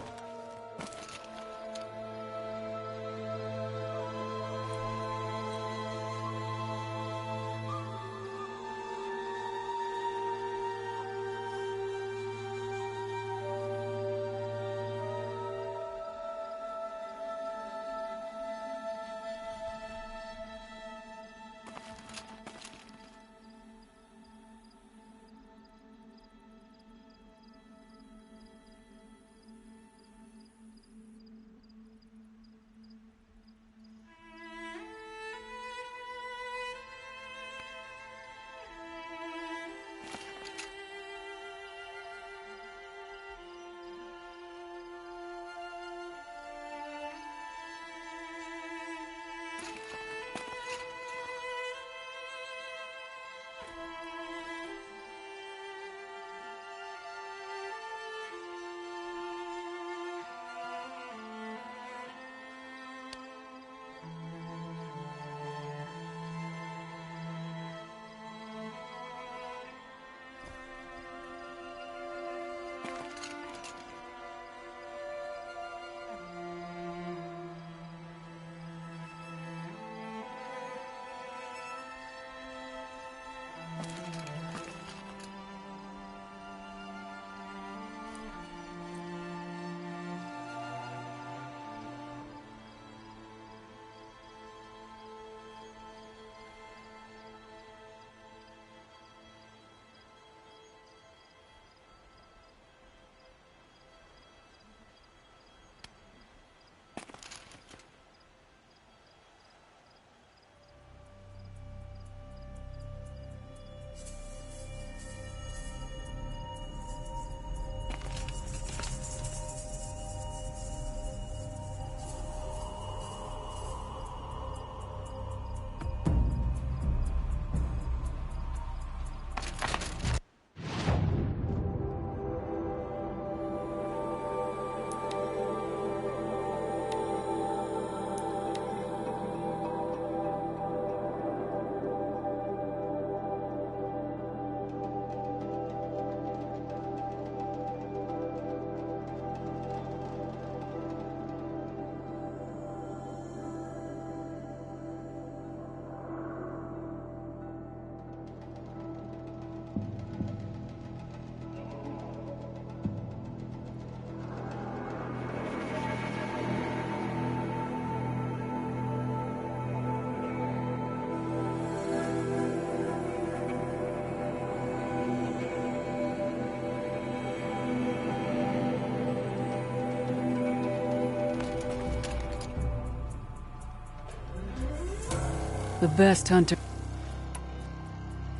The best hunter.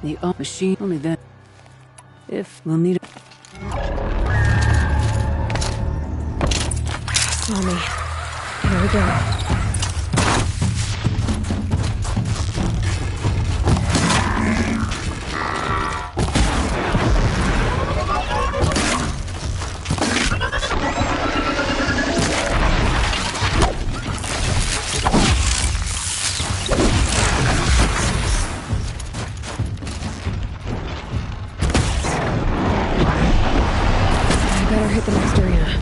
The machine, only then. If we'll need it. Saw me. Here we go. Hit the next arena.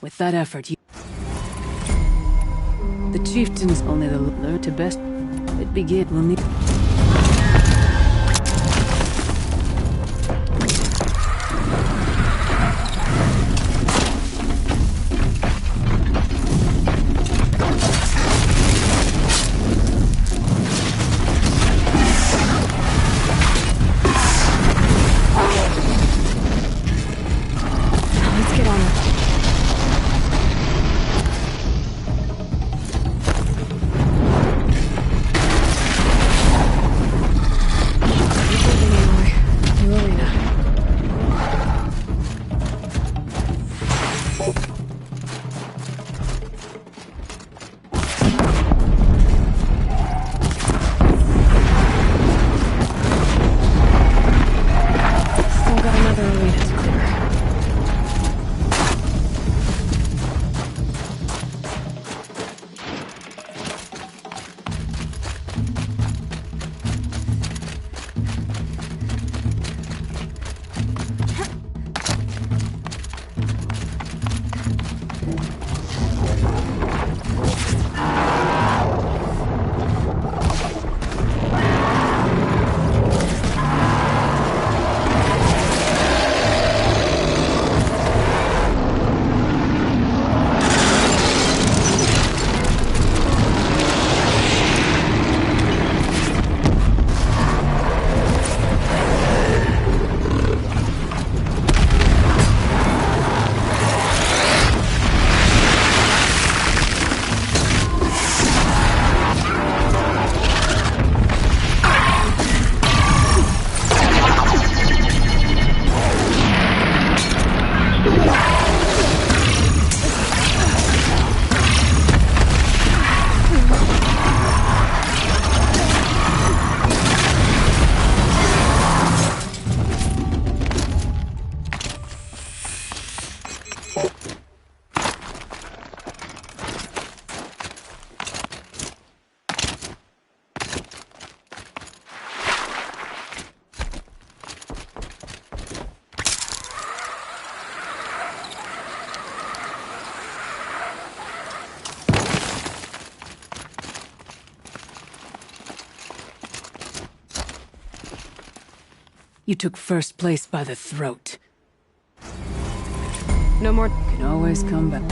With that effort, you... The Chieftains only the learn to best. It begin will need... Let's get on it. You took first place by the throat. No more... Can always come back.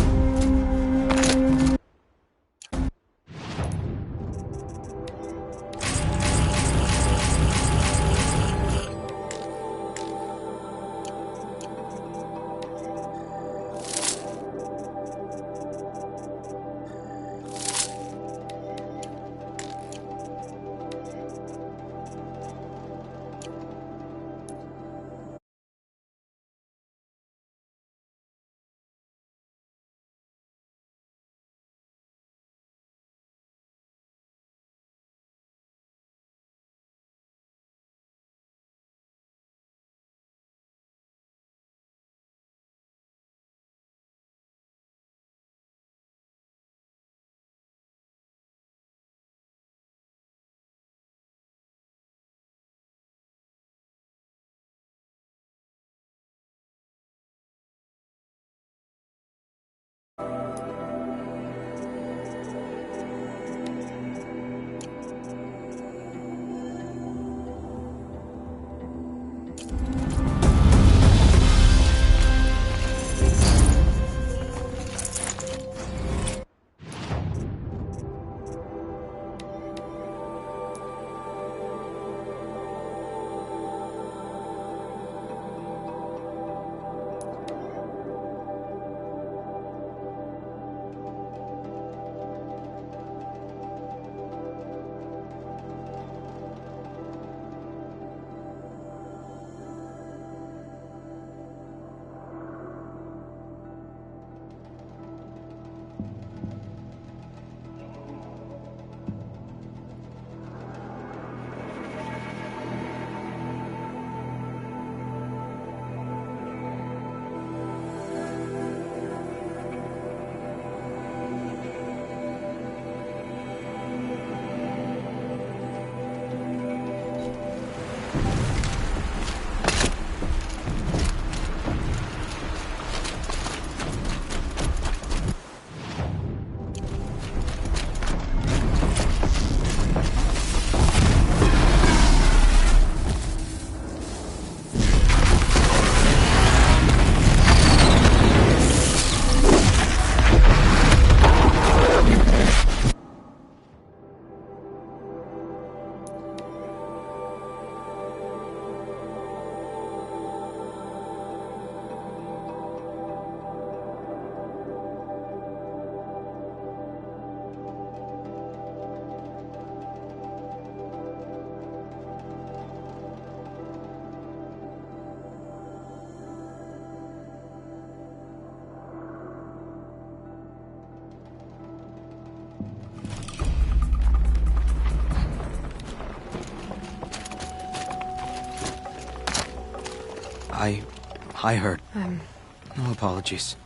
I heard. No apologies.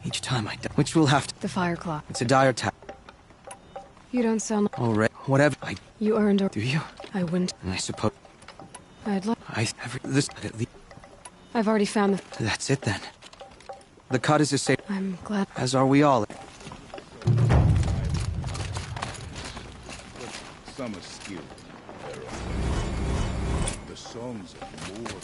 Each time I die, which will have to... The fire clock. It's a dire tap. You don't sound... Alright, whatever. You earned a... Do you? I wouldn't. And I suppose... I'd like... I've already found the... That's it then. The cut is a safe... I'm glad... As are we all. Some are skilled. The songs of more...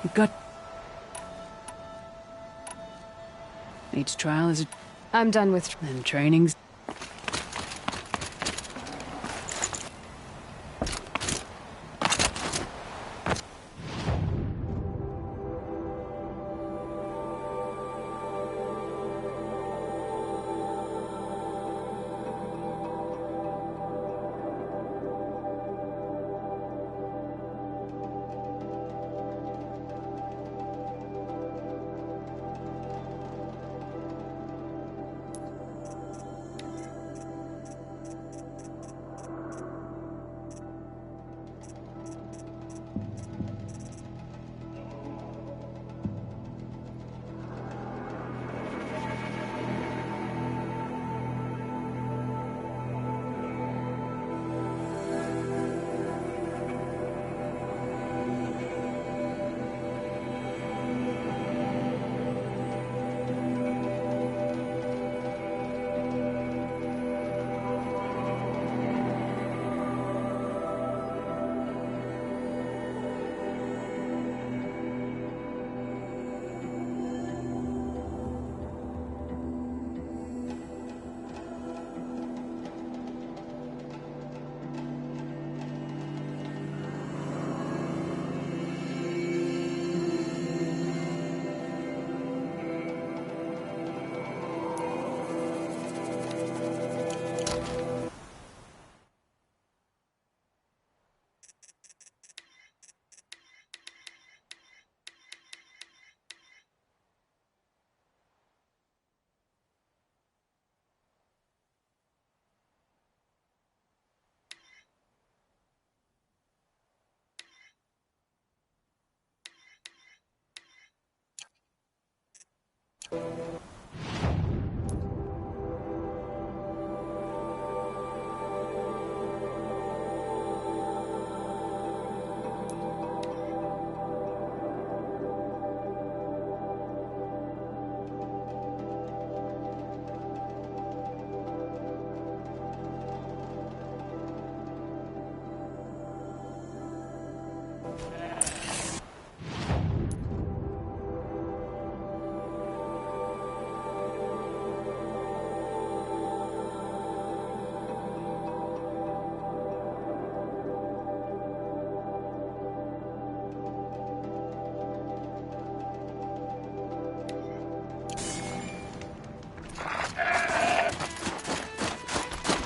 You've got... Each trial is a... I'm done with... And training's...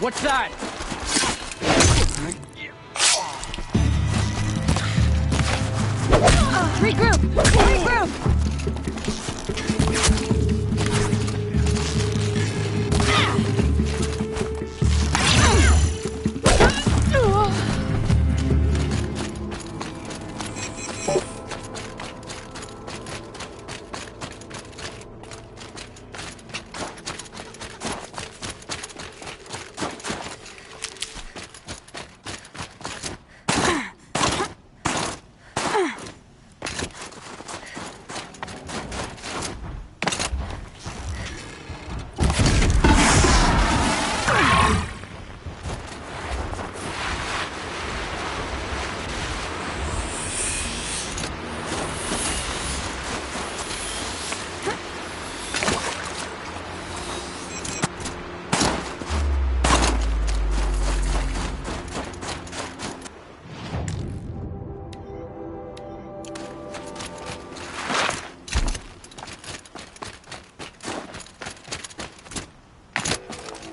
What's that? Regroup! Regroup!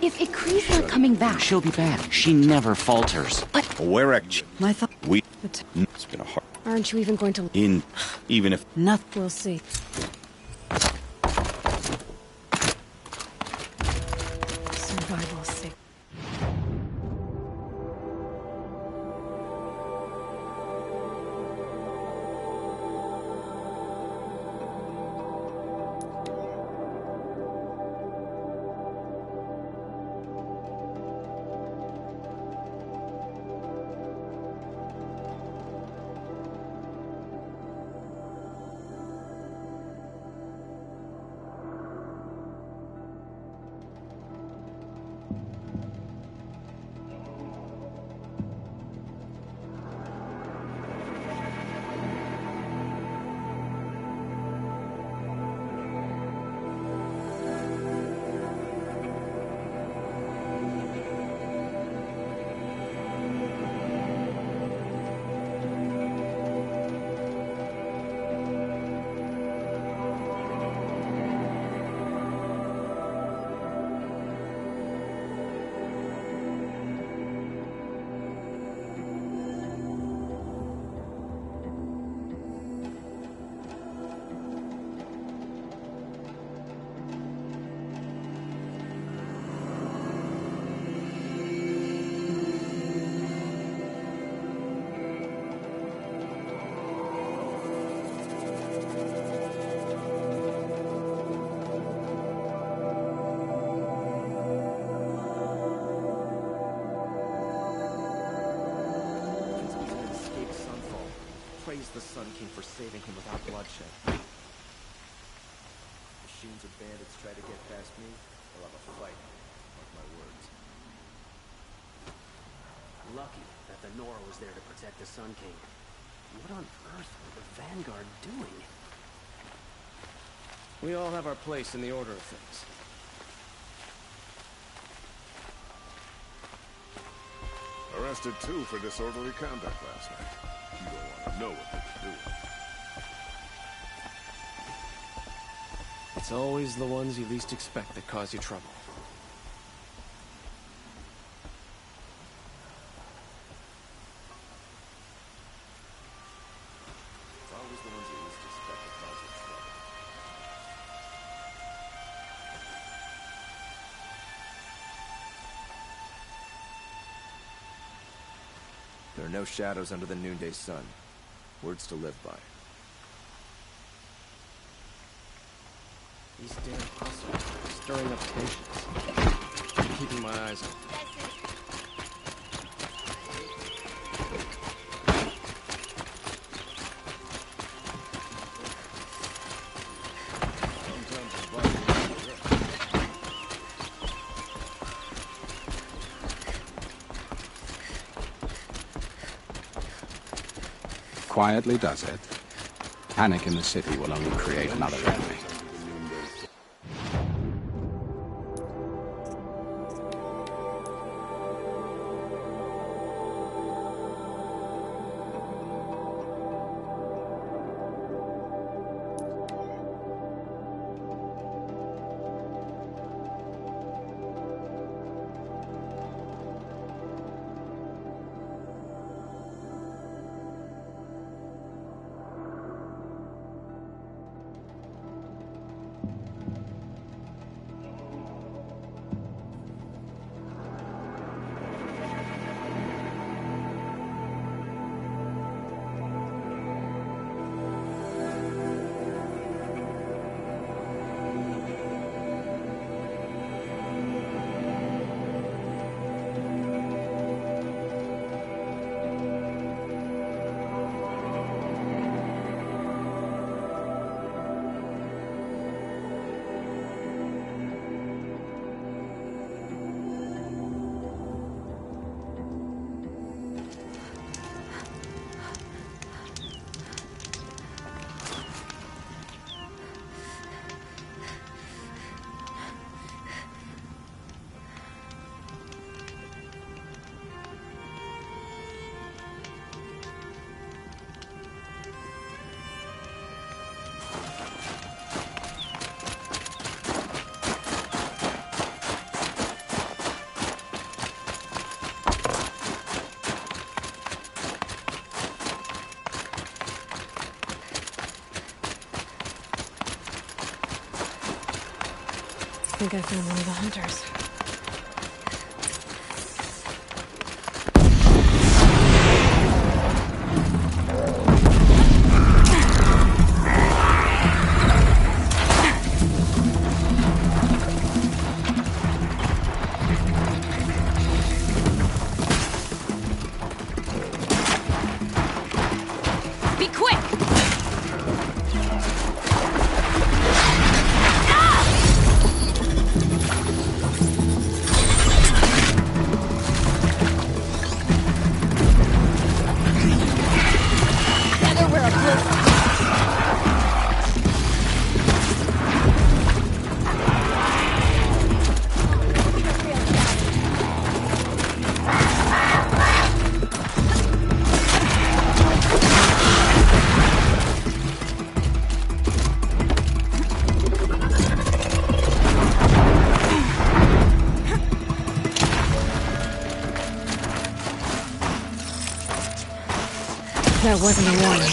If Ikri's not coming back... She'll be back. She never falters. But... Where My thought... It's been a hard... Aren't you even going to... Even if... Nothing. We'll see. Survival's sake. praise the Sun King for saving him without bloodshed. Machines or bandits try to get past me, I'll have a fight. Mark my words. Lucky that the Nora was there to protect the Sun King. What on earth were the Vanguard doing? We all have our place in the order of things. Arrested two for disorderly conduct last night. You don't want to know what they were doing. It's always the ones you least expect that cause you trouble. It's always the ones you least expect that cause you trouble. There are no shadows under the noonday sun. Words to live by. These damn hustlers are stirring up tensions. I'm keeping my eyes open. Quietly does it. Panic in the city will only create another enemy. I think I found one of the hunters. That wasn't a warning.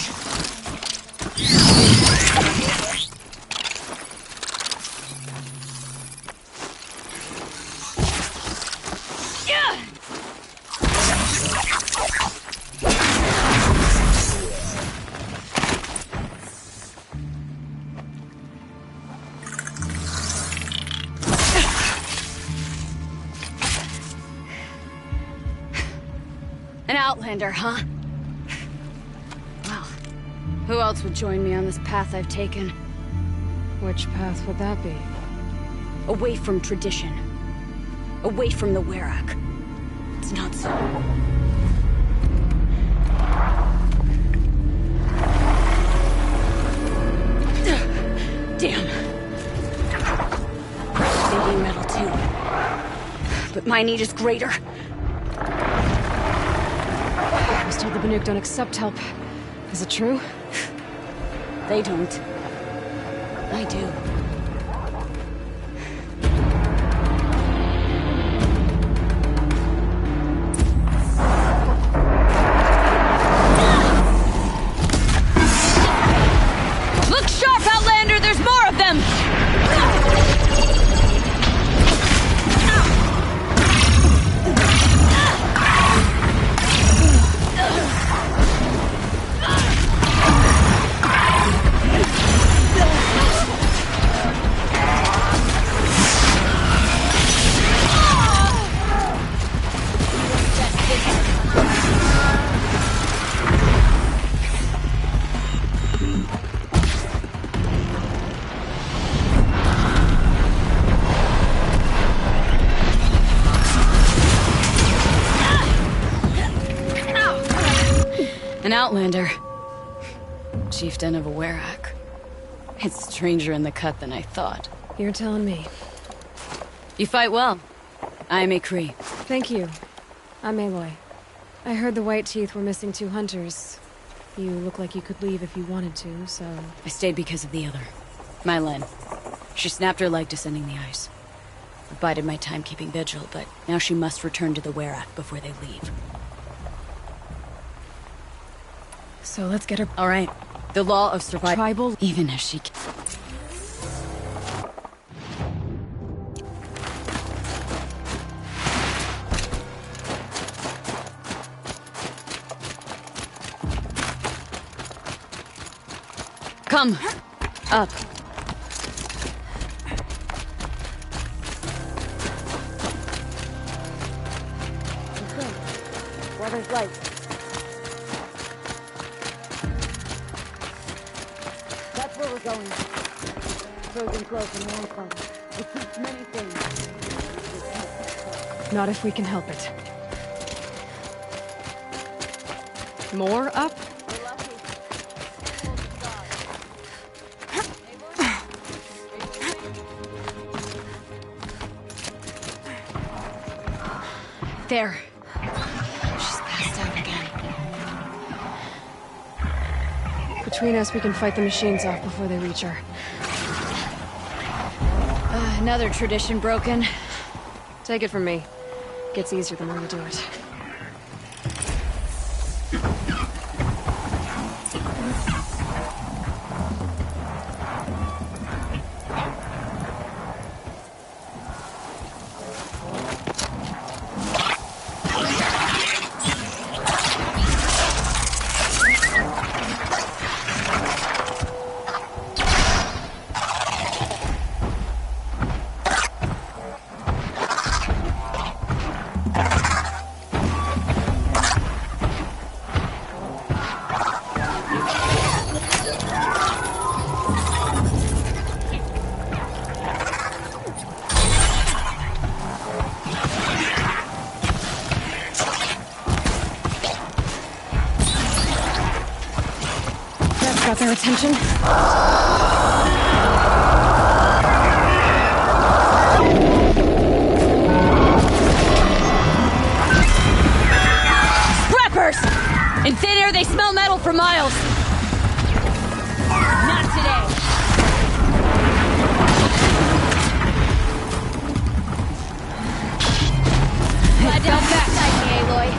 An outlander, huh? Who else would join me on this path I've taken? Which path would that be? Away from tradition. Away from the Werak. It's not so. Damn. They need metal too. But my need is greater. I was told the Banuk don't accept help. Is it true? They don't. I do. Look sharp, Outlander! There's more of them! An Outlander. Chieftain of a Werak. It's stranger in the cut than I thought. You're telling me. You fight well. I am a Kree. Thank you. I'm Aloy. I heard the White Teeth were missing 2 hunters. You look like you could leave if you wanted to, so... I stayed because of the other. Mylen. She snapped her leg descending the ice. I bided my time keeping vigil, but now she must return to the Werak before they leave. So let's get her... All right. The law of survival... Tribal... Even as she... Come. Up. Water's light. That's where we're going. Frozen close and Malmstrom. It keeps many things. Not if we can help it. More up? There. She's passed out again. Between us, we can fight the machines off before they reach her. Another tradition broken. Take it from me. Gets easier the more you do it. Got their attention. Scrappers! In thin air, they smell metal for miles. Not today. Glad to have you beside me, Aloy.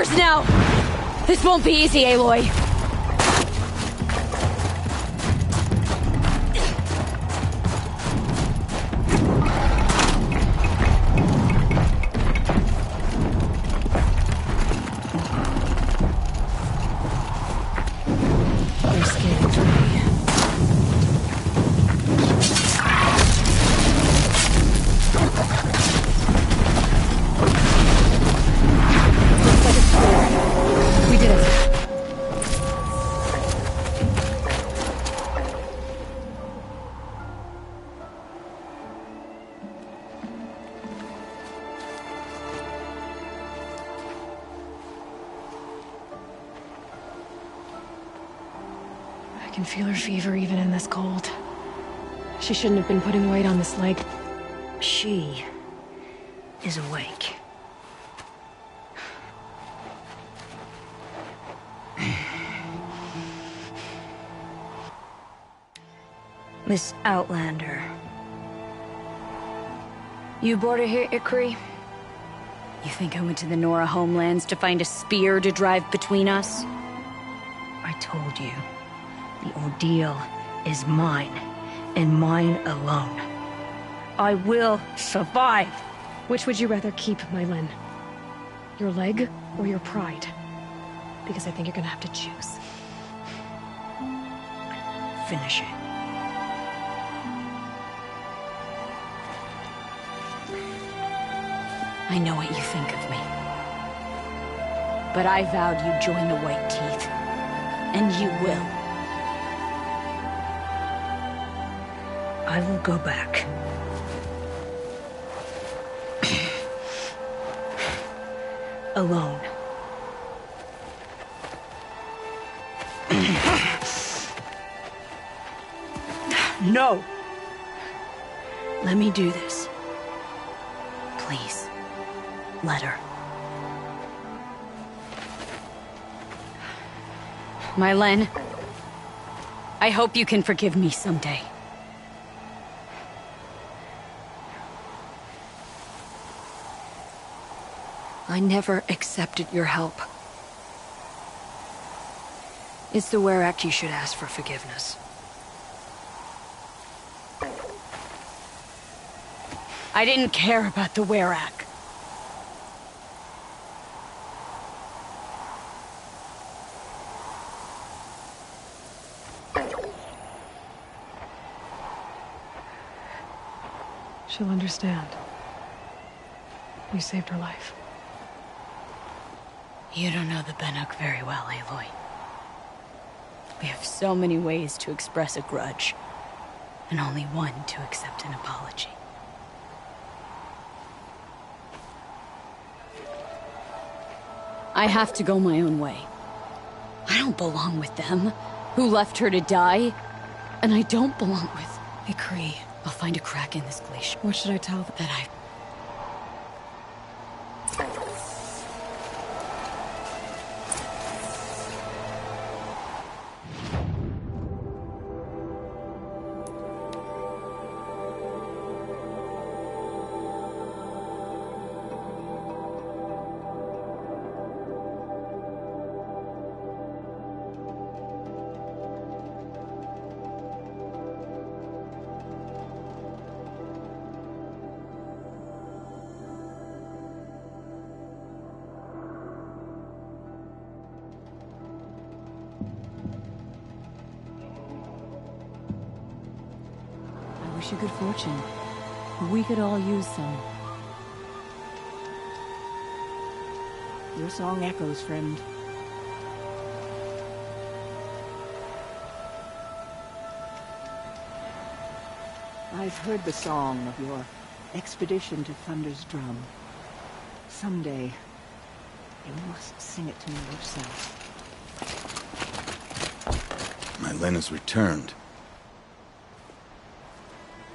yours now! This won't be easy, Aloy. I can feel her fever even in this cold. She shouldn't have been putting weight on this leg. She is awake. Miss Outlander. You brought her here, Ikri? You think I went to the Nora homelands to find a spear to drive between us? I told you. The ordeal is mine, and mine alone. I will survive! Which would you rather keep, Mylin? Your leg or your pride? Because I think you're gonna have to choose. Finish it. I know what you think of me. But I vowed you'd join the White Teeth. And you will. I will go back. Alone. No! Let me do this. Please. Let her. Mylin, I hope you can forgive me someday. I never accepted your help. It's the Werak you should ask for forgiveness. I didn't care about the Werak. She'll understand. You saved her life. You don't know the Banuk very well, Aloy. We have so many ways to express a grudge, and only one to accept an apology. I have to go my own way. I don't belong with them, who left her to die, and I don't belong with Ikri. I'll find a crack in this glacier. What should I tell them? That I... wish you good fortune. We could all use some. Your song echoes, friend. I've heard the song of your expedition to Thunder's Drum. Someday, you must sing it to me yourself. Mylin has returned.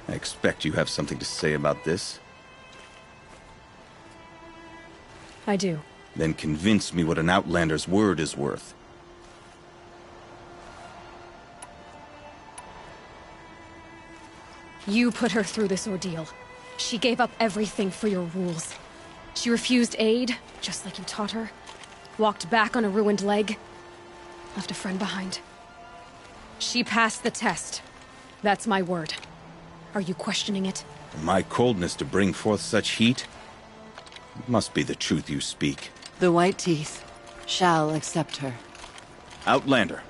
I expect you have something to say about this. I do. Then convince me what an Outlander's word is worth. You put her through this ordeal. She gave up everything for your rules. She refused aid, just like you taught her. walked back on a ruined leg, left a friend behind. She passed the test. That's my word. Are you questioning it? My coldness to bring forth such heat? It must be the truth you speak. The White Teeth shall accept her. Outlander.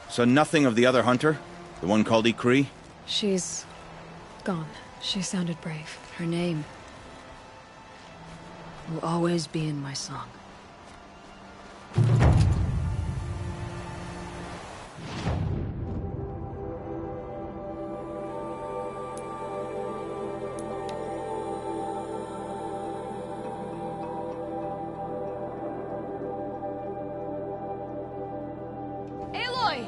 So nothing of the other hunter? The one called Ikri? She's gone. She sounded brave. Her name will always be in my song. Aloy!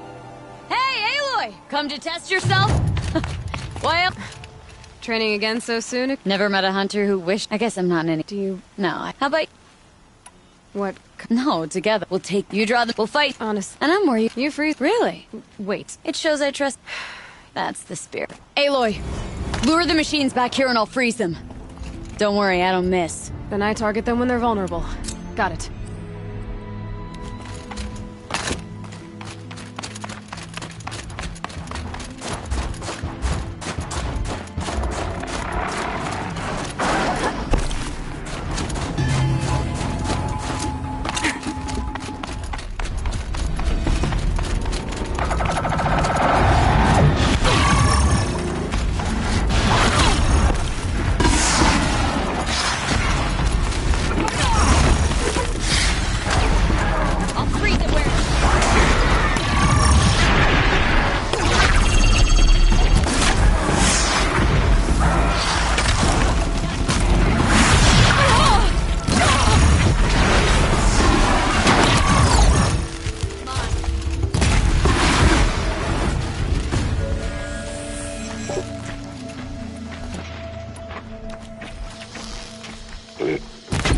Hey, Aloy! Come to test yourself? Well... Training again so soon? Never met a hunter who wished... I guess I'm not in any... Do you... No, how about... What? No, together. We'll take... You draw the... We'll fight. Honest. And I'm more you... You freeze. Really? Wait. It shows I trust... That's the spirit. Aloy! Lure the machines back here and I'll freeze them. Don't worry, I don't miss. Then I target them when they're vulnerable. Got it.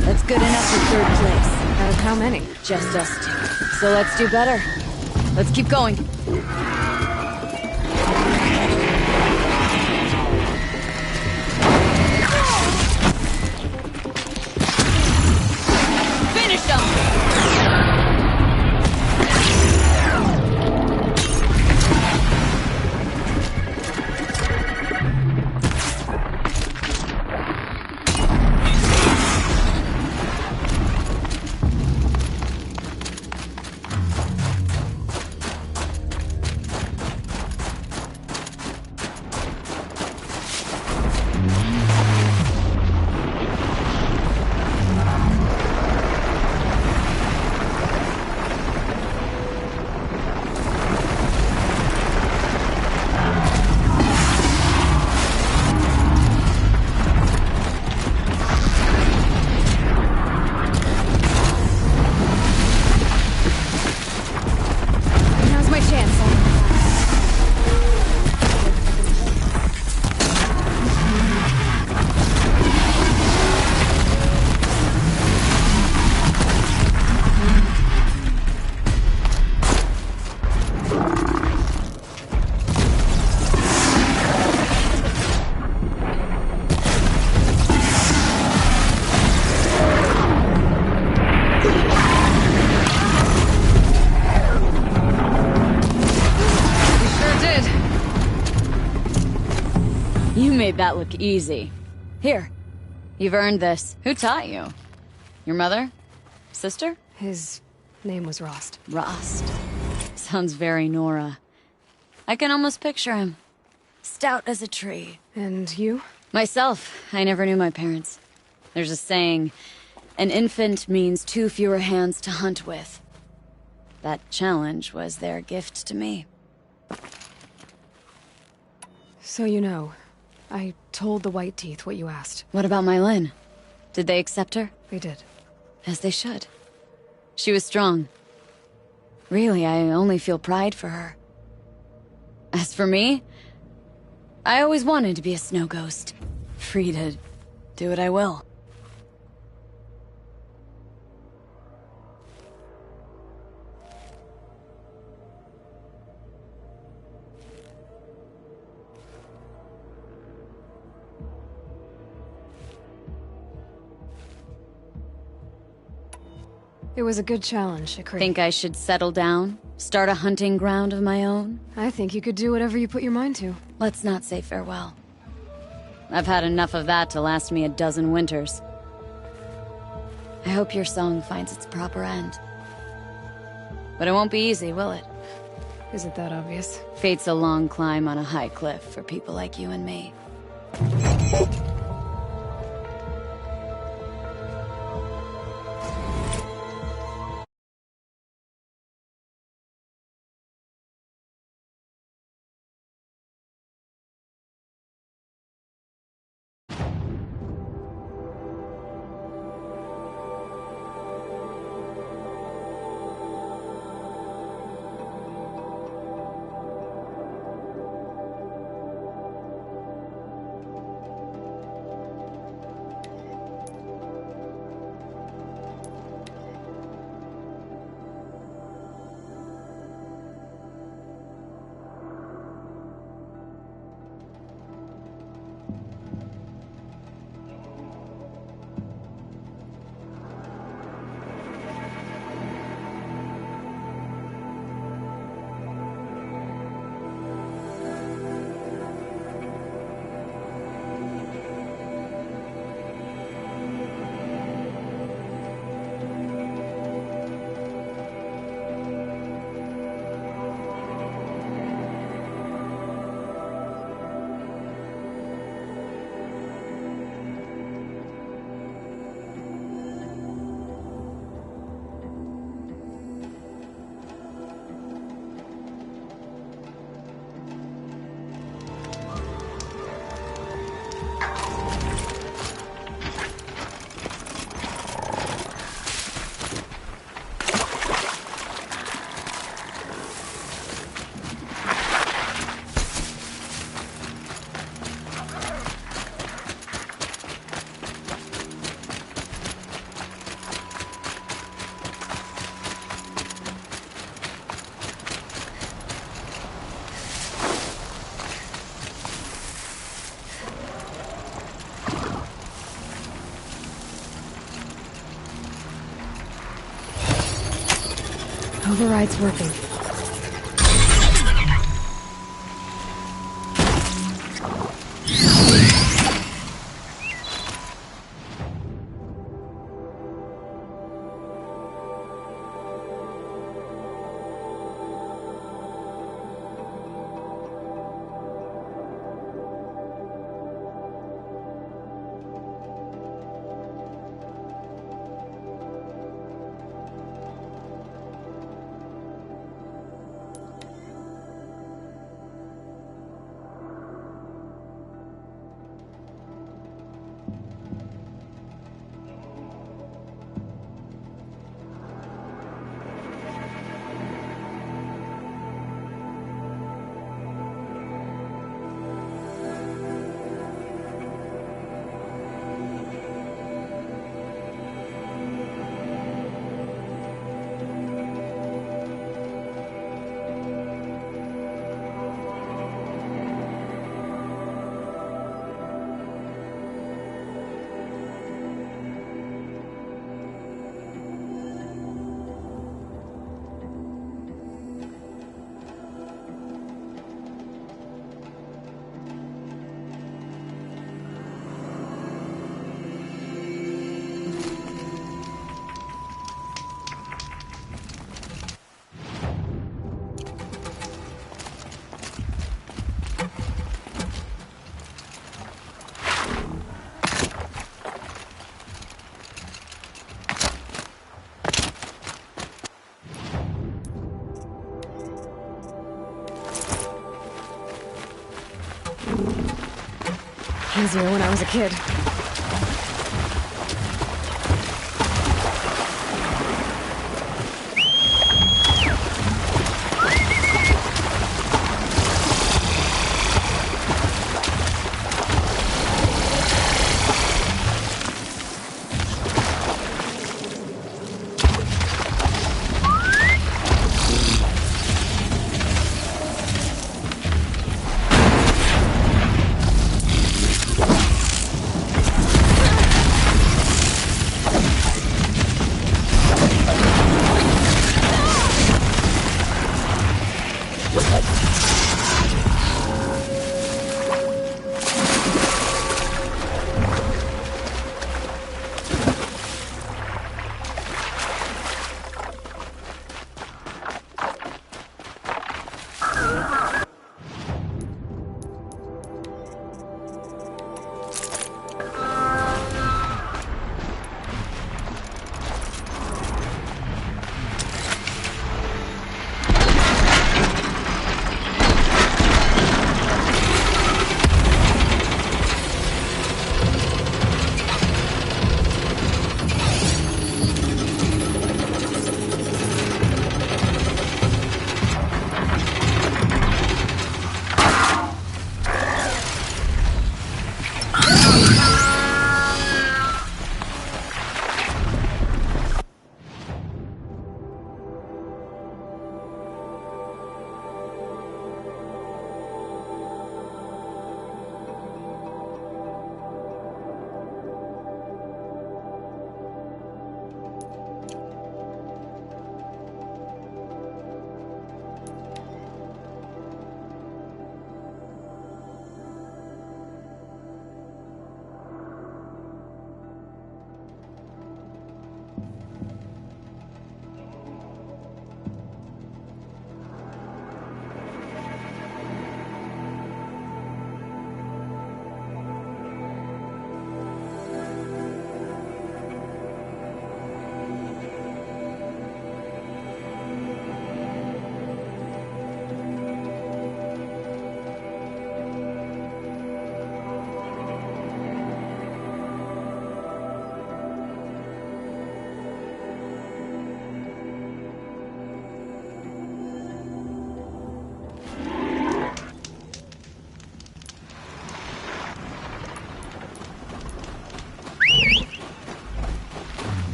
That's good enough for third place. Out of how many? Just us two. So let's do better. Let's keep going. Finish them! You made that look easy. Here, you've earned this. Who taught you? Your mother? Sister? His name was Rost. Rost. Sounds very Nora. I can almost picture him. Stout as a tree. And you? Myself. I never knew my parents. There's a saying, an infant means 2 fewer hands to hunt with. That challenge was their gift to me. So you know, I told the White Teeth what you asked. What about my Lynn? Did they accept her? They did. As they should. She was strong. Really, I only feel pride for her. As for me, I always wanted to be a snow ghost. Free to do what I will. It was a good challenge, Ikri. Think I should settle down? Start a hunting ground of my own? I think you could do whatever you put your mind to. Let's not say farewell. I've had enough of that to last me a dozen winters. I hope your song finds its proper end. But it won't be easy, will it? Isn't that obvious? Fate's a long climb on a high cliff for people like you and me. Override's working. Easier when I was a kid.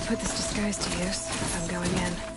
put this disguise to use if I'm going in.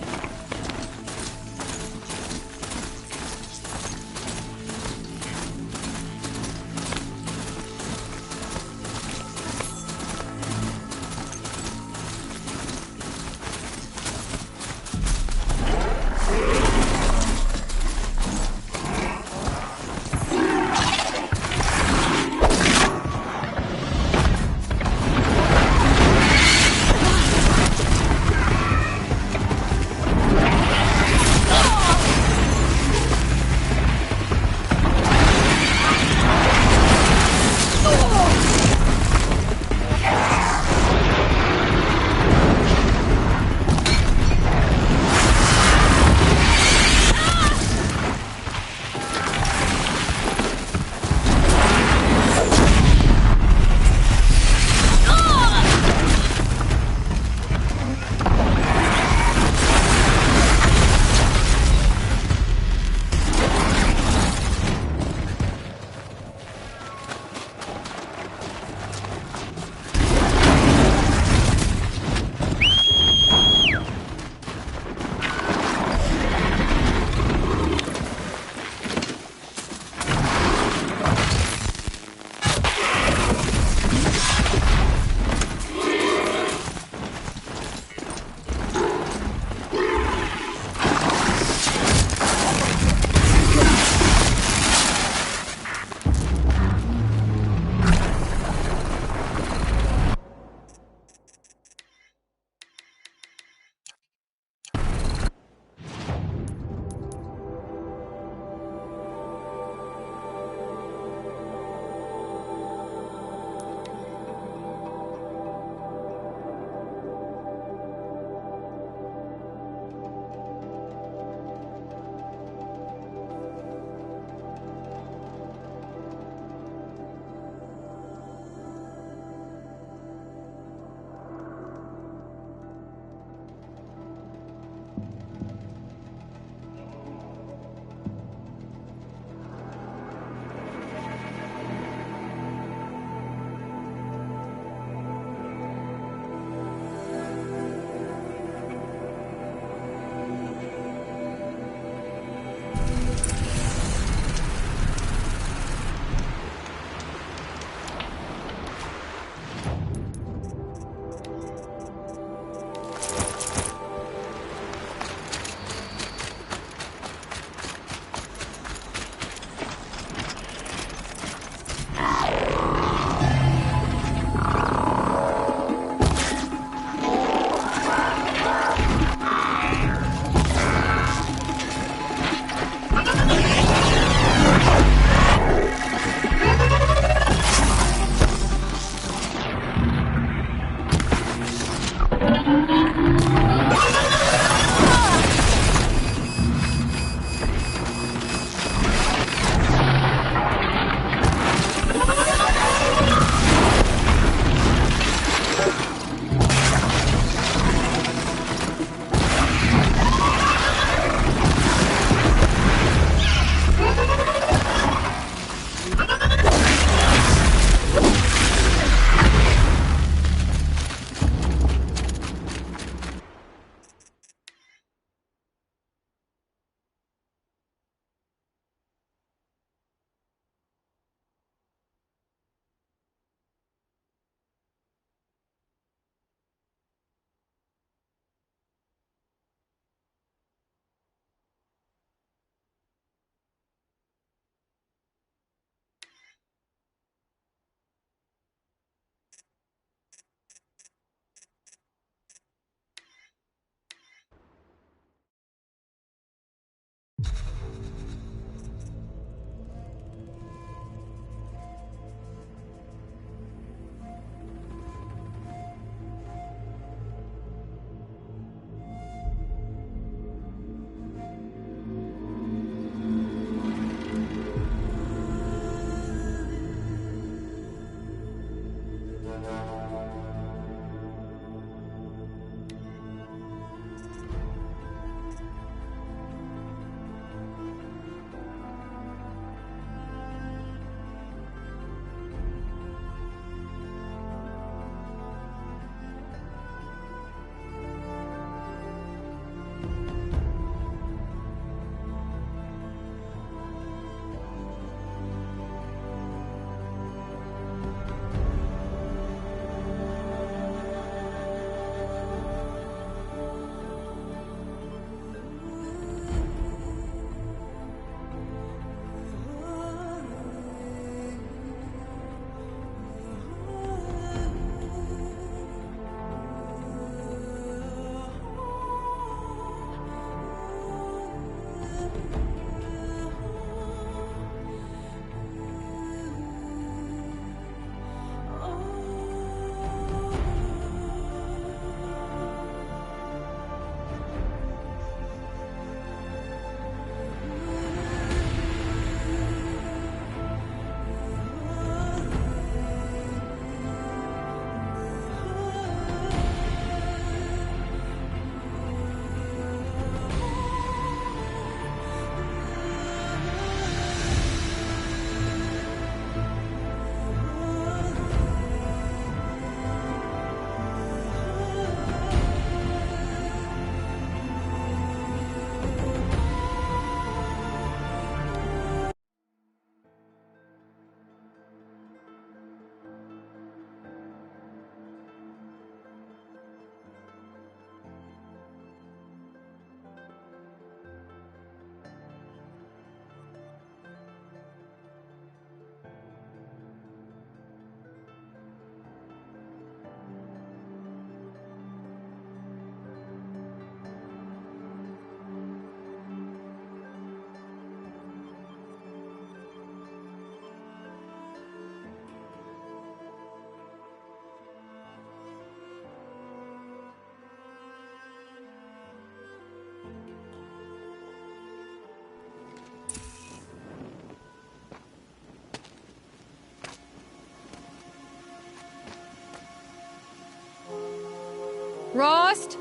Rost?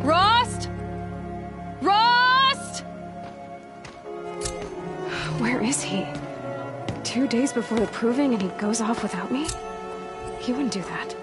Rost? Rost? Where is he? 2 days before the proving and he goes off without me? He wouldn't do that.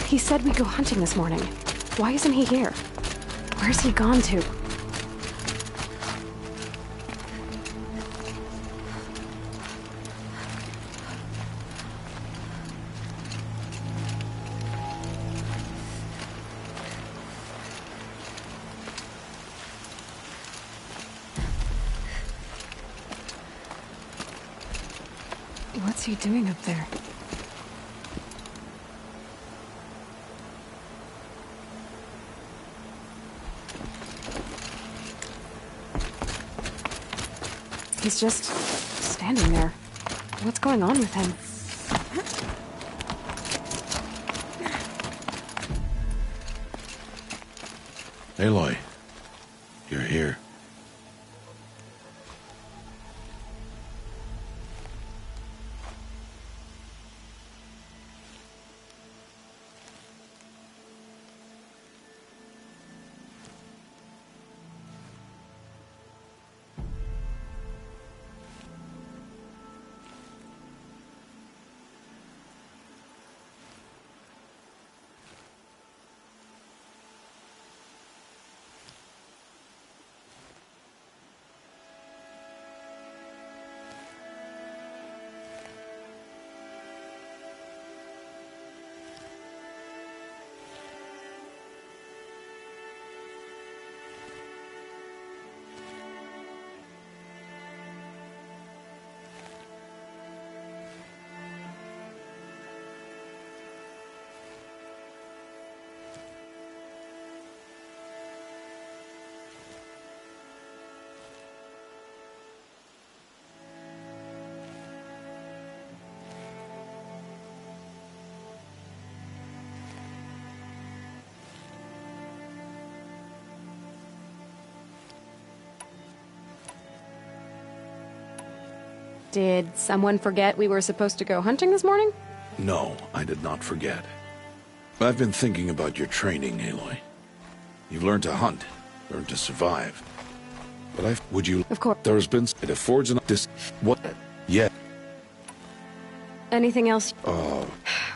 He said we'd go hunting this morning. Why isn't he here? Where's he gone to? What's he doing up there? He's just standing there. What's going on with him? Aloy, you're here. Did someone forget we were supposed to go hunting this morning? No, I did not forget. I've been thinking about your training, Aloy. You've learned to hunt, learned to survive. But would you... Of course. There's been... It affords an... This... What? Yeah. Anything else?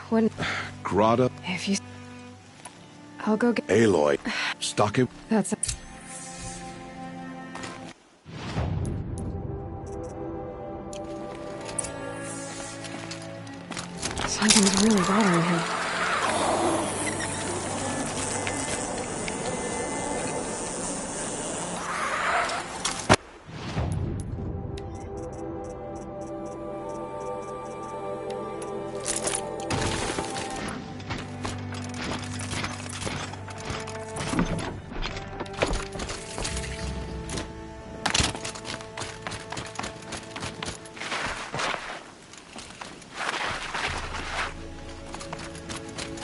Wouldn't... Grata... If you... I'll go get... Aloy. Stock it... That's it. Something's really bothering him.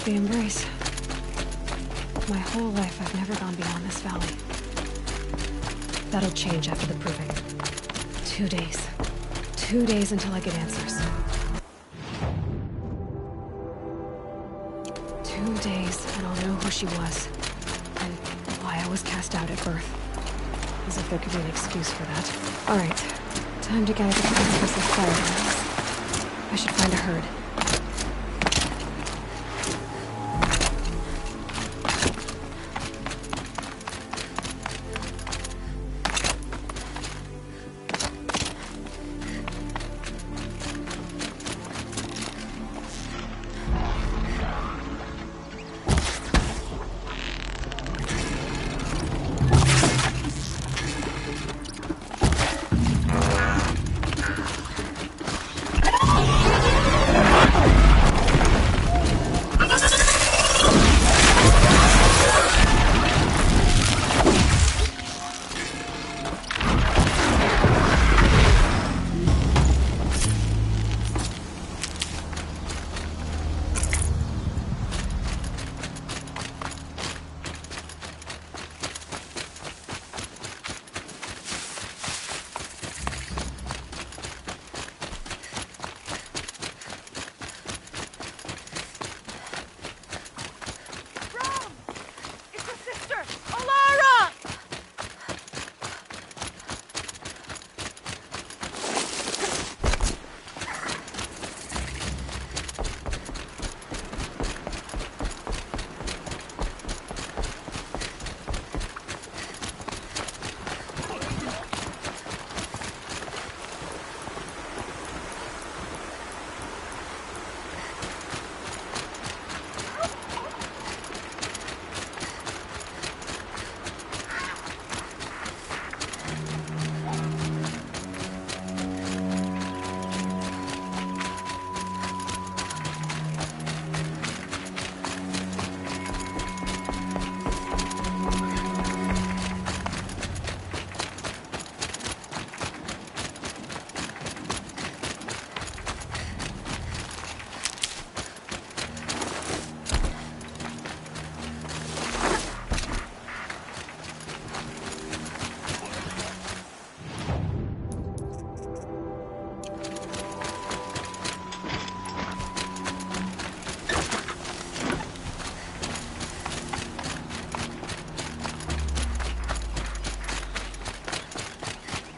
The embrace. My whole life, I've never gone beyond this valley. That'll change after the proving. 2 days. 2 days until I get answers. 2 days, and I'll know who she was. and why I was cast out at birth. As if there could be an excuse for that. Alright, time to gather the carcasses of fire animals. I should find a herd.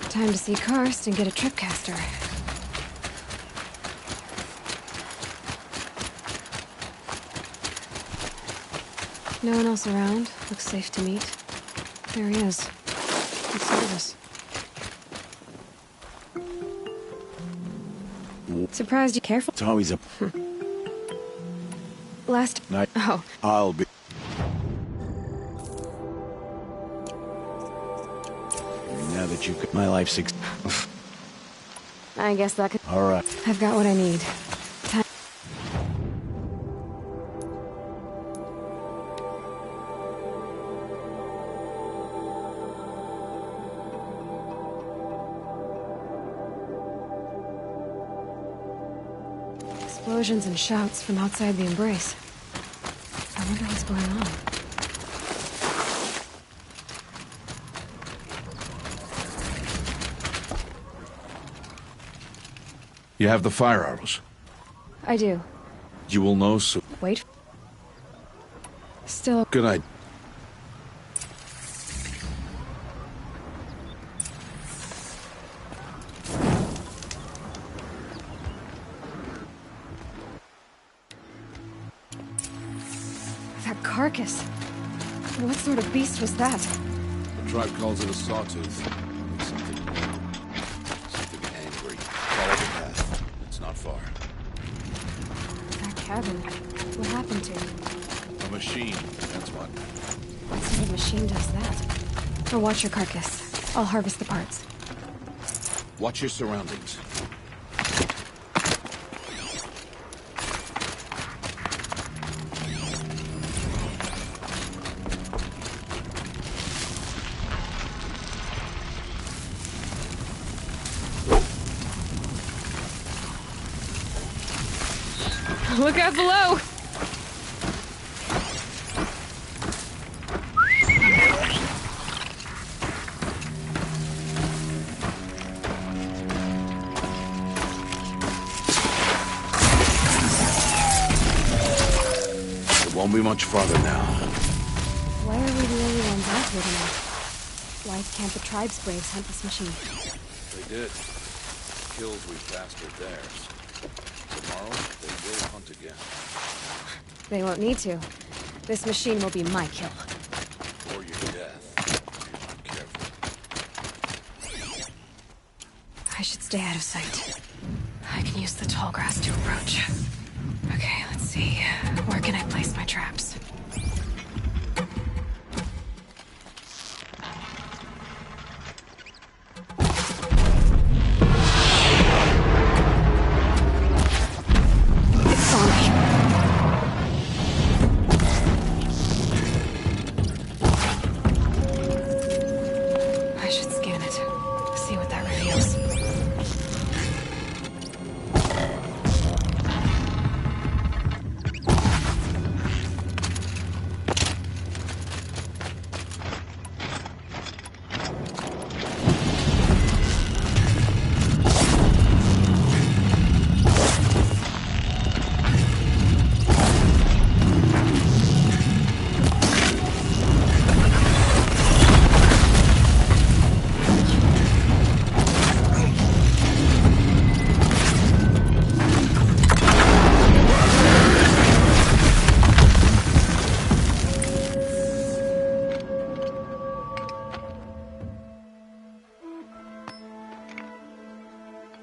Time to see Karst and get a tripcaster. No one else around. Looks safe to meet. There he is. Good service. Surprised you careful. It's always a Last night. Oh. I'll be. Now that you've got my life's I guess that could. all right. I've got what I need. Time. Explosions and shouts from outside the embrace. I wonder what's going on. You have the fire arrows. I do. You will know soon. Wait. Still. Good idea. That carcass. What sort of beast was that? The tribe calls it a sawtooth. Something angry. Follow the path. It's not far. That cabin. What happened to it? A machine. That's what. What sort of machine does that? I'll watch your carcass. I'll harvest the parts. Watch your surroundings. Look out below! It won't be much farther now. Why are we the only ones out here tonight? Why can't the tribe's braves hunt this machine? They did. Kills we bastard theirs. Tomorrow, they will hunt again. They won't need to. This machine will be my kill. Or your death, if you're not careful. I should stay out of sight. I can use the tall grass to approach. Okay, let's see. Where can I place my traps? It's on me. I should scan it. See what that reveals.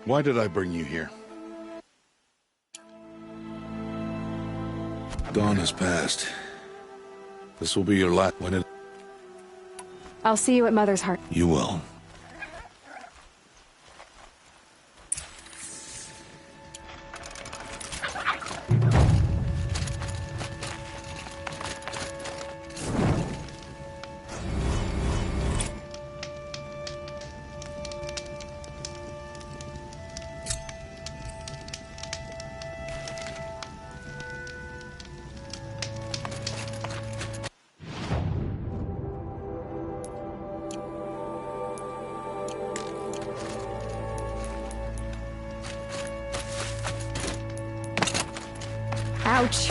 Why did I bring you here? Dawn has passed. This will be your last. I'll see you at Mother's Heart. You will. Ouch.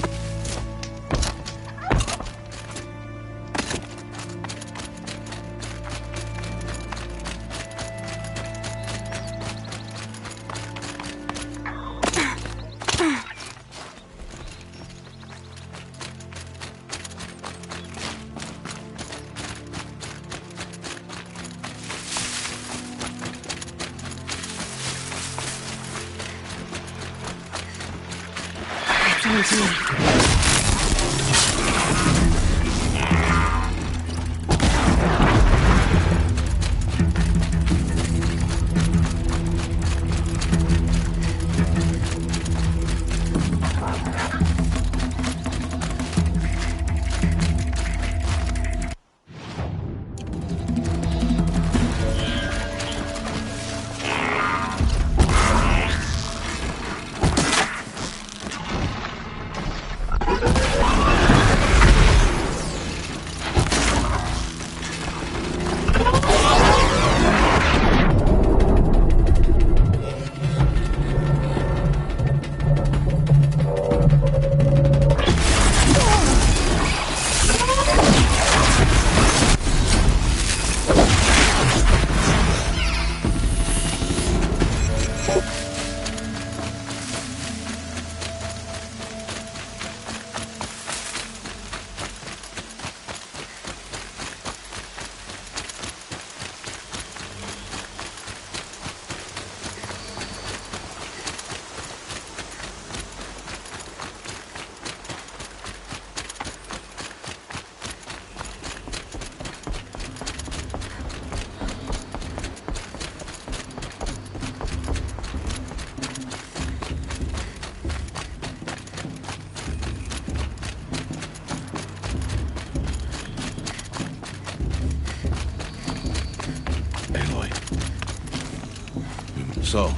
So,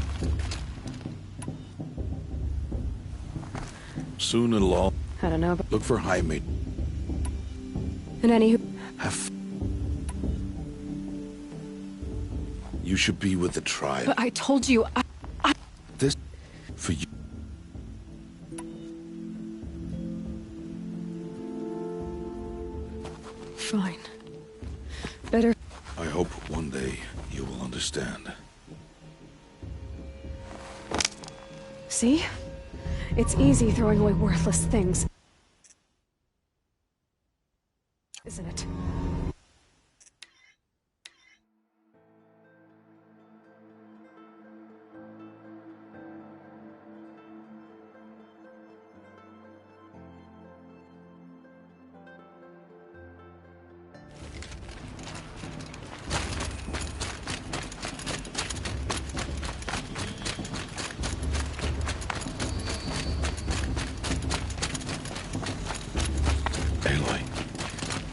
soon it'll all... I don't know, but... Look for Jaime. And anywho... You should be with the tribe. But I told you, This... For you... fine. Better. I hope one day you will understand. See? It's easy throwing away worthless things. Isn't it?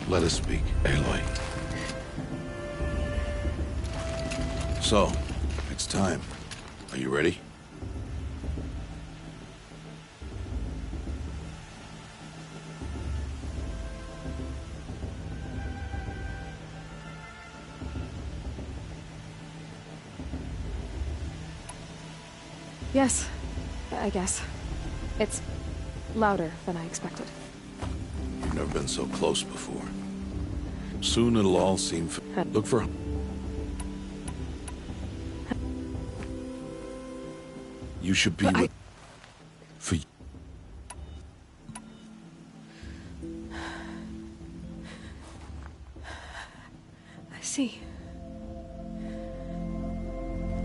Let us speak, Aloy. So, it's time. Are you ready? Yes, I guess. It's louder than I expected. You've never been so close before. Soon it'll all seem... Look for... You should be... For... I see.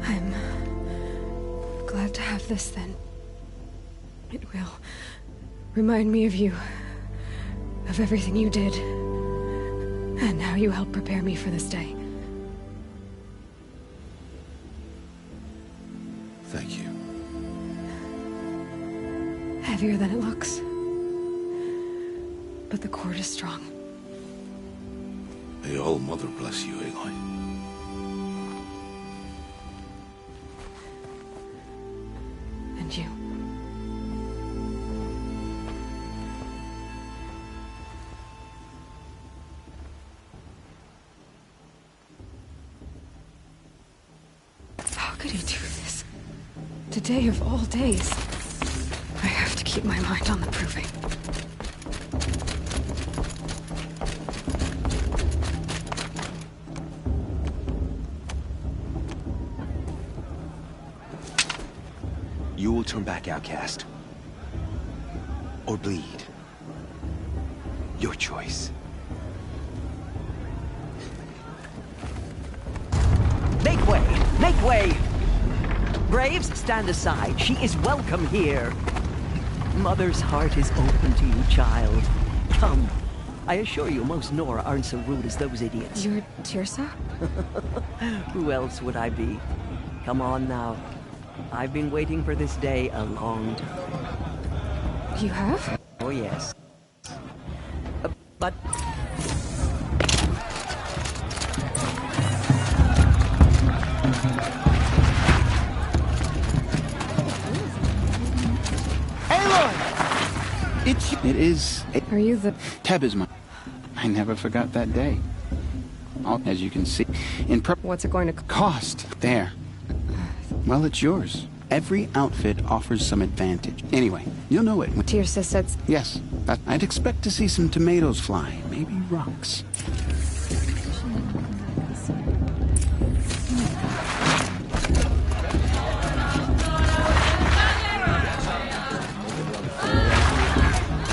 I'm glad to have this, then. It will remind me of you, of everything you did, and how you helped prepare me for this day. Thank you. Heavier than it looks. But the cord is strong. May All Mother bless you, Aloy. And you. How could he do this? Today of all days. I have to keep my mind on the proving. You will turn back, outcast. Or bleed. Your choice. Make way! Make way! Braves, stand aside. She is welcome here. Mother's heart is open to you, child. Come. I assure you, most Nora aren't so rude as those idiots. You're Tirsa? Who else would I be? Come on now. I've been waiting for this day a long time. You have? Oh, yes. But... It is. Are you the... Teb is mine. I never forgot that day. As you can see, What's it going to cost? There. Well, it's yours. Every outfit offers some advantage. Anyway, you'll know it when... Tirsa said... Yes. I'd expect to see some tomatoes fly. Maybe rocks.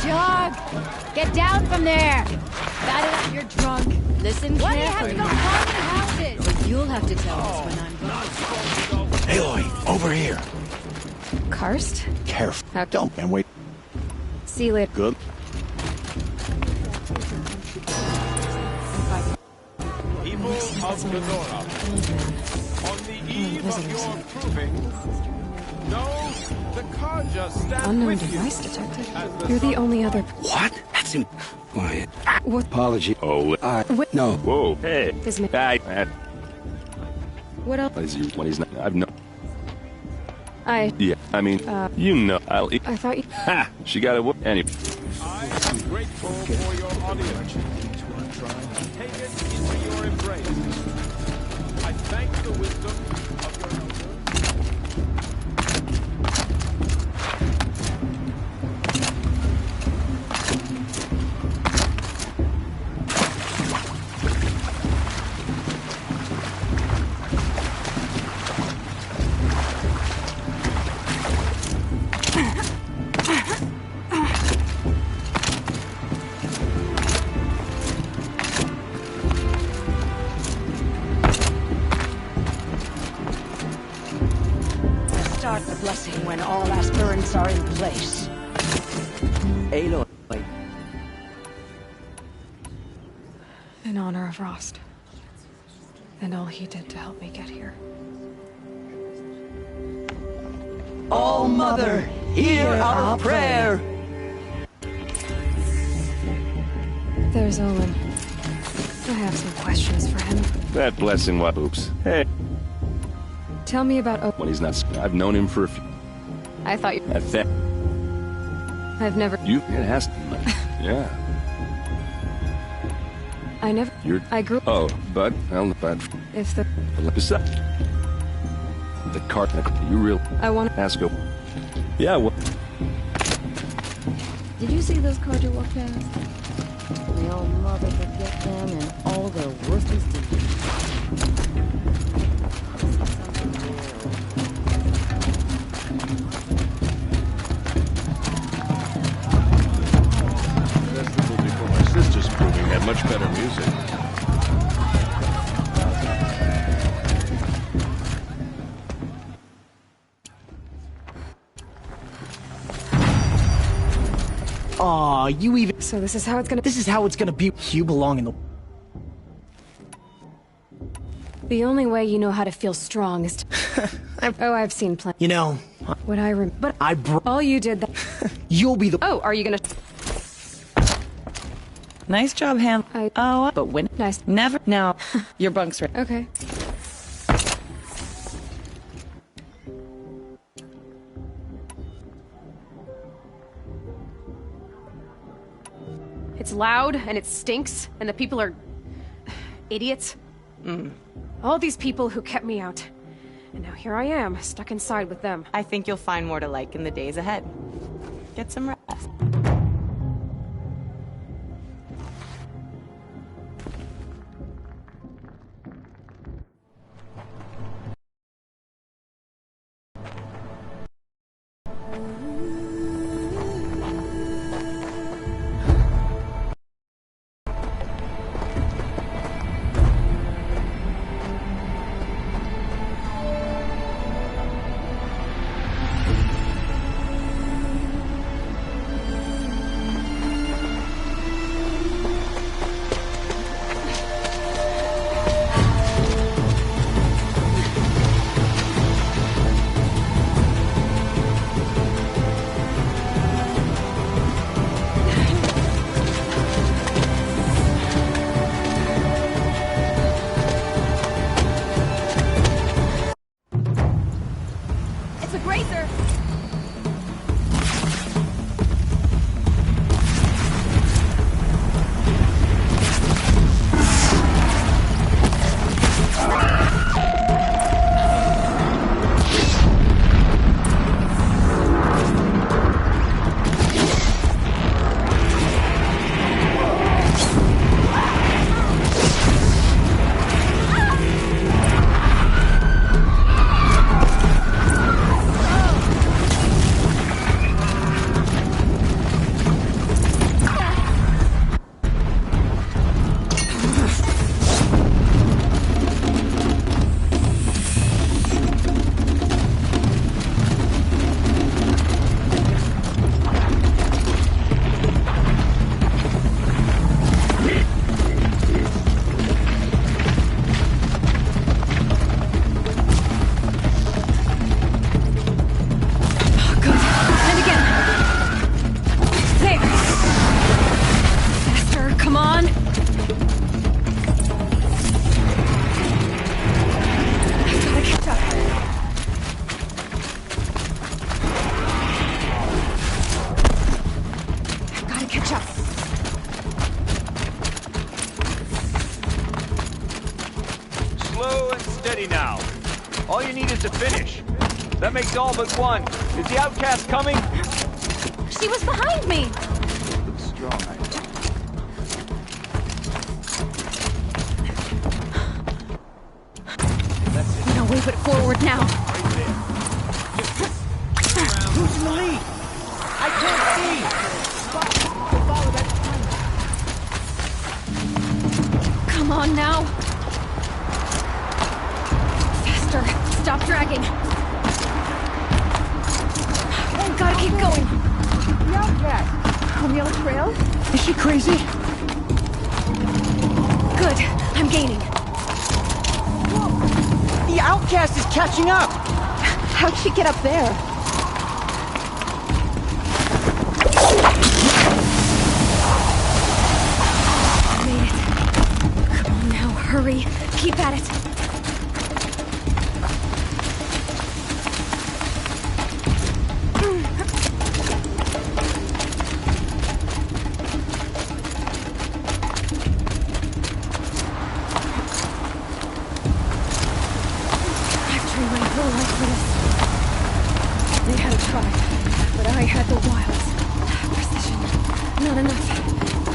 Jog! Get down from there! Got it up, you're drunk. Listen Why carefully. do you have to go find the houses? You'll have to tell us when I'm gone. Aloy, over here. Karst? Careful. Don't and wait. See you later. Good. People of Lenora, on the eve of your proving, know the Karja stand Unknown with device you. detected. You're the only other... What? That's quiet. What? Apology. Oh, Wait. no. Whoa. Hey. Is me... What else? When he's not. I've no. I... Yeah. I mean, you know. I'll eat. I thought you... Ha! She got it. Anyway. I am grateful for your audience. Take it into your embrace. I thank the wisdom of your elders. blessing when all aspirants are in place. Aloy. In honor of Rost. And all he did to help me get here. All Mother, hear our prayer! There's Olin. I have some questions for him. That blessing, what? Oops. Hey. Tell me about When he's not. I've known him for a few. I thought you... I've never... You? It has to be. Yeah. I never... I grew... Oh, but... Well, but... If the... The cart... You real... I want to... Ask her... Yeah, what... Did you see those cards you walked past? The old mother forget them and all their worthless deeds. Festival before my sister's proving had much better music. Aw, you even... So this is how it's gonna... This is how it's gonna be. You belong in the... The only way you know how to feel strong is to... I've seen plenty. You know... What I but I all you did that... You'll be the... Oh, are you gonna... Nice job, Ham. But when... Nice. Never... Now, your bunk's ready. Okay. It's loud, and it stinks, and the people are... idiots. All these people who kept me out. And now here I am, stuck inside with them. I think you'll find more to like in the days ahead. Get some rest. All you need is to finish. That makes all but one. Is the outcast coming? She was behind me! Looks strong. No way but forward now. Who's in the lead? I can't see! Follow that. Come on now. Faster. Stop dragging. Gotta keep going. The outcast! On Yellow Trail? Is she crazy? Good. I'm gaining. The outcast is catching up! How'd she get up there? Made it. Come on now, hurry. Keep at it. They had a tribe, but I had the wilds. Precision, not enough.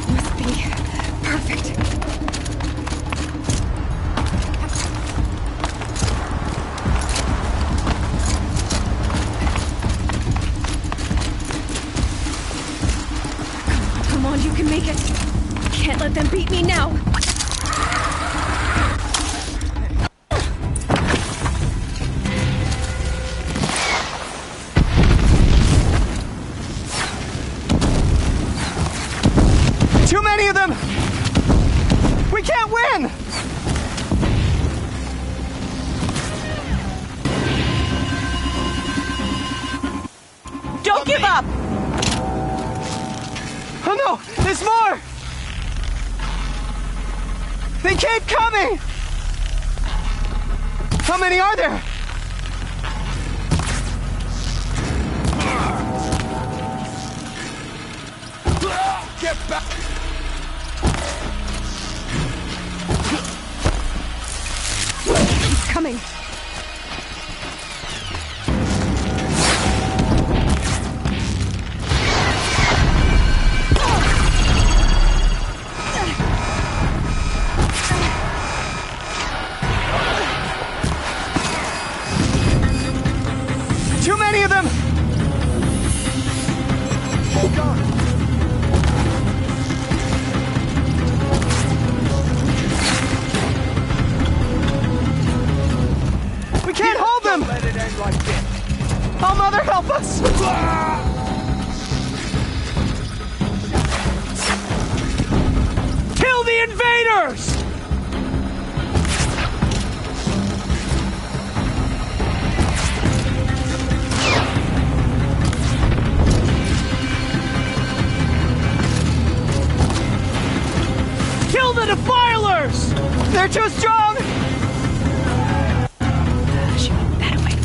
Must be perfect. Come on, you can make it. Can't let them beat me now. Too many of them! We can't win! Don't give up! Oh no! There's more! They keep coming! How many are there? Get back! He's coming. Too many of them! Hold on! We can't hold them! Don't let it end like this! Oh, Mother, help us! Kill the invaders! Kill the defilers! They're too strong! That way.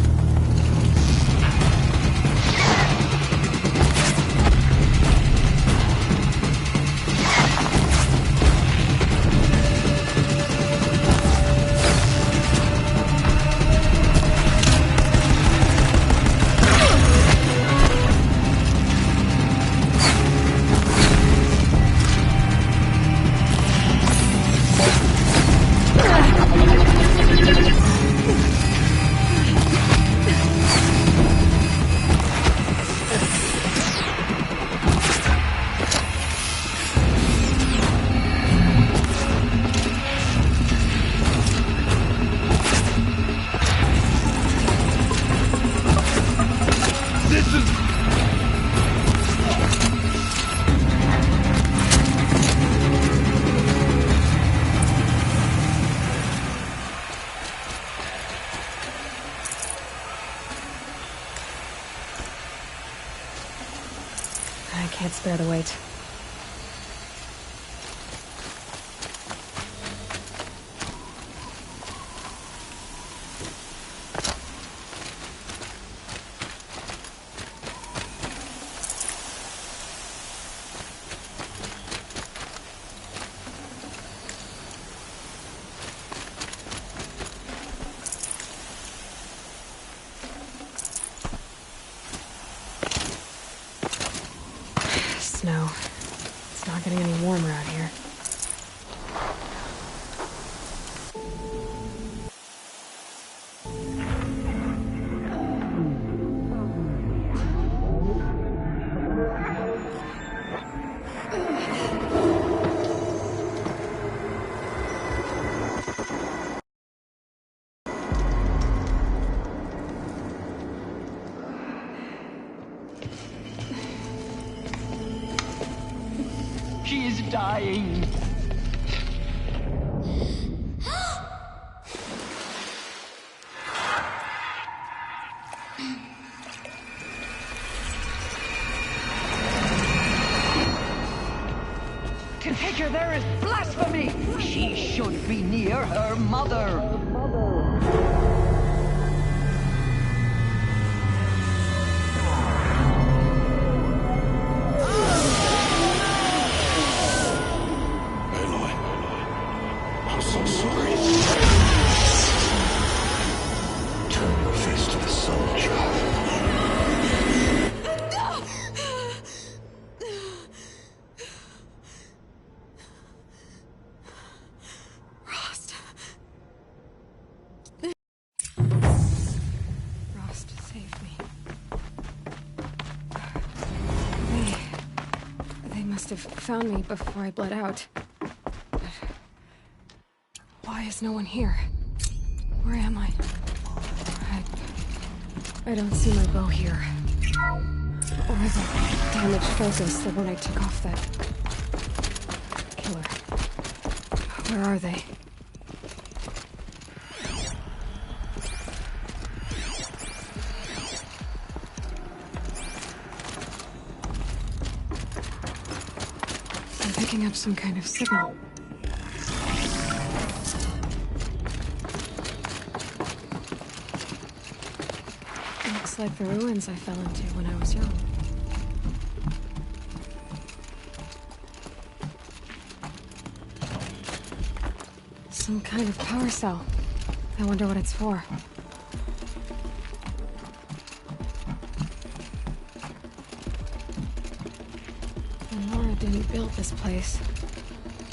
I can't spare the weight. Snow. It's not getting any warmer out here. She is dying. To take her there is blasphemy! She should be near her mother! Aloy, I'm so sorry. Turn your face to the sun, child. Rost, save me. They must have found me before I bled out. But why is no one here? Where am I? I don't see my bow here. Or the damaged focus, the one I took off that killer. Where are they? I'm picking up some kind of signal. Looks like the ruins I fell into when I was young. Some kind of power cell. I wonder what it's for. Nora didn't build this place.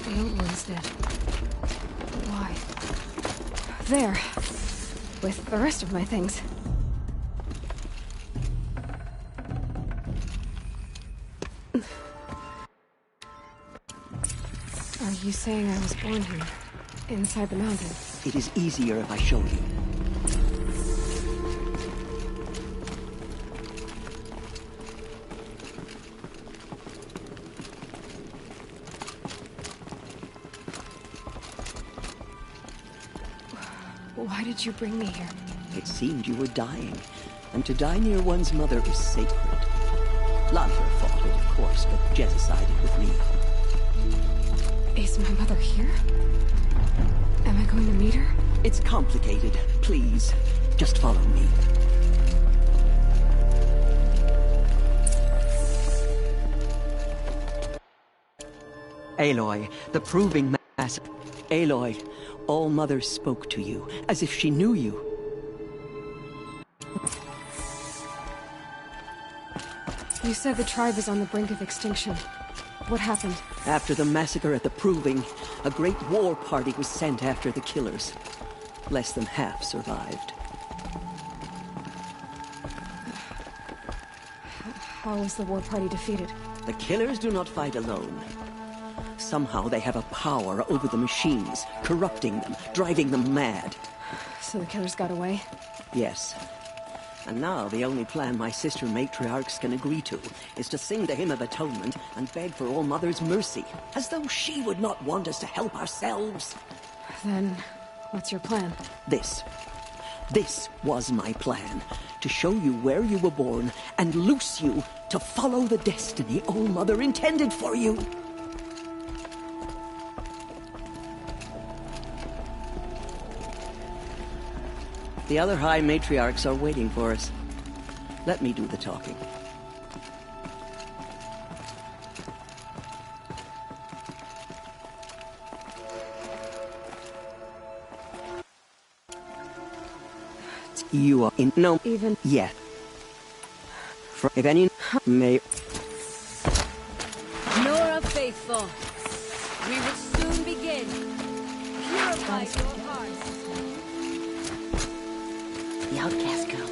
The old ones did. But why? There. With the rest of my things. Are you saying I was born here? Inside the mountain? It is easier if I show you. Why did you bring me here? It seemed you were dying, and to die near one's mother is sacred. Lantra fought it, of course, but Jezza sided with me. Is my mother here? Am I going to meet her? It's complicated. Please, just follow me. Aloy, the proving massacre. Aloy, All Mother spoke to you, as if she knew you. You said the tribe is on the brink of extinction. What happened? After the massacre at the Proving, a great war party was sent after the killers. Less than half survived. How was the war party defeated? The killers do not fight alone. Somehow they have a power over the machines, corrupting them, driving them mad. So the killers got away? Yes. And now the only plan my sister matriarchs can agree to is to sing the Hymn of Atonement and beg for All Mother's mercy, as though she would not want us to help ourselves. Then, what's your plan? This was my plan. To show you where you were born and loose you to follow the destiny All Mother intended for you. The other High Matriarchs are waiting for us. Let me do the talking. You are in no even yet. If any may. Nora faithful, we will soon begin. Purify your hearts. The outcast girl.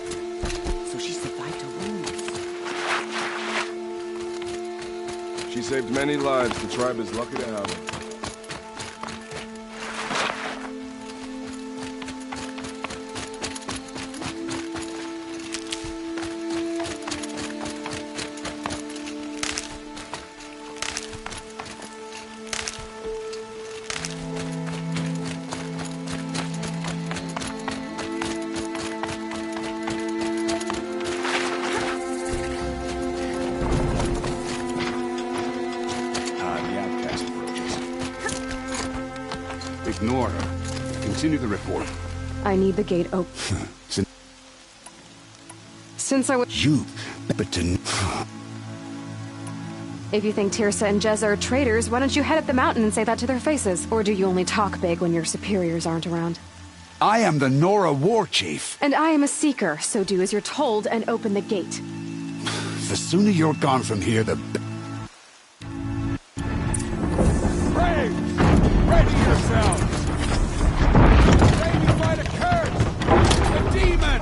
So she survived her wounds. She saved many lives. The tribe is lucky to have her. ignore her. Continue the report. I need the gate open. Since I was... You... but to... If you think Tirsa and Jezza are traitors, why don't you head up the mountain and say that to their faces? Or do you only talk big when your superiors aren't around? I am the Nora war chief. And I am a seeker, so do as you're told and open the gate. The sooner you're gone from here, the... Braves! Ready yourselves! Ready to fight a curse! A demon!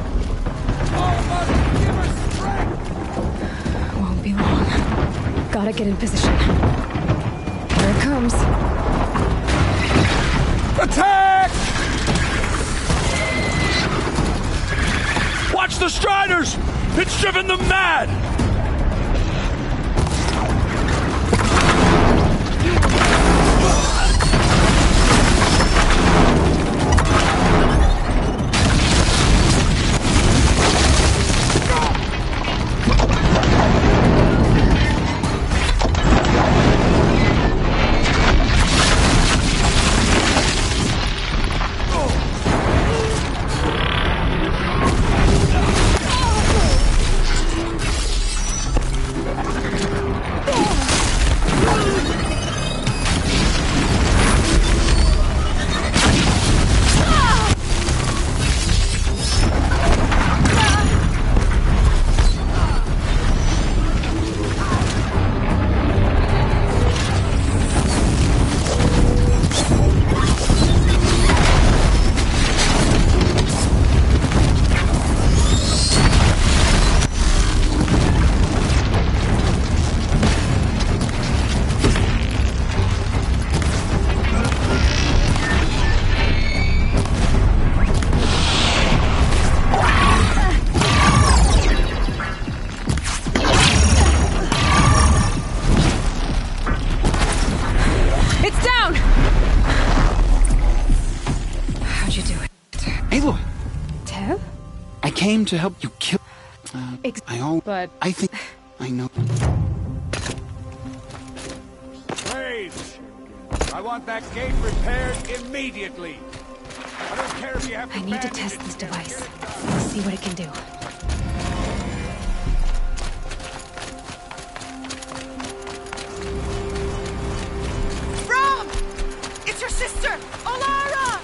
All of us give her strength! Won't be long. Gotta get in position. Here it comes. Attack! Watch the Striders! It's driven them mad! Came to help you kill... I think... I know. Braves! I want that gate repaired immediately! I don't care if you have to... I need to test this device. See what it can do. Rom! It's your sister! Olara!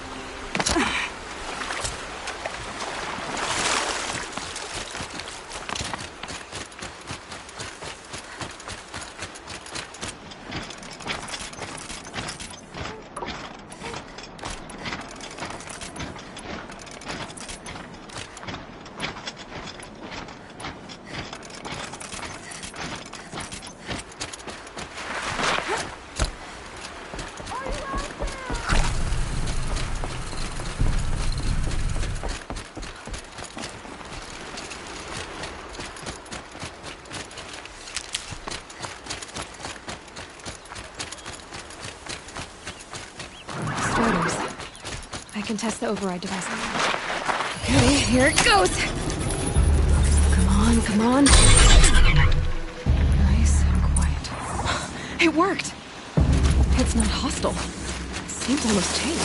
I can test the override device. Okay, here it goes. Come on, come on. Nice and quiet. It worked. It's not hostile. It seems almost tame.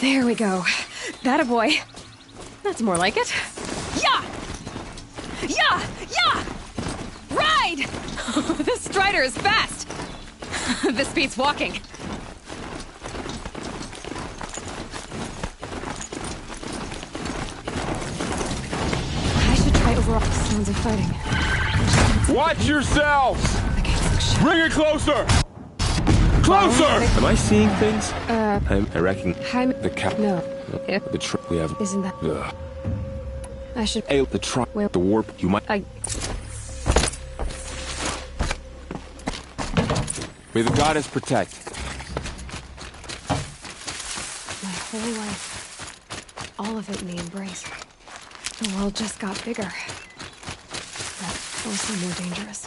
There we go. That-a boy. That's more like it. Yeah! Yeah! Yeah! Ride! This Strider is fast! This beats walking. I should try Sounds of fighting. Watch yourselves! Bring it closer! Closer! Am I seeing things? I reckon the cap. No. The we have. Isn't that? I should. The the warp. You might. May the goddess protect. My whole life. All of it in the embrace. The world just got bigger. But also more dangerous.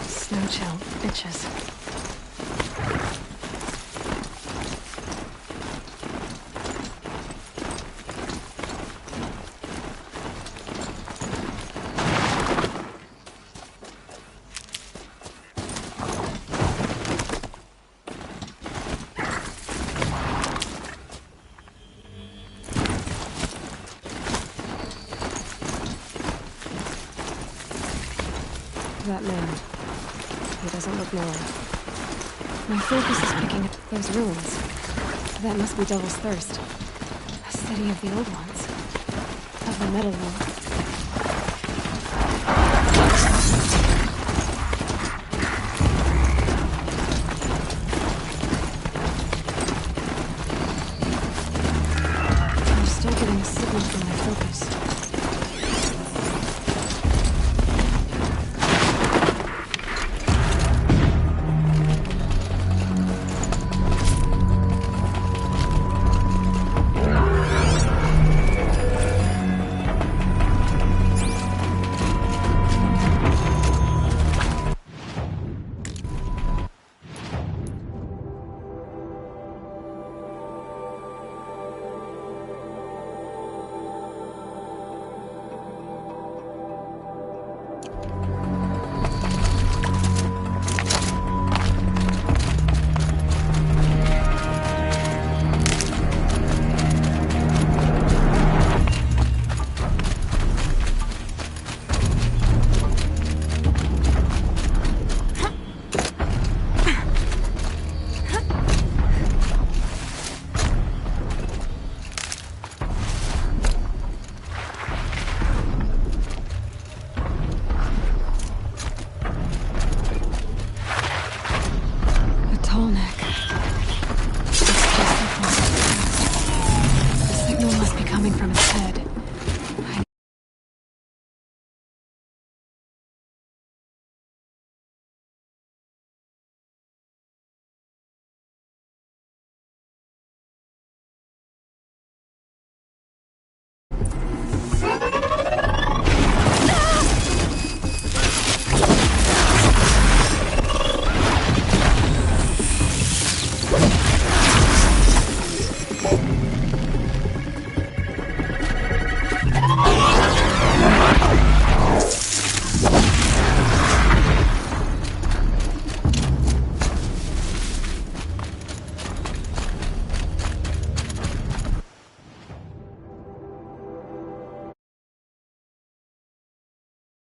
Snow chill, bitches. That man. He doesn't look normal. My focus is picking up those ruins. That must be Devil's Thirst. A city of the old ones. Of the Metal War.